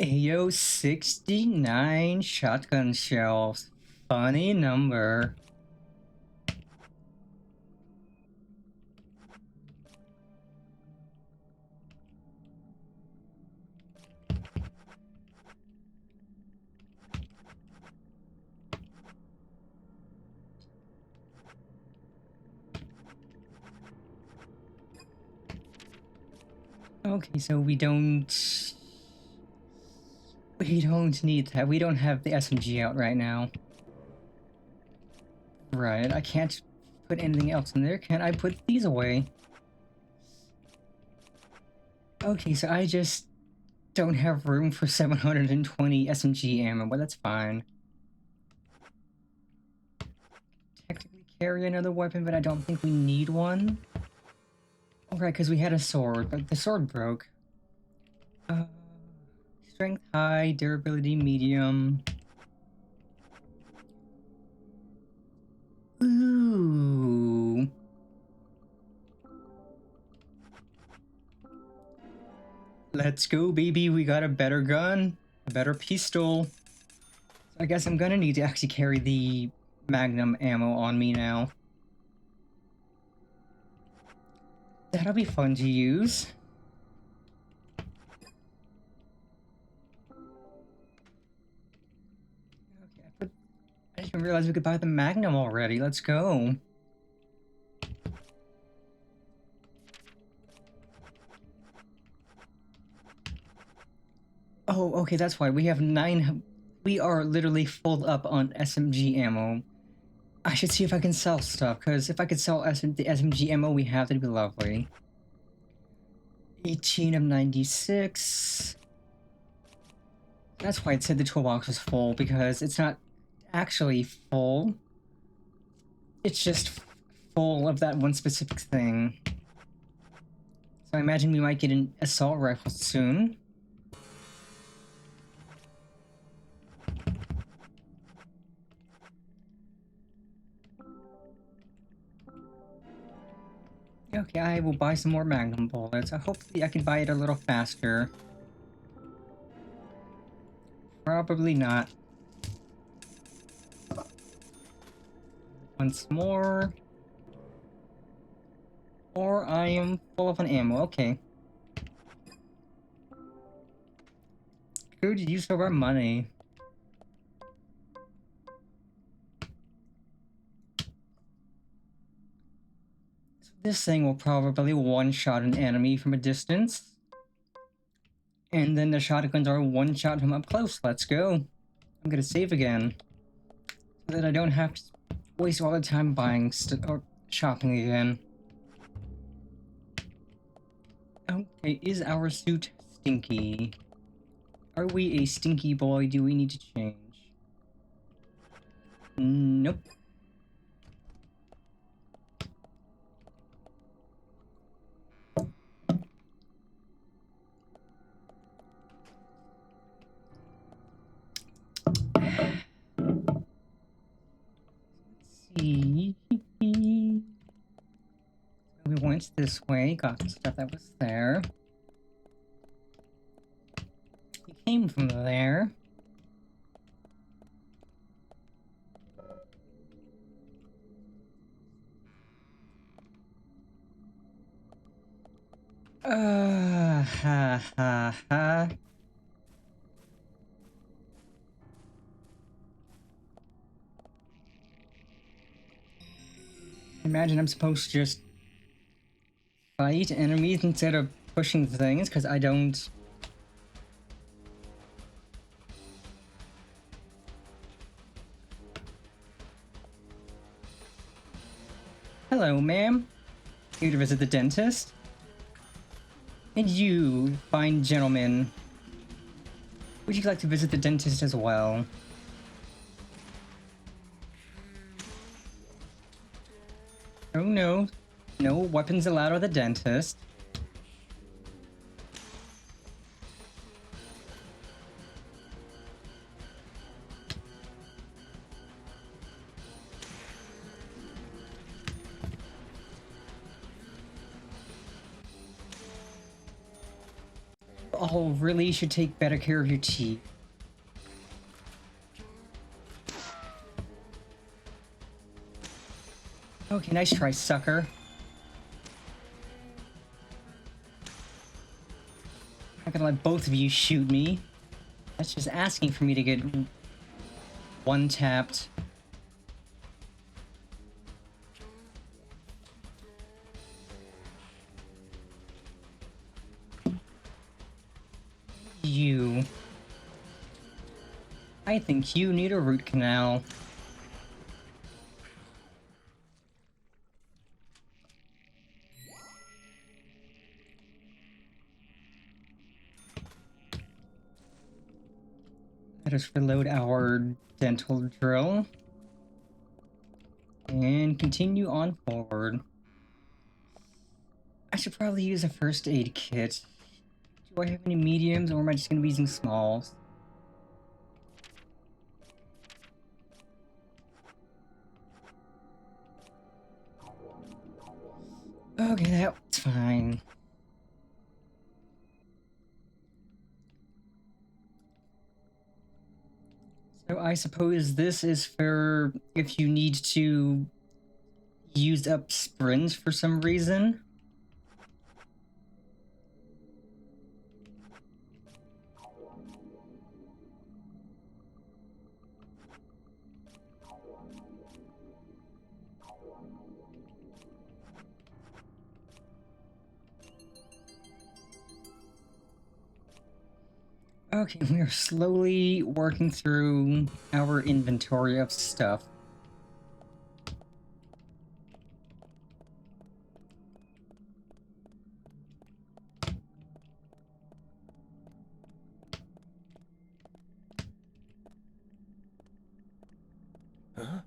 AO 69 shotgun shells. Funny number. Okay, so we don't need that. We don't have the SMG out right now. Right, I can't put anything else in there. Can I put these away? Okay, so I just don't have room for 720 SMG ammo, but that's fine. Technically carry another weapon, but I don't think we need one. Right, because we had a sword, but the sword broke. Strength high, durability medium. Ooh. Let's go, baby. We got a better gun, a better pistol. So I guess I'm gonna need to actually carry the magnum ammo on me now. That'll be fun to use. Okay, I didn't realize we could buy the magnum already. Let's go. Oh, okay, that's why. We have 9... We are literally full up on SMG ammo. I should see if I can sell stuff, because if I could sell the SMG ammo we have, that'd be lovely. 18 of 96. That's why it said the toolbox was full, because it's not actually full. It's just full of that one specific thing. So I imagine we might get an assault rifle soon. Okay, I will buy some more magnum bullets. Hopefully I can buy it a little faster. Probably not. Once more. Or I am full of an ammo. Okay. Good use of our money. So this thing will probably one-shot an enemy from a distance. And then the shotguns are one-shot from up close. Let's go. I'm gonna save again. So that I don't have to waste all the time buying or shopping again. Okay, is our suit stinky? Are we a stinky boy? Do we need to change? Nope. Let's see. We went this way, got the stuff that was there. We came from there. Ha ha ha. Imagine I'm supposed to just fight enemies instead of pushing things, because I don't... Hello, ma'am. Here to visit the dentist? And you, fine gentleman, would you like to visit the dentist as well? Oh no. No weapons allowed at the dentist. Oh, really? You should take better care of your teeth. Okay, nice try, sucker. I'm not gonna let both of you shoot me. That's just asking for me to get one-tapped. You. I think you need a root canal. Let us reload our dental drill. And continue on forward. I should probably use a first aid kit. Do I have any mediums, or am I just going to be using smalls? Okay, that's fine. So I suppose this is for if you need to use up sprints for some reason. Okay, we are slowly working through our inventory of stuff. Huh?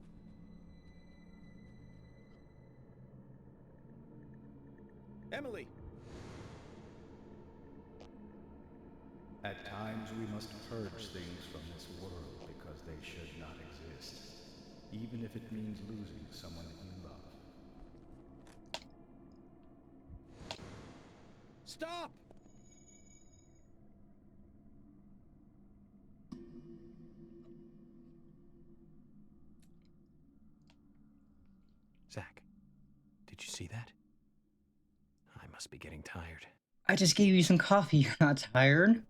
Emily! Sometimes we must purge things from this world because they should not exist, even if it means losing someone that you love. Stop! Zach, did you see that? I must be getting tired. I just gave you some coffee. You're not tired.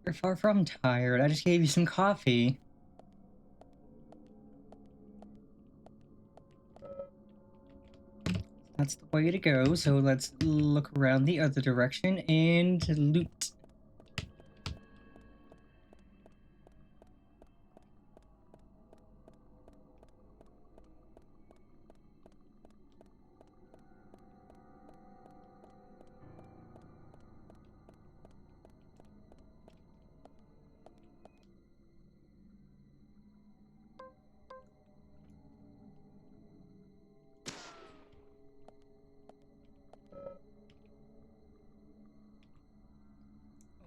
You're far from tired. I just gave you some coffee. That's the way to go. So let's look around the other direction and loot.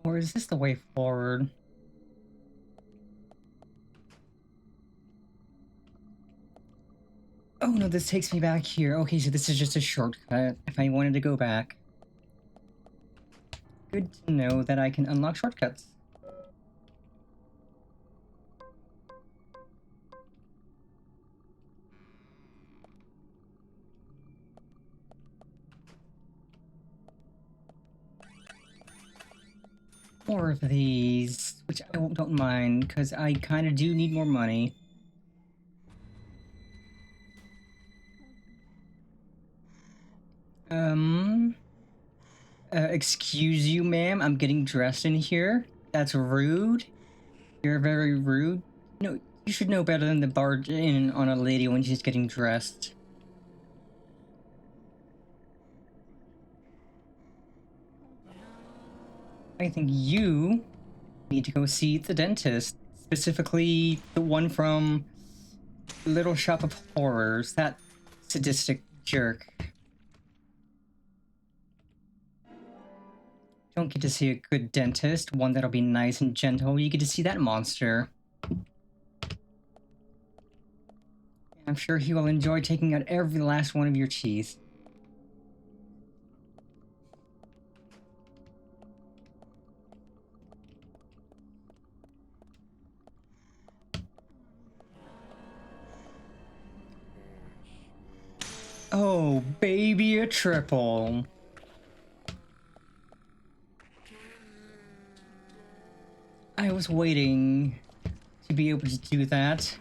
Or is this the way forward? Oh no, this takes me back here. Okay, so this is just a shortcut if I wanted to go back. Good to know that I can unlock shortcuts. More of these, which I don't mind, because I kind of do need more money. Excuse you, ma'am, I'm getting dressed in here. That's rude. You're very rude. No, you should know better than to barge in on a lady when she's getting dressed. I think you need to go see the dentist. Specifically, the one from Little Shop of Horrors. That sadistic jerk. Don't get to see a good dentist, one that'll be nice and gentle. You get to see that monster. I'm sure he will enjoy taking out every last one of your teeth. Oh, baby, a triple. I was waiting to be able to do that.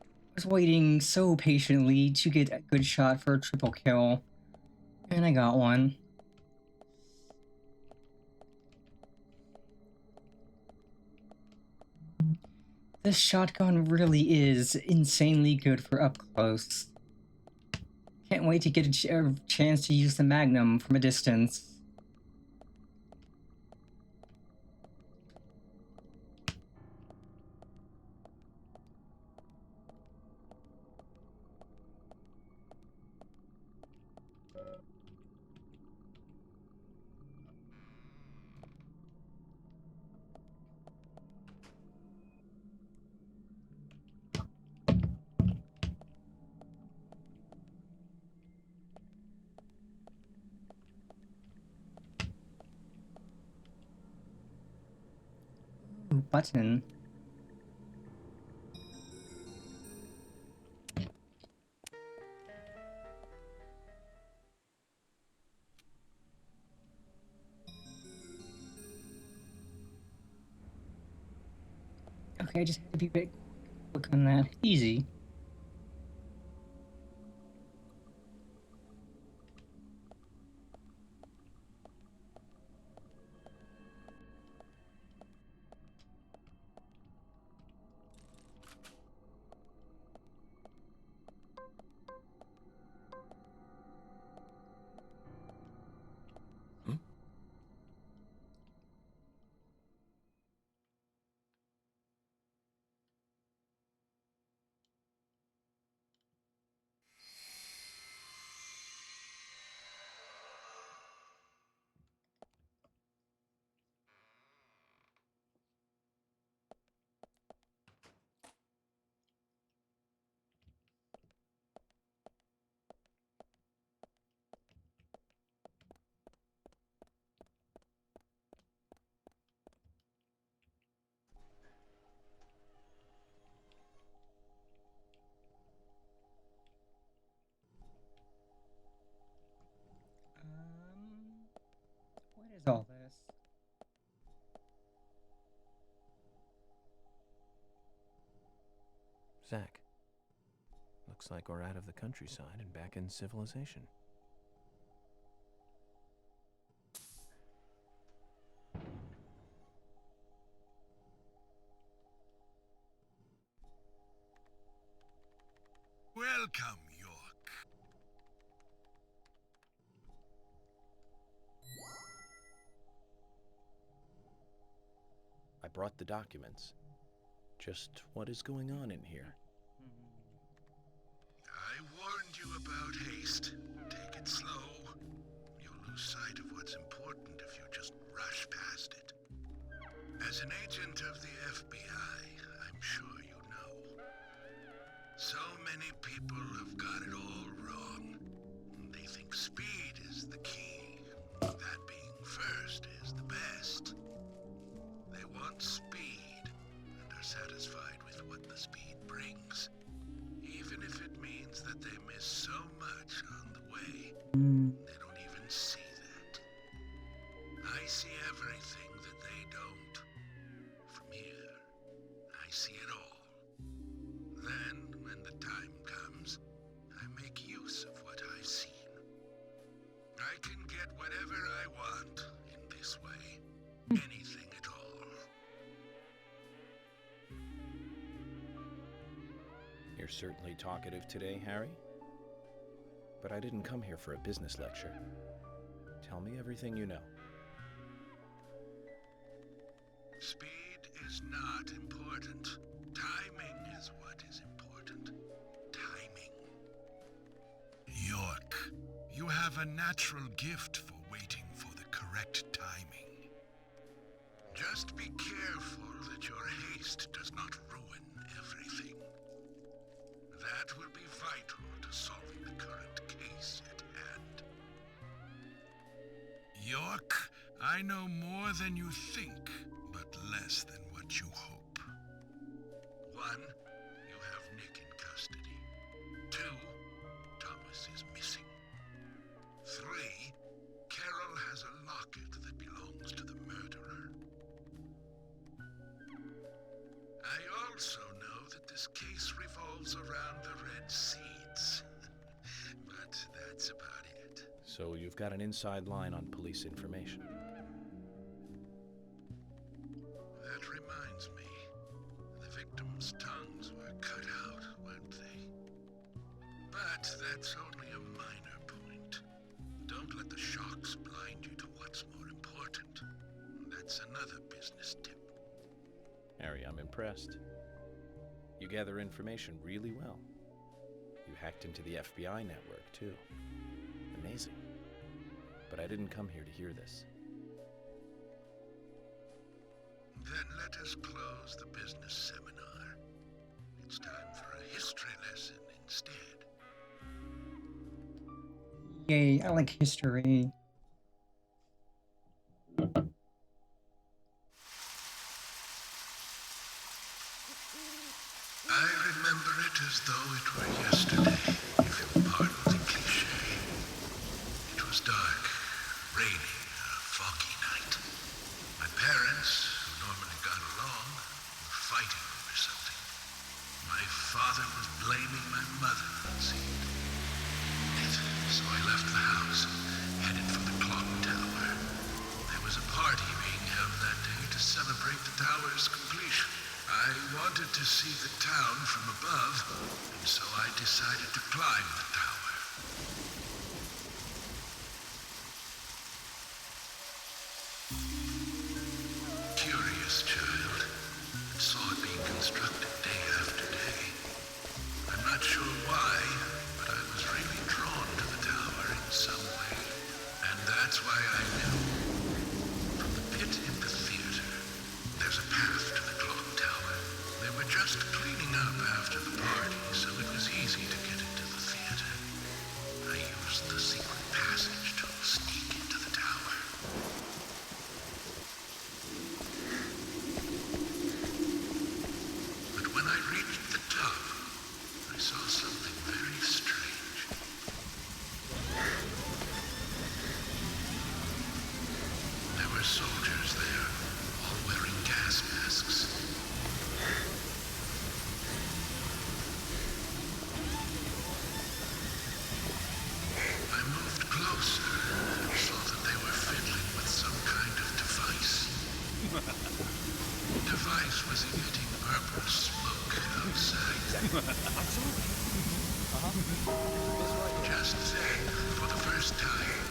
I was waiting so patiently to get a good shot for a triple kill. And I got one. This shotgun really is insanely good for up close. Can't wait to get a chance to use the Magnum from a distance. Ooh, button. Okay, I just had to be a bit quick on that. Easy. with all this. Zach, looks like we're out of the countryside and back in civilization. Welcome, York. I brought the documents. Just what is going on in here? I warned you about haste. Take it slow. You'll lose sight of what's important if you just rush past it. As an agent of the FBI, I'm sure you know. So many people have got it all wrong. They think speed is the key. That being first is the best. They want speed and are satisfied with what the speed brings. Even if it means that they miss so much on the way, they don't even see that. I see everything that they don't. From here, I see it all. Then, when the time comes, I make use of what I've seen. I can get whatever I want in this way. Anything at all. You're certainly talkative today, Harry. But I didn't come here for a business lecture. Tell me everything you know. Speed is not important. Timing is what is important. Timing. York, you have a natural gift for waiting for the correct timing. Just be careful that your haste does not ruin everything. That will be vital to solving the current case at hand. York, I know more than you think, but less than what you hope. 1, you have Nick in custody. 2, Thomas is missing. 3, Carol has a locket that belongs to the murderer. I also know that this case revolves around the red seeds. But that's about it. So you've got an inside line on police information. That reminds me. The victims' tongues were cut out, weren't they? But that's only a minor point. Don't let the shocks blind you to what's more important. That's another business tip. Harry, I'm impressed. You gather information really well. You hacked into the FBI network, too. Amazing. But I didn't come here to hear this. Then let us close the business seminar. It's time for a history lesson instead. Yay, I like history. I remember it as though it were yesterday, if you'll pardon the cliché. It was dark, rainy, a foggy night. My parents, who normally got along, were fighting over something. My father was blaming my mother, it seemed. So I left the house and headed for the clock tower. There was a party being held that day to celebrate the tower's completion. I wanted to see the town from above, and so I decided to climb the tower. Curious child, and saw it being constructed day after day. I'm not sure why, but I was really drawn to the tower in some way, and that's why I knew. From the pit in the theater, there's a path to the clock tower. They were just cleaning up after the party, so it was easy to get into the theater. I used the secret passage to sneak into the tower. But when I reached the top, I saw something very strange. device was emitting purple smoke outside. Just then, for the first time,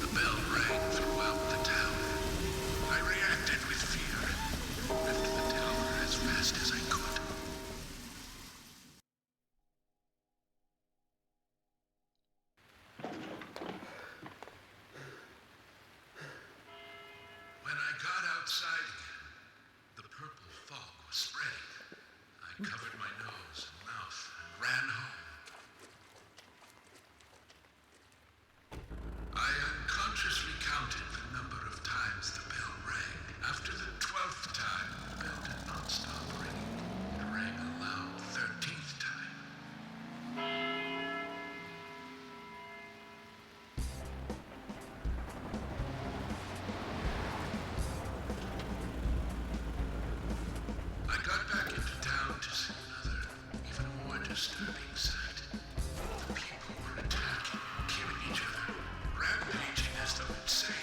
the bell rang throughout the town. I reacted with fear, left the tower as fast as I could. When I got outside again, the purple fog was spreading. I covered my nose and mouth and ran home. I unconsciously counted the number of times the bell rang. After the 12th time, the bell did not stop ringing. It rang a loud 13th time. I got back into town to see another, even more disturbing sight. The people were attacking, killing each other, rampaging as though insane.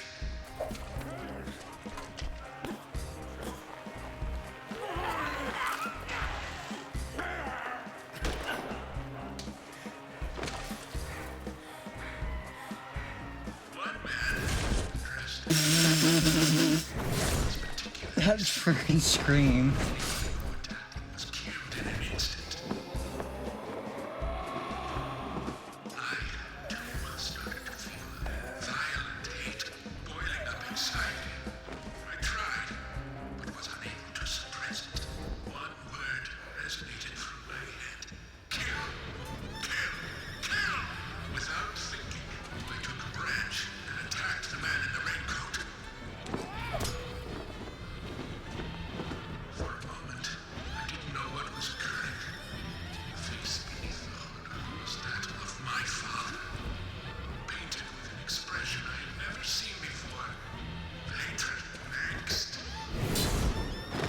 One man, dressed That freaking scream. was killed in an instant. I, too, started to feel a violent hate boiling up inside me. I tried, but was unable to suppress it. One word resonated through my head. Kill! Kill! Kill! Without thinking, I took a branch and attacked the man in the raincoat. For a moment, I didn't know what was occurring. The face beneath the hood was that of my father, painted with an expression I had never seen before. Hatred and angst.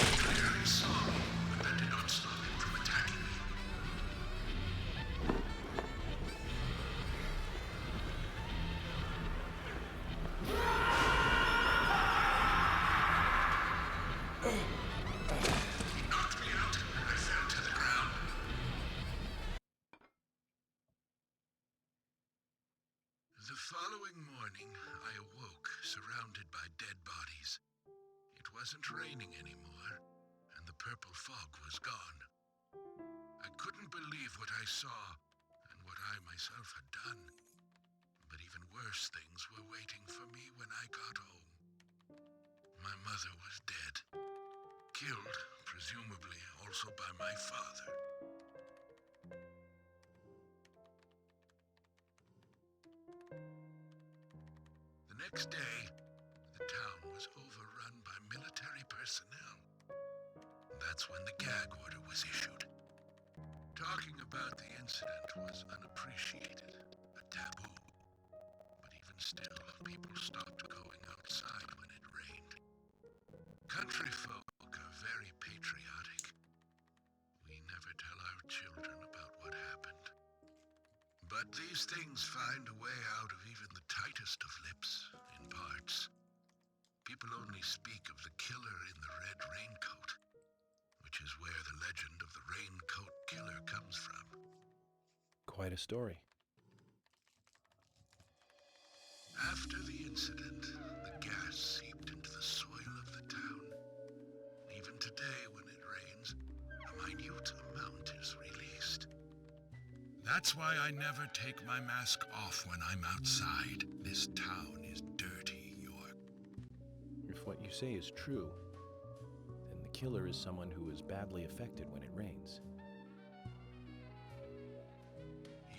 He clearly saw me, but that did not stop him from attacking me. He knocked me out, and I fell to the ground. The following morning, I awoke surrounded by dead bodies. It wasn't raining anymore, and the purple fog was gone. I couldn't believe what I saw and what I myself had done. But even worse things were waiting for me when I got home. My mother was dead, killed, presumably also by my father. The next day, the town was overrun by military personnel. That's when the gag order was issued. Talking about the incident was unappreciated, a taboo. But even still, people stopped going outside when it rained. Country folk are very patriotic. We never tell our children about what happened. But these things find a way out of even the tightest of lips, in parts. People only speak of the killer in the red raincoat, which is where the legend of the raincoat killer comes from. Quite a story. After the incident, the gas seeped into the soil of the town. Even today, when it rains, a minute amount is released. That's why I never take my mask off when I'm outside. This town is dirty, York. If what you say is true, then the killer is someone who is badly affected when it rains.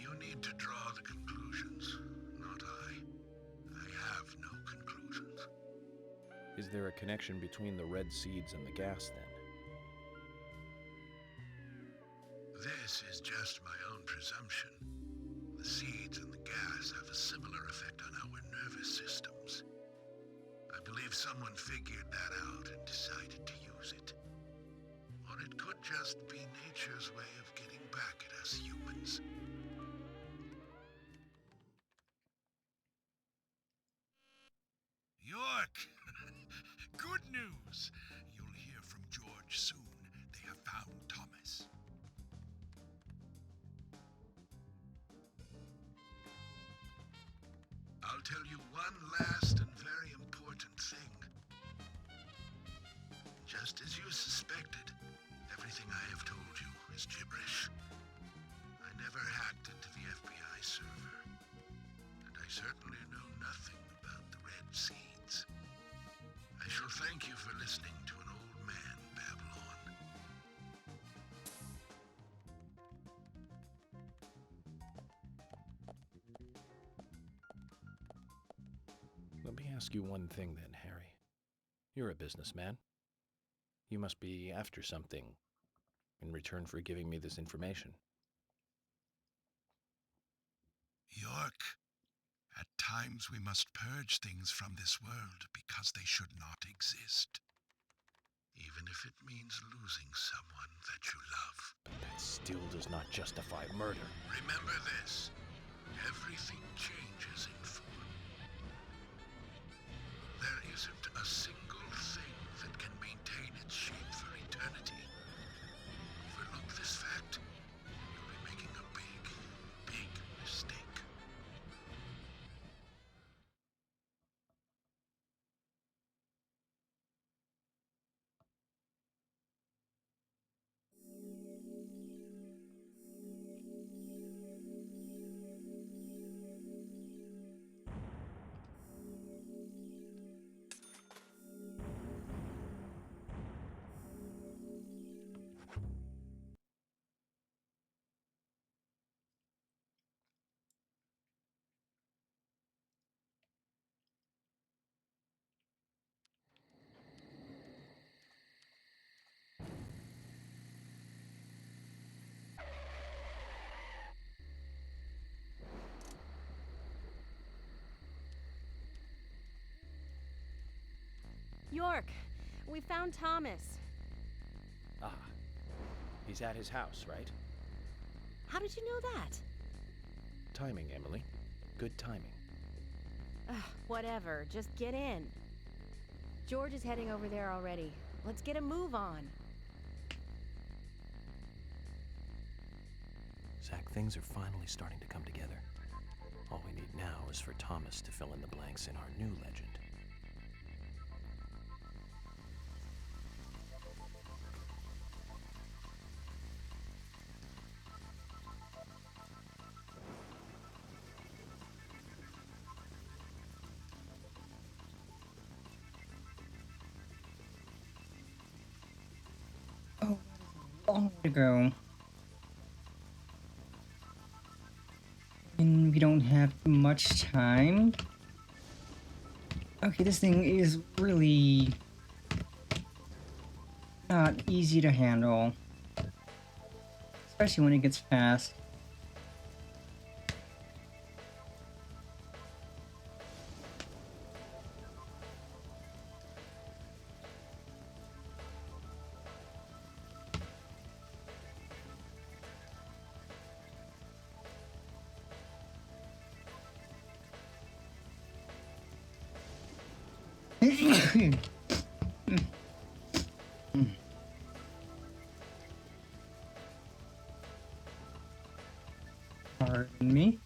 You need to draw the conclusions, not I. I have no conclusions. Is there a connection between the red seeds and the gas, then? This is just my own presumption. The seeds and the gas have a similar effect on our nervous systems. I believe someone figured that out and decided to use it. Or it could just be nature's way of getting back at us humans. York! Good news! tell you one last and very important thing. Just as you suspected, everything I have told you is gibberish. I never hacked into the FBI server, and I certainly know nothing about the red seeds. I shall thank you for listening to an old man babble on. Let me ask you one thing then, Harry. You're a businessman. You must be after something in return for giving me this information. York, at times we must purge things from this world because they should not exist. Even if it means losing someone that you love. But that still does not justify murder. Remember this. Everything changes in form. There isn't a single thing that can maintain its shape for eternity. Overlook this fact, you'll be making a big, big mistake. York, we found Thomas. Ah, he's at his house, right? How did you know that? Timing, Emily. Good timing. Ugh, whatever, just get in. George is heading over there already. Let's get a move on. Zach, things are finally starting to come together. All we need now is for Thomas to fill in the blanks in our new legend. Oh, long way to go. And we don't have much time. Okay, this thing is really not easy to handle. Especially when it gets fast. Pardon me.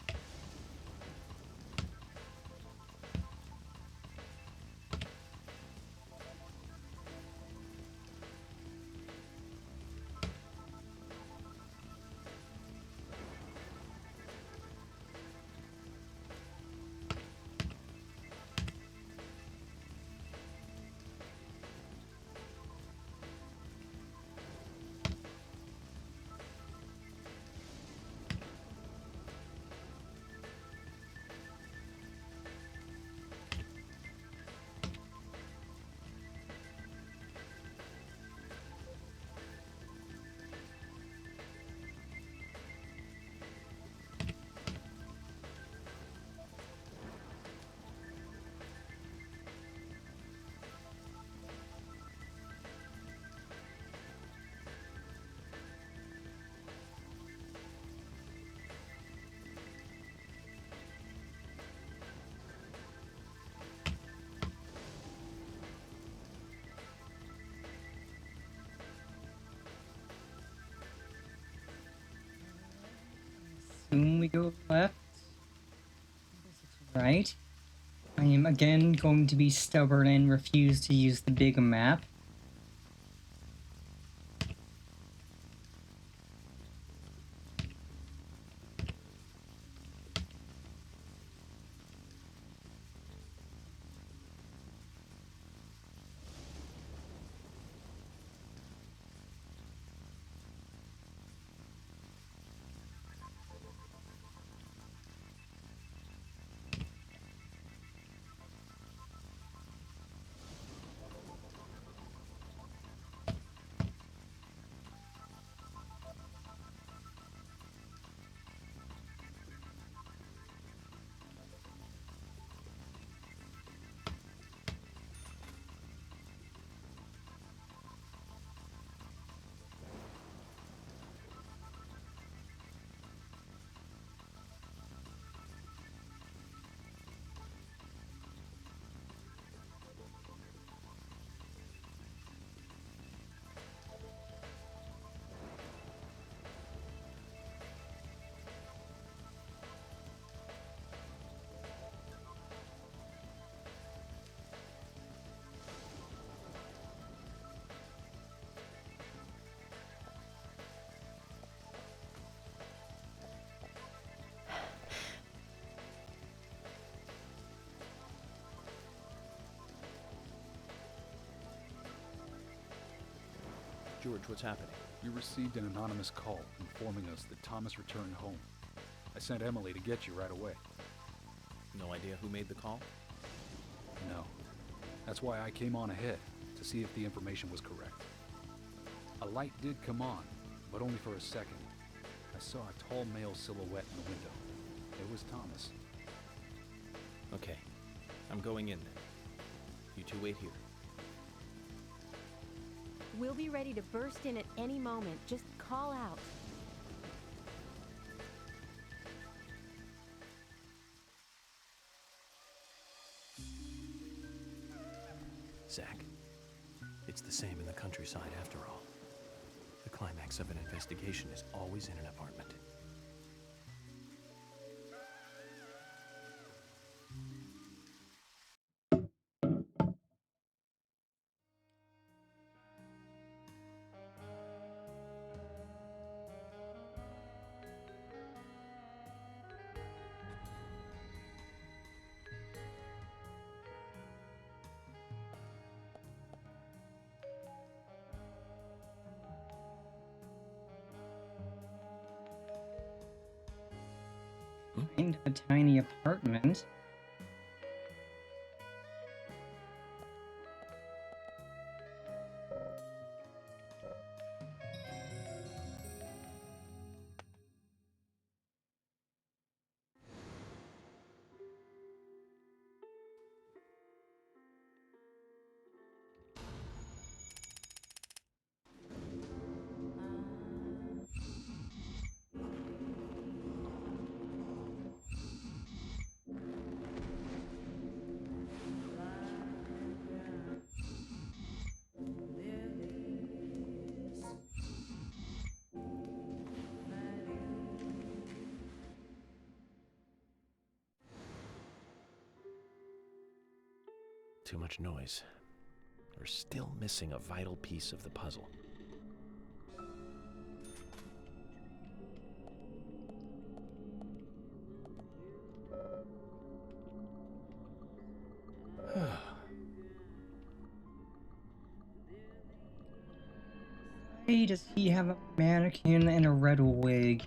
Assume we go left. Right. I am again going to be stubborn and refuse to use the big map. George, what's happening? We received an anonymous call informing us that Thomas returned home. I sent Emily to get you right away. No idea who made the call? No. That's why I came on ahead, to see if the information was correct. A light did come on, but only for a second. I saw a tall male silhouette in the window. It was Thomas. Okay. I'm going in then. You two wait here. We'll be ready to burst in at any moment. Just call out. Zach, it's the same in the countryside after all. The climax of an investigation is always in an apartment. Find a tiny apartment. Too much noise. We're still missing a vital piece of the puzzle. Why does he have a mannequin and a red wig?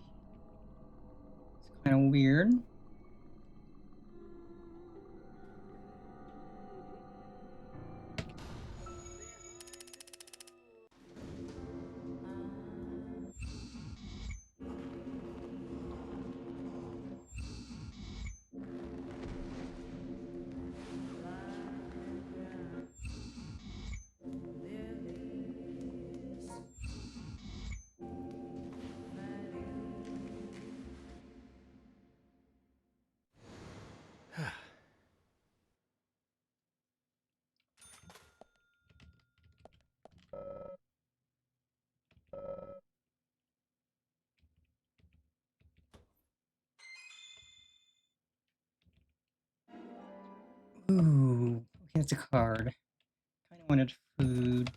It's kind of weird. it's a card. Kind of wanted food.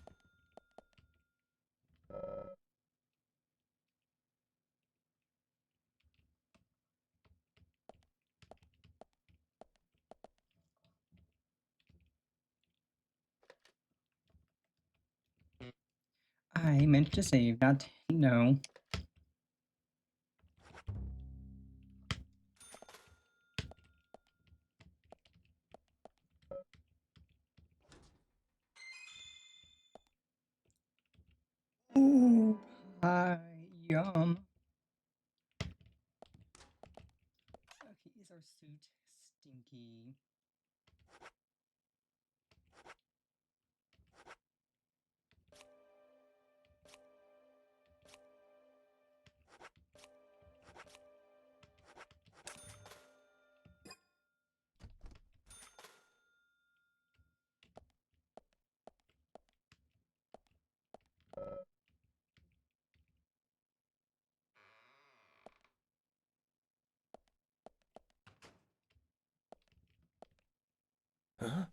I meant to save, not no. Ooh, hi, yum. Okay, is our suit stinky? Huh?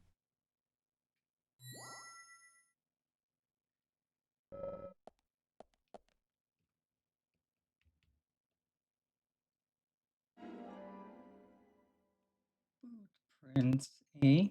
Prince, eh?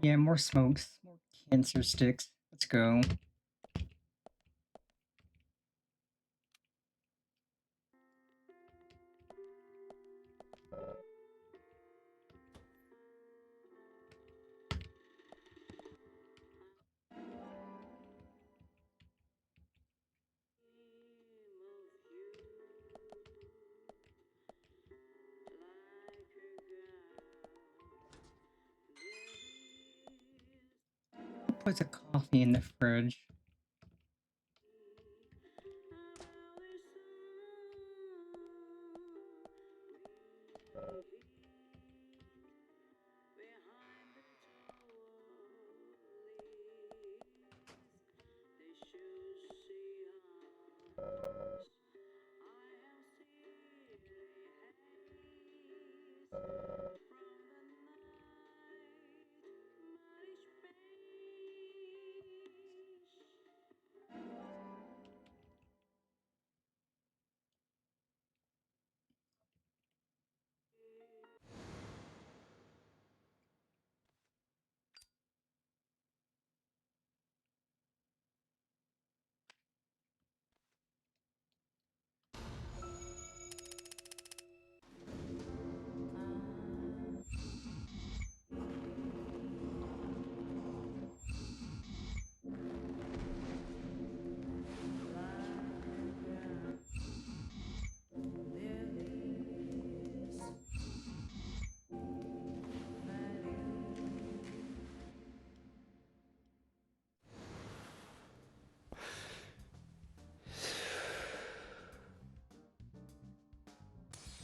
Yeah, more smokes, more cancer sticks. Let's go. Who puts a coffee in the fridge?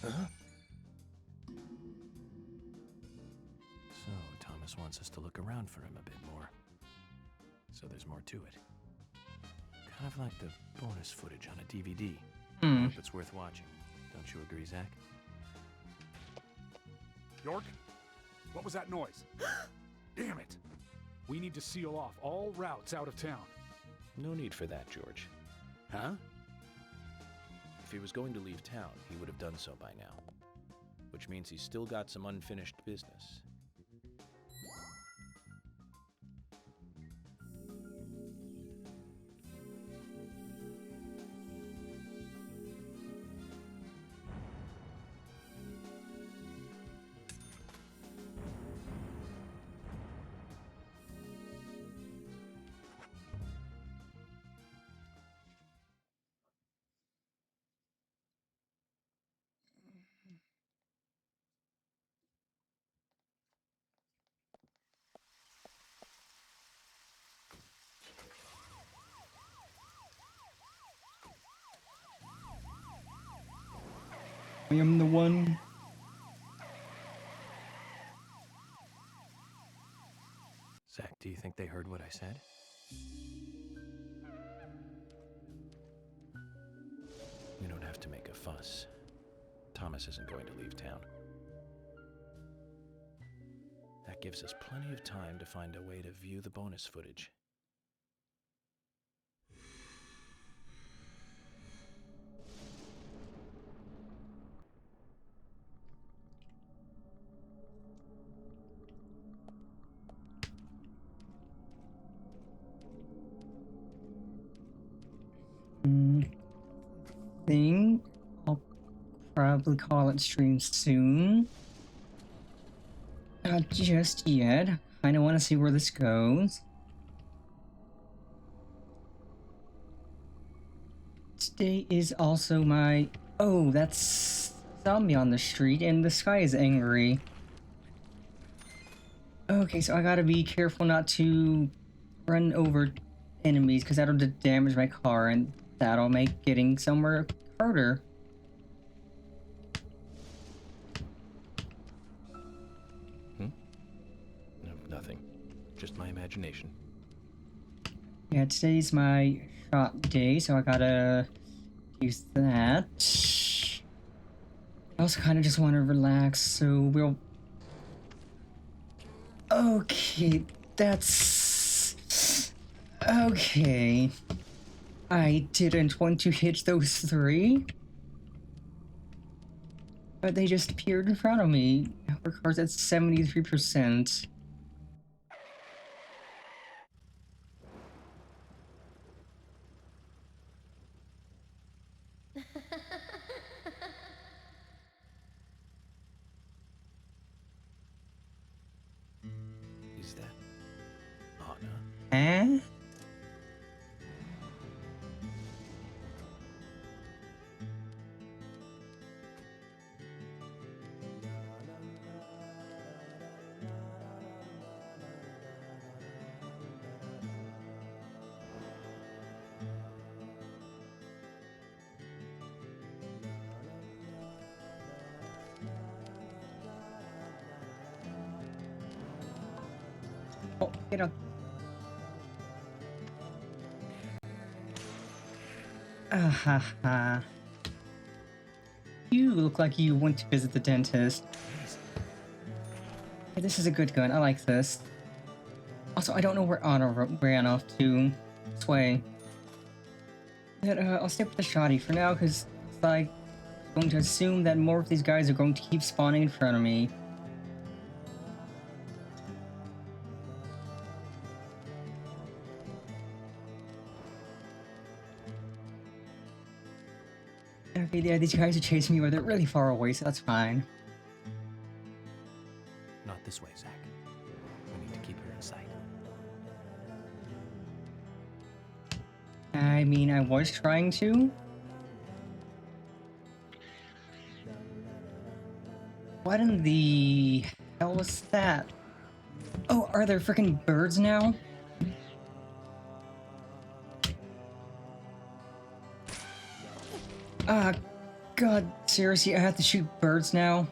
Huh? So, Thomas wants us to look around for him a bit more. So there's more to it. Kind of like the bonus footage on a DVD. I hope it's worth watching. Don't you agree, Zach? York? What was that noise? Damn it! We need to seal off all routes out of town. No need for that, George. Huh? If he was going to leave town, he would have done so by now. Which means he's still got some unfinished business. I am the one. Zach, do you think they heard what I said? We don't have to make a fuss. Thomas isn't going to leave town. That gives us plenty of time to find a way to view the bonus footage. Think I'll probably call it stream soon. Not just yet. I don't want to see where this goes. Today is also my... Oh, that's zombie on the street and the sky is angry. Okay, so I gotta be careful not to run over enemies because that'll damage my car and that'll make getting somewhere harder. No, nothing. Just my imagination. Yeah, today's my shot day, so I gotta use that. I also kind of just want to relax, so we'll... Okay, that's... Okay. I didn't want to hit those three. But they just appeared in front of me. Our car's at 73%. Is that Anna? Eh? Oh, get up. Ah ha ha. You look like you want to visit the dentist. Hey, this is a good gun. I like this. Also, I don't know where Anna ran off to. This way. But, I'll stick with the shotty for now, because it's like... I'm going to assume that more of these guys are going to keep spawning in front of me. Okay, yeah, these guys are chasing me, but they're really far away, so that's fine. Not this way, Zach. We need to keep her in sight. I mean, I was trying to. What in the hell was that? Oh, are there freaking birds now? Ah, God, seriously, I have to shoot birds now?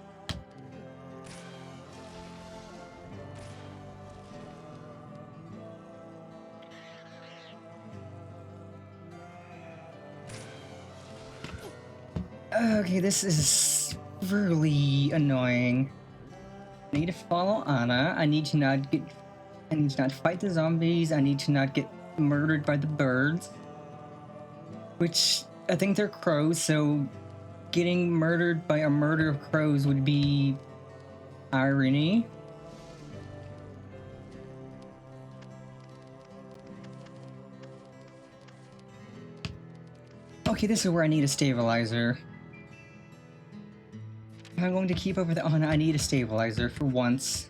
Okay, this is really annoying. I need to follow Anna. I need to not fight the zombies. I need to not get murdered by the birds. Which, I think they're crows, so getting murdered by a murder of crows would be irony. Okay, this is where I need a stabilizer. If I'm going to keep up with Anna, I need a stabilizer for once.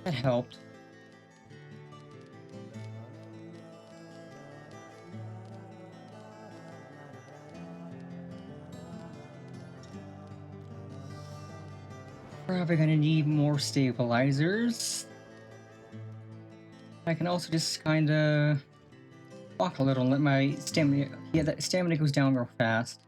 That helped. Probably gonna need more stabilizers. I can also just kinda walk a little and let my stamina... Yeah, that stamina goes down real fast.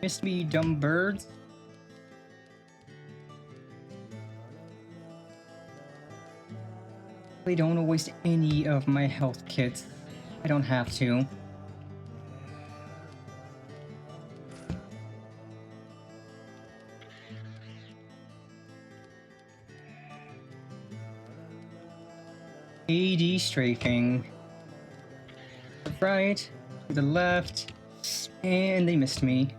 Missed me, you dumb birds. I don't want to waste any of my health kits. I don't have to. AD strafing. To the right, to the left, and they missed me.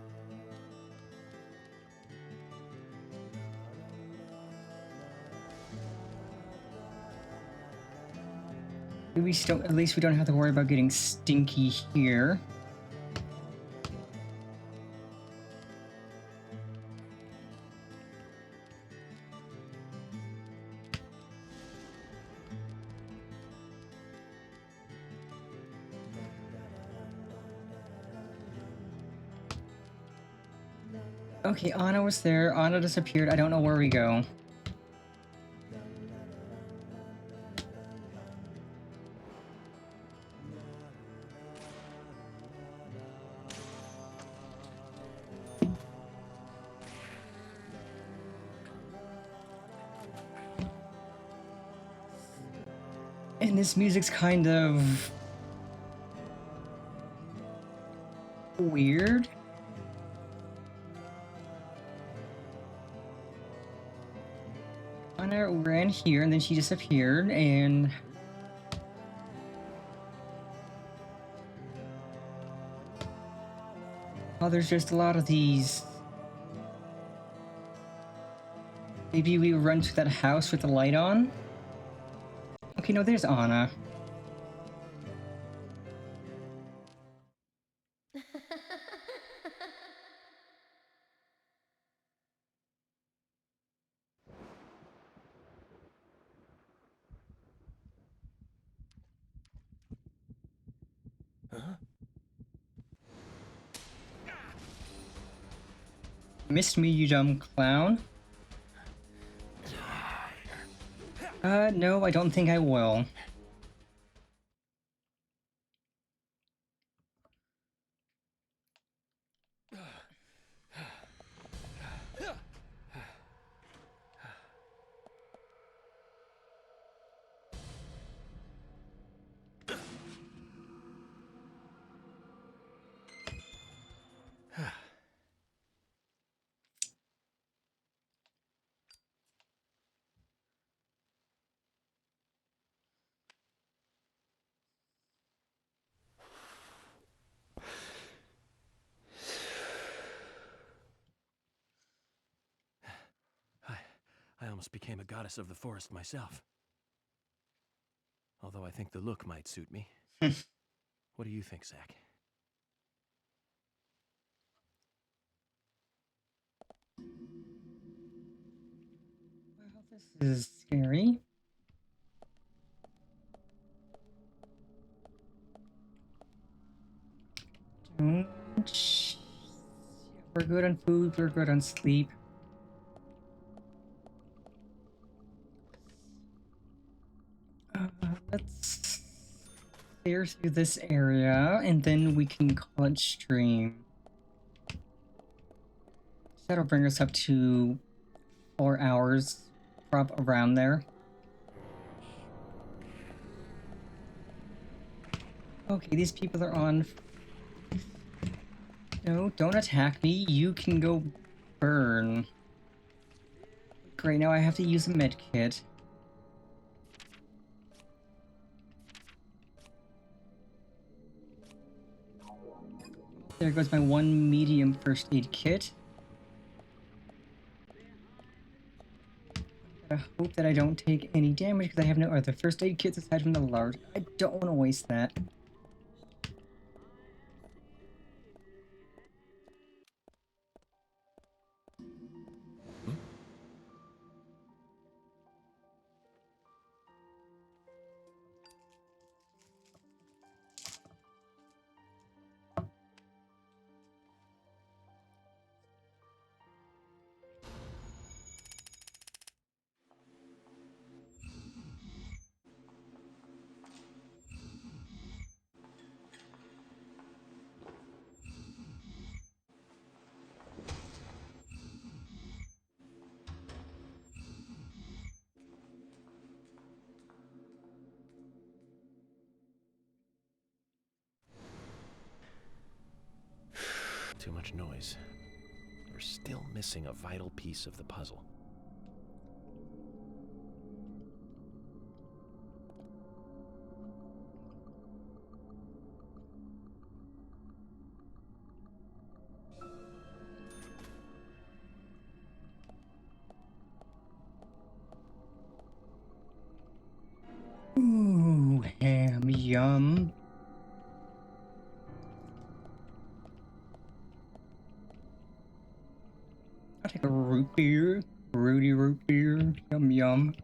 At least we don't have to worry about getting stinky here. Okay, Anna was there. Anna disappeared. I don't know where we go. And this music's kind of weird. Anna ran here and then she disappeared, and oh, there's just a lot of these. Maybe we run to that house with the light on? Okay, no, there's Anna. Huh? Missed me, you dumb clown. No, I don't think I will. I almost became a goddess of the forest myself. Although I think the look might suit me. What do you think, Zach? Well, this is scary. We're good on food, we're good on sleep. Let's clear through this area, and then we can call it stream. That'll bring us up to 4 hours, around there. Okay, these people are on... No, don't attack me. You can go burn. Great, now I have to use a med kit. There goes my one medium first aid kit. I hope that I don't take any damage because I have no other first aid kits aside from the large. I don't want to waste that. too much noise. We're still missing a vital piece of the puzzle. Ooh, ham, yum. I'll take a root beer. Fruity root beer. Yum, yum.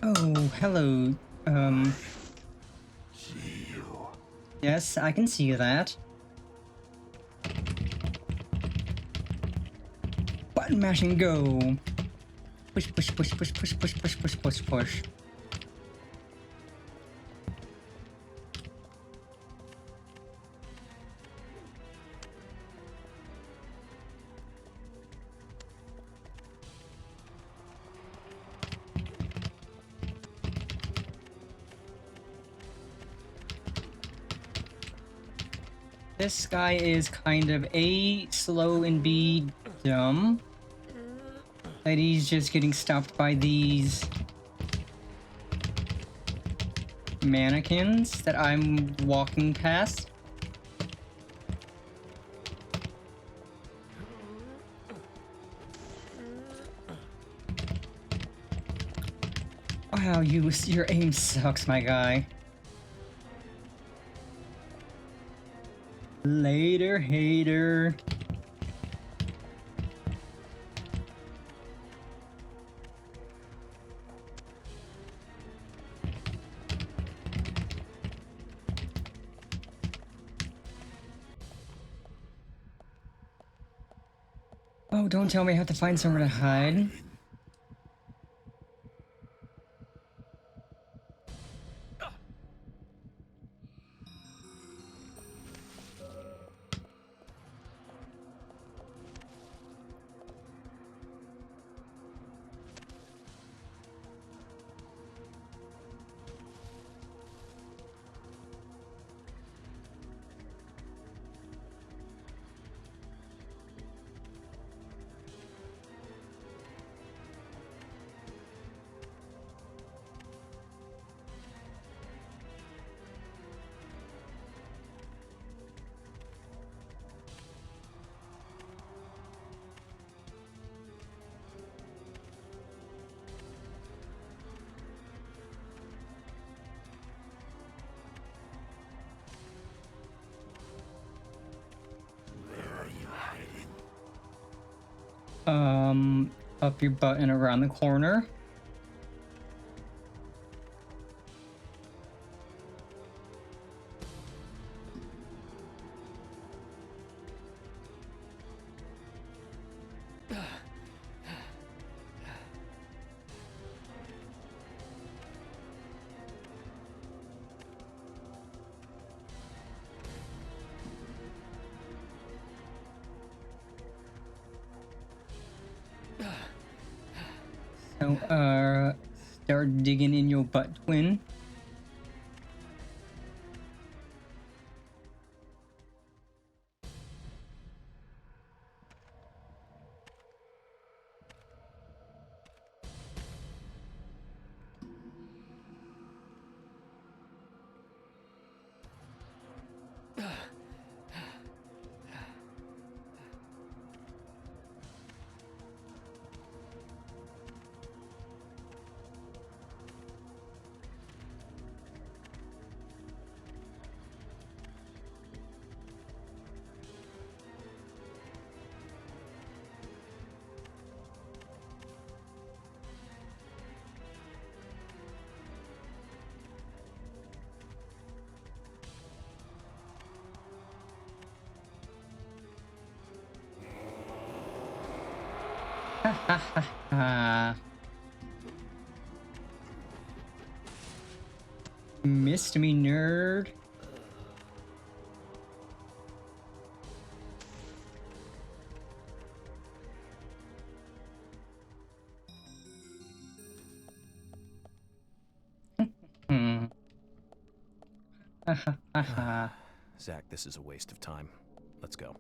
Oh, hello. See you. Yes, I can see that. Button mash and go. Push, push, push, push, push, push, push, push, push, push. This guy is kind of A, slow, and B, dumb. That he's just getting stopped by these mannequins that I'm walking past. Wow, your aim sucks, my guy. Later, hater. Oh, don't tell me I have to find somewhere to hide. Up your butt and around the corner. So, start digging in your butt, twin. ha ha ha. Missed me, nerd. Hmm. Ha ha ha ha. Zach, this is a waste of time. Let's go.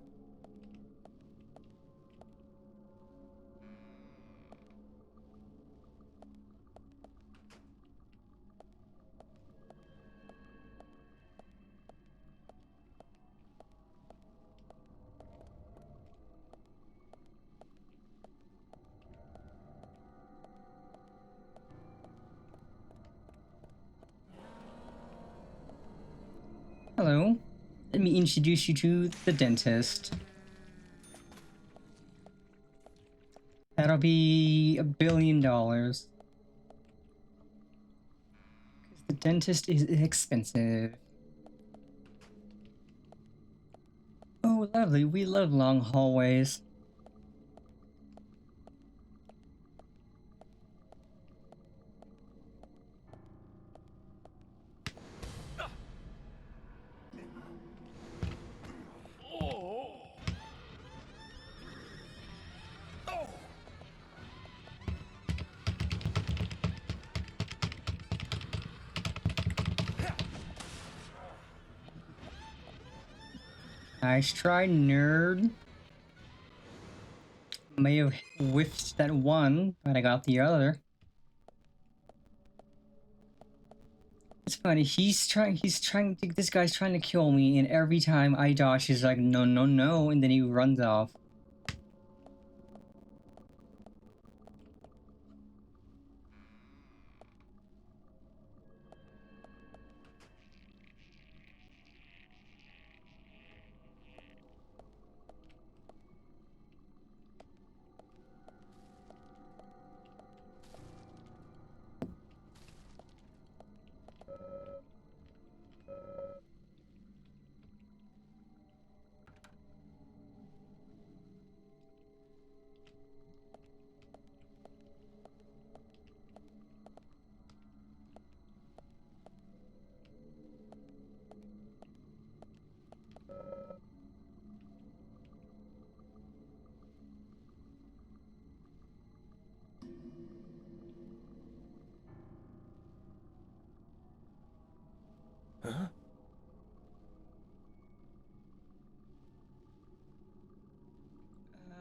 Hello. Let me introduce you to the dentist. That'll be $1 billion. Because the dentist is expensive. Oh, lovely. We love long hallways. Nice try, nerd. May have whiffed that one, but I got the other. It's funny, this guy's trying to kill me, and every time I dodge, he's like, no, no, no, and then he runs off.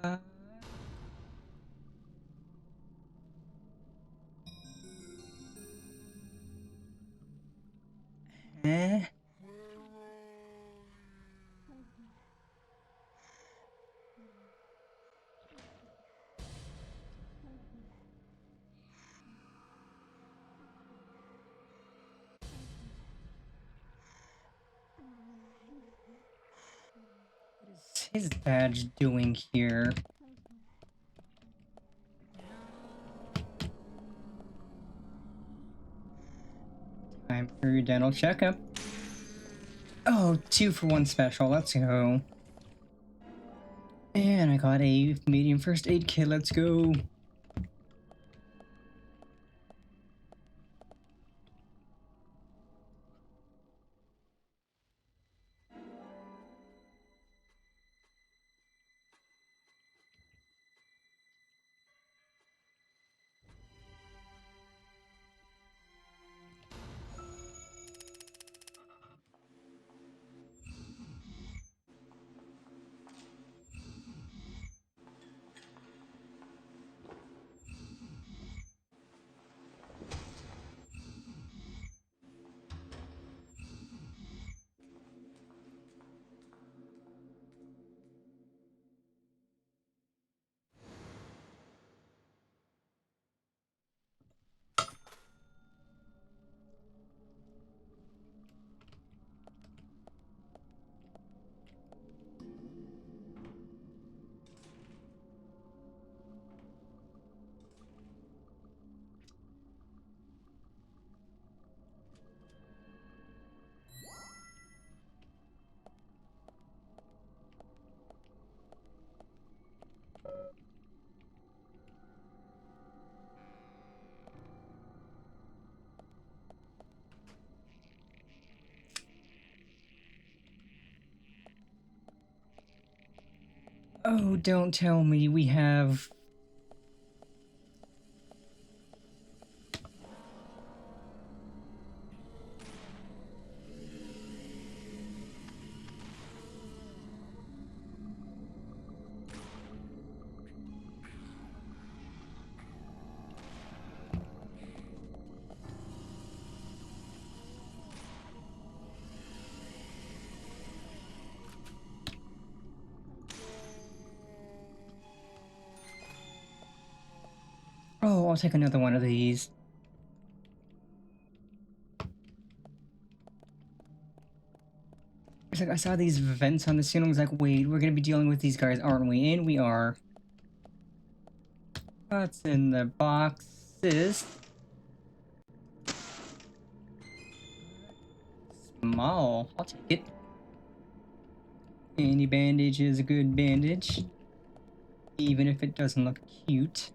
Huh? Eh? What is his badge doing here? Time for your dental checkup. Oh, 2 for 1 special. Let's go. And I got a medium first aid kit. Let's go. Oh, don't tell me we have... Oh, I'll take another one of these. It's like I saw these vents on the ceiling. I was like, wait, we're gonna be dealing with these guys, aren't we? And we are. What's in the boxes? Small. I'll take it. Any bandage is a good bandage. Even if it doesn't look cute.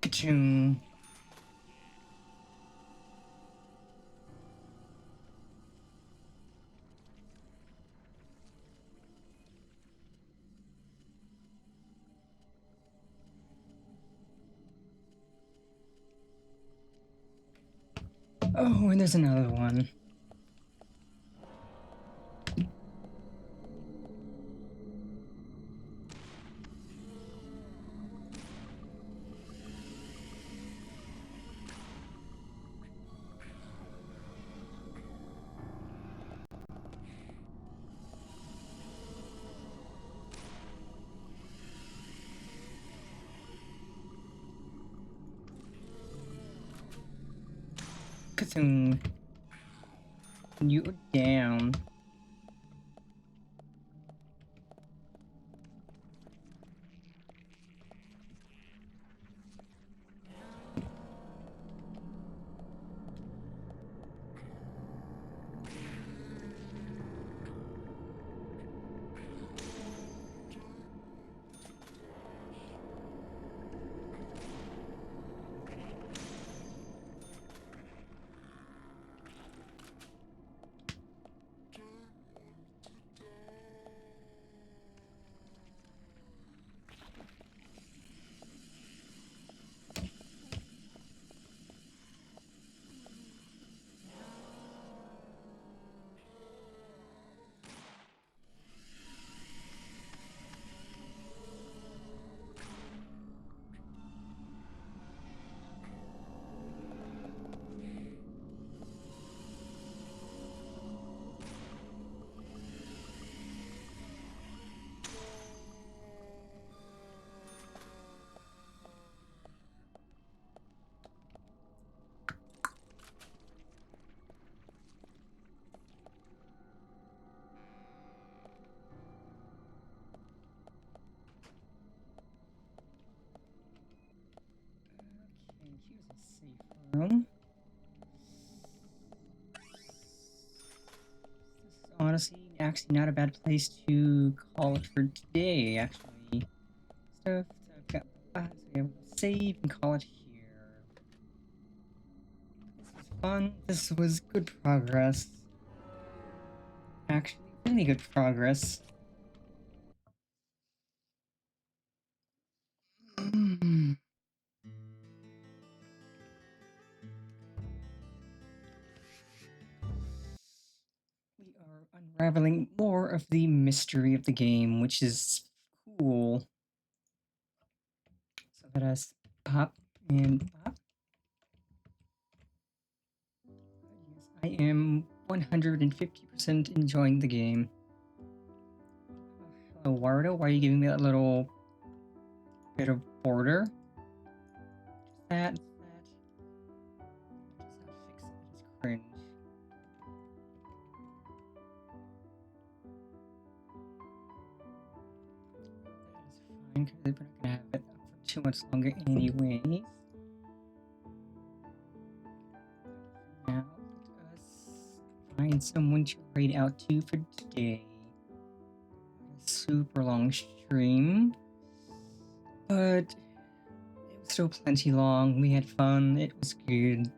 Ka-choom. Oh, and there's another one. Ka-choom. You down. Room. Honestly, actually not a bad place to call it for today, actually. So I've got so we'll save and call it here. This was fun. This was good progress. Actually, really good progress. We are unraveling more of the mystery of the game, which is cool. So let us pop and pop. Yes, I am 150% enjoying the game. Eduardo, why are you giving me that little bit of border? That. Does that fix it? It's cringe. That is fine, because we're not gonna have it for too much longer anyways. Now, let us find someone to raid out to for today. A super long stream, but it was still plenty long. We had fun. It was good.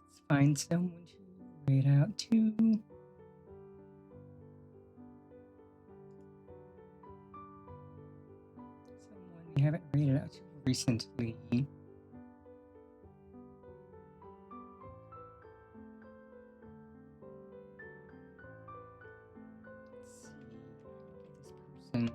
Let's find someone to raid out to. Someone we haven't raided out to recently. Let's see. This person.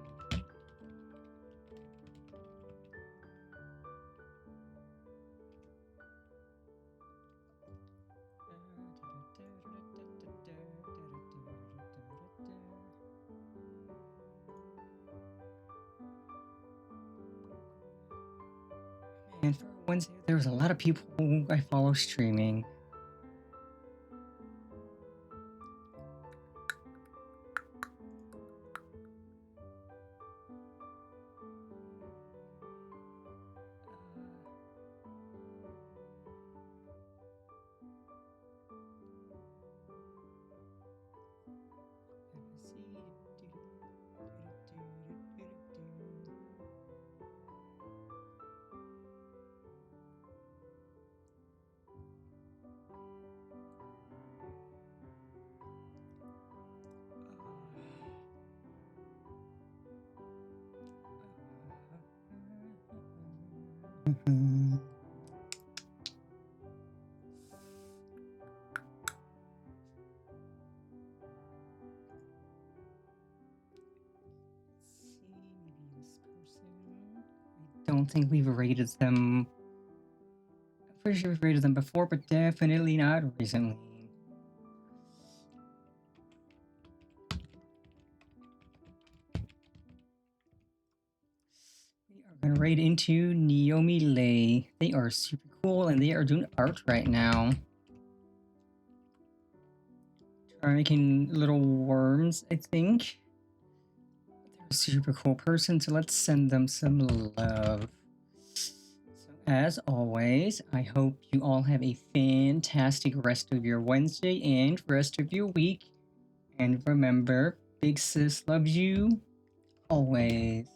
And for Wednesday, there was a lot of people I follow streaming. Don't think we've rated them. I'm pretty sure we've rated them before, but definitely not recently. We are gonna raid into Naomi Lay. They are super cool and they are doing art right now. They're making little worms, I think. They're a super cool person, so let's send them some love. As always, I hope you all have a fantastic rest of your Wednesday and rest of your week. And remember, Big Sis loves you always.